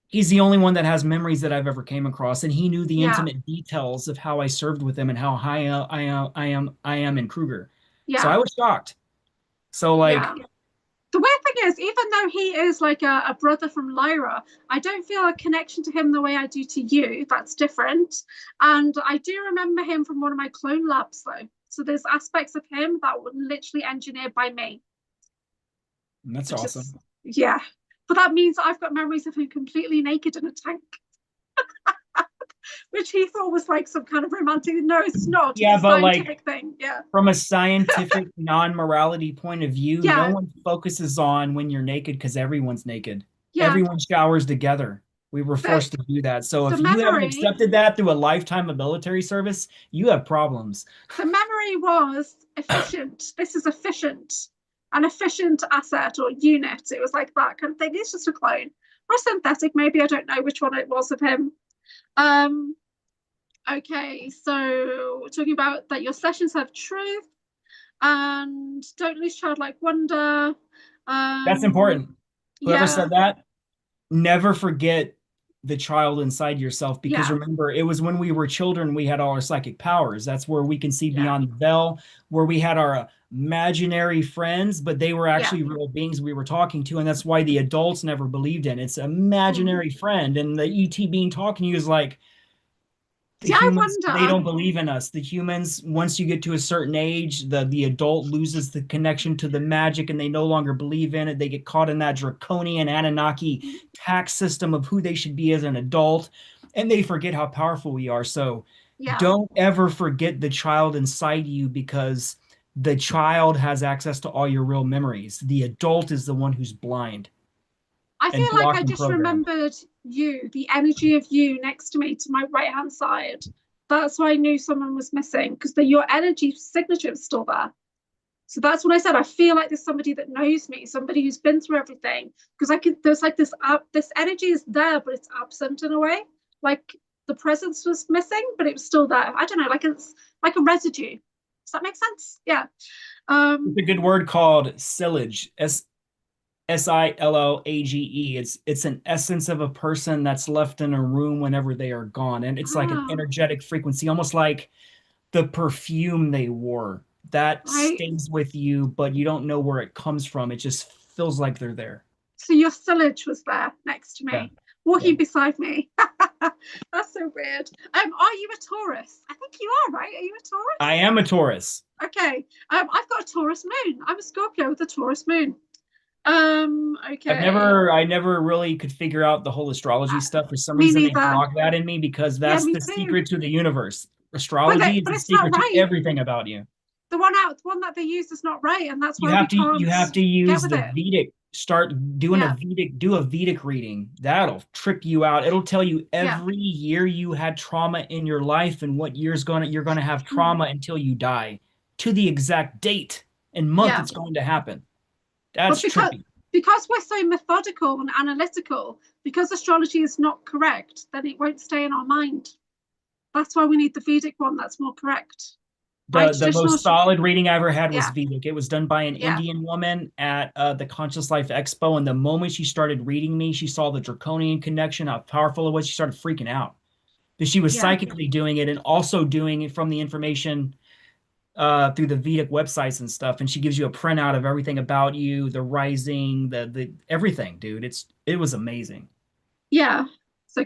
He's the only one that has memories that I've ever came across, and he knew the intimate details of how I served with him and how high I am in Kruger. So I was shocked. So the weird thing is, even though he is like a brother from Lyra, I don't feel a connection to him the way I do to you. That's different. And I do remember him from one of my clone labs, though. So there's aspects of him that were literally engineered by me. That's awesome. But that means I've got memories of him completely naked in a tank. Which he thought was like some kind of romantic. No, it's not. Yeah, it's a but scientific thing. From a scientific non-morality point of view, no one focuses on when you're naked, because everyone's naked. Everyone showers together. We were forced to do that. So if you haven't accepted that through a lifetime of military service, you have problems. The memory was efficient. This is efficient. An efficient asset or unit. It was like that kind of thing. It's just a clone. Or synthetic, maybe. I don't know which one it was of him. Okay, so we're talking about that your sessions have truth and don't lose childlike wonder. That's important. Whoever said that, never forget the child inside yourself, because remember, it was when we were children we had all our psychic powers. That's where we can see beyond the veil, where we had our imaginary friends, but they were Yeah. actually real beings we were talking to. And that's why the adults never believed in it's an Mm. imaginary friend. And the ET being talking to you is like, the See, I humans, they wonder. don't believe in us. The humans, once you get to a certain age, the adult loses the connection to the magic and they no longer believe in it. They get caught in that draconian Anunnaki tax system of who they should be as an adult, and they forget how powerful we are. So Yeah. don't ever forget the child inside you, because the child has access to all your real memories. The adult is the one who's blind I feel and like I blocked and just programmed. remembered you, the energy of you next to me to my right hand side. That's why I knew someone was missing, because your energy signature is still there. So that's what I said. I feel like there's somebody that knows me, somebody who's been through everything. Because there's like this energy is there, but it's absent in a way. Like the presence was missing, but it was still there. I don't know, like it's like a residue. Does that make sense? Yeah. It's Um, a good word called sillage. Silage. It's an essence of a person that's left in a room whenever they are gone. And it's like an ah, energetic frequency, almost like the perfume they wore that right. stays with you, but you don't know where it comes from. It just feels like they're there. So your sillage was there next to Yeah. me, Yeah. walking beside me. That's so weird. Are you a Taurus? I think you are, right? Are you a I Taurus? am a Taurus. Okay. I've got a Taurus moon. I'm a Scorpio with a Taurus moon. Okay. I never really could figure out the whole astrology stuff. For some Me reason, they neither. block that in me because Yeah, that's me the too. secret to the universe. Astrology is But the it's not secret to right. everything about you. The one that they use is not right, and that's You why we have to can't get use with the it. Vedic. Start doing Yeah, do a Vedic reading. That'll trip you out. It'll tell you yeah, every year you had trauma in your life and what year's you're gonna have mm, trauma until you die, to the exact date and month yeah. it's going to happen. But That's trippy. because we're so methodical and analytical, because astrology is not correct, then it won't stay in our mind. That's why we need the Vedic one that's more correct. Right? The Traditional, most solid reading I ever had was yeah, Vedic. It was done by an yeah, Indian woman at the Conscious Life Expo, and the moment she started reading me, she saw the draconian connection, how powerful it was. She started freaking out. But she was yeah, psychically doing it and also doing it from the information through the Vedic websites and stuff. And she gives you a printout of everything about you, the rising, the everything, dude. It was amazing. yeah. So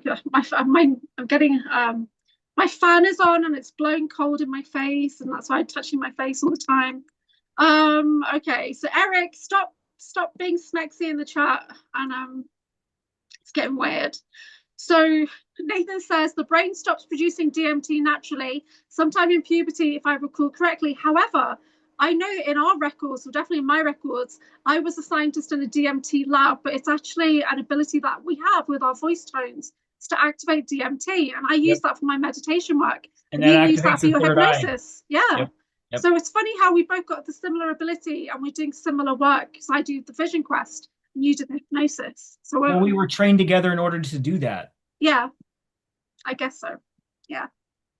I'm getting my fan is on and it's blowing cold in my face, and that's why I'm touching my face all the time. Okay, so Eric, stop being smexy in the chat, and it's getting weird. So Nathan says the brain stops producing DMT naturally, sometime in puberty, if I recall correctly. However, I know in our records, or definitely in my records, I was a scientist in a DMT lab, but it's actually an ability that we have with our voice tones to activate DMT. And I use Yep. that for my meditation work. And And you that use that activates for the your third eye. hypnosis. Yeah. Yep. Yep. So it's funny how we both got the similar ability and we're doing similar work, because I do the vision quest and you do the hypnosis. So Well, we were trained together in order to do that. yeah, I guess so. Yeah.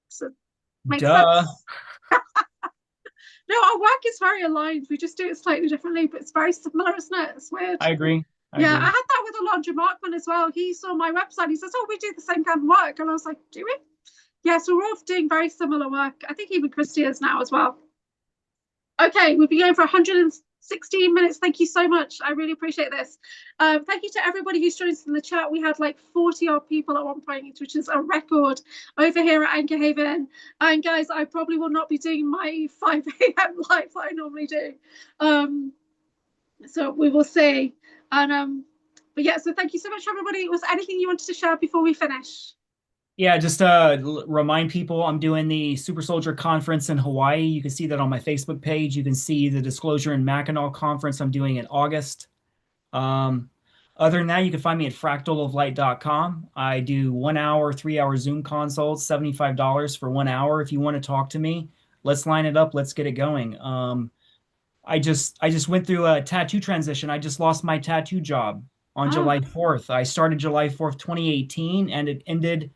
So makes Duh. sense. No, our work is very aligned. We just do it slightly differently, but it's very similar, isn't it? It's weird. I agree. I Yeah, I agree. had that with Alondra Markman as well. He saw my website. He says, "Oh, we do the same kind of work," and I was like, "Do we?" Yeah, so we're all doing very similar work. I think even Christy is now as well. Okay, we've been going for 116 minutes. Thank you so much. I really appreciate this. Thank you to everybody who's joined us in the chat. We had like 40 odd people at one point, which is a record over here at Anchorhaven. And guys, I probably will not be doing my 5 a.m. live that I normally do. So we will see. And but yeah, so thank you so much, everybody. Was there anything you wanted to share before we finish? Yeah, just remind people I'm doing the Super Soldier Conference in Hawaii. You can see that on my Facebook page. You can see the Disclosure in Mackinac Conference I'm doing in August. Other than that, you can find me at fractaloflight.com. I do 1 hour, 3 hour Zoom consults, $75 for 1 hour. If you want to talk to me, let's line it up. Let's get it going. I just went through a tattoo transition. I just lost my tattoo job on Oh, July 4th. I started July 4th, 2018, and it ended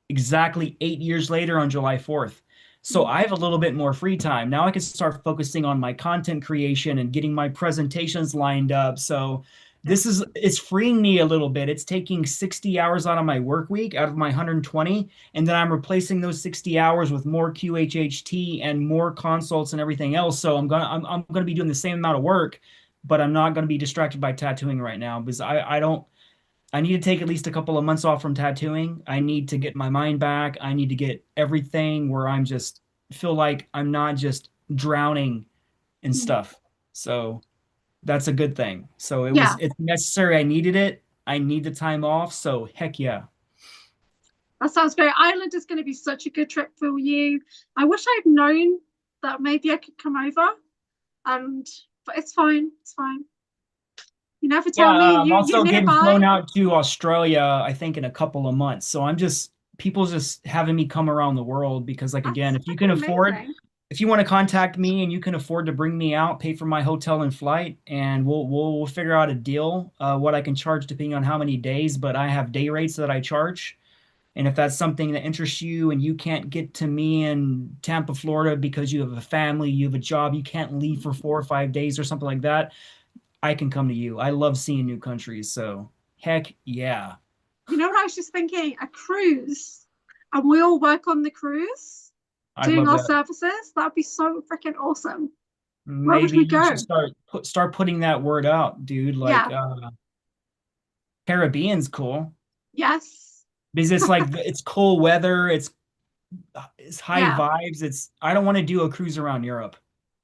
exactly 8 years later on July 4th. So I have a little bit more free time. Now I can start focusing on my content creation and getting my presentations lined up. So It's freeing me a little bit. It's taking 60 hours out of my work week, out of my 120, and then I'm replacing those 60 hours with more QHHT and more consults and everything else. So I'm gonna be doing the same amount of work, but I'm not gonna be distracted by tattooing right now because I need to take at least a couple of months off from tattooing. I need to get my mind back. I need to get everything where I'm just feel like I'm not just drowning in stuff. So that's a good thing. So Yeah, it's necessary. I needed it. I need the time off. So heck yeah. that sounds great. Ireland is going to be such a good trip for you. I wish I'd known that maybe I could come over, and but it's fine. It's fine. You never Yeah, tell me. I'm You're also getting flown nearby. out to Australia, I think, in a couple of months. So I'm just people just having me come around the world because, like, again, That's if you can freaking afford, amazing. if you want to contact me and you can afford to bring me out, pay for my hotel and flight, and we'll figure out a deal, what I can charge depending on how many days. But I have day rates that I charge. And if that's something that interests you and you can't get to me in Tampa, Florida because you have a family, you have a job, you can't leave for 4 or 5 days or something like that, I can come to you. I love seeing new countries. So heck yeah. You know what I was just thinking? A cruise, and we all work on the cruise, I'd doing love our that. services. That'd be so freaking awesome. Where would Maybe we you should go? start putting that word out, dude. Like Yeah. Caribbean's cool Yes. because it's like it's cool weather, it's high Yeah. vibes. It's I don't want to do a cruise around Europe.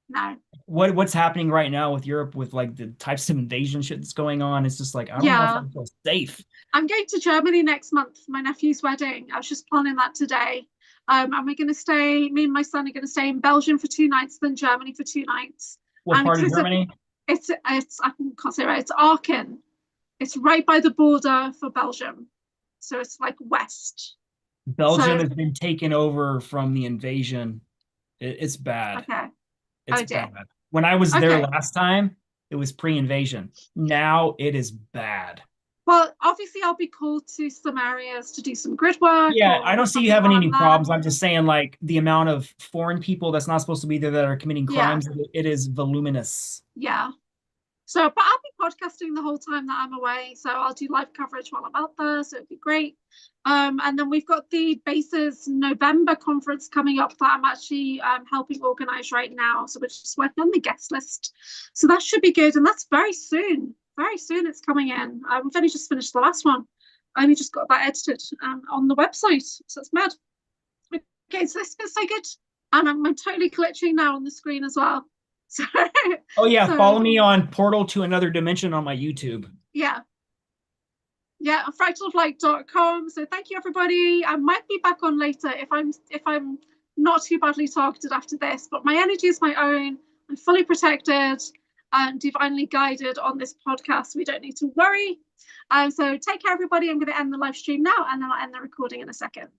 No. What's happening right now with Europe with like the types of invasion shit that's going on? It's just like I don't know if I Yeah. feel safe. I'm going to Germany next month for my nephew's wedding. I was just planning that today. And we're going to stay, me and my son are going to stay in Belgium for 2 nights, then Germany for 2 nights. What And part of because of Germany? it's I can't say it right, it's Aachen. It's right by the border for Belgium. So it's like west. Belgium So has been taken over from the invasion. It's bad. okay. It's Oh dear. bad. When I was there Okay. last time, it was pre-invasion. Now it is bad. Well, obviously I'll be called to some areas to do some grid work Yeah, I or don't see you something having while I'm any there. problems. I'm just saying, like, the amount of foreign people that's not supposed to be there that are committing Yeah. crimes, it is voluminous. Yeah. So, but I'll be podcasting the whole time that I'm away. So I'll do live coverage while I'm out there. So it'd be great. And then we've got the Bases November conference coming up that I'm actually helping organize right now. So we're just working on the guest list. So that should be good. And that's very soon. Very soon it's coming in. We've only just finished the last one. I only just got that edited on the website. So it's mad. Okay, so this feels so good. And I'm totally glitching now on the screen as well. So, Oh yeah, so follow me on Portal to Another Dimension on my YouTube. yeah. Yeah, fractalflight.com. So thank you everybody. I might be back on later if I'm not too badly targeted after this, but my energy is my own. I'm fully protected and divinely guided on this podcast. We don't need to worry. So take care everybody. I'm going to end the live stream now and then I'll end the recording in a second.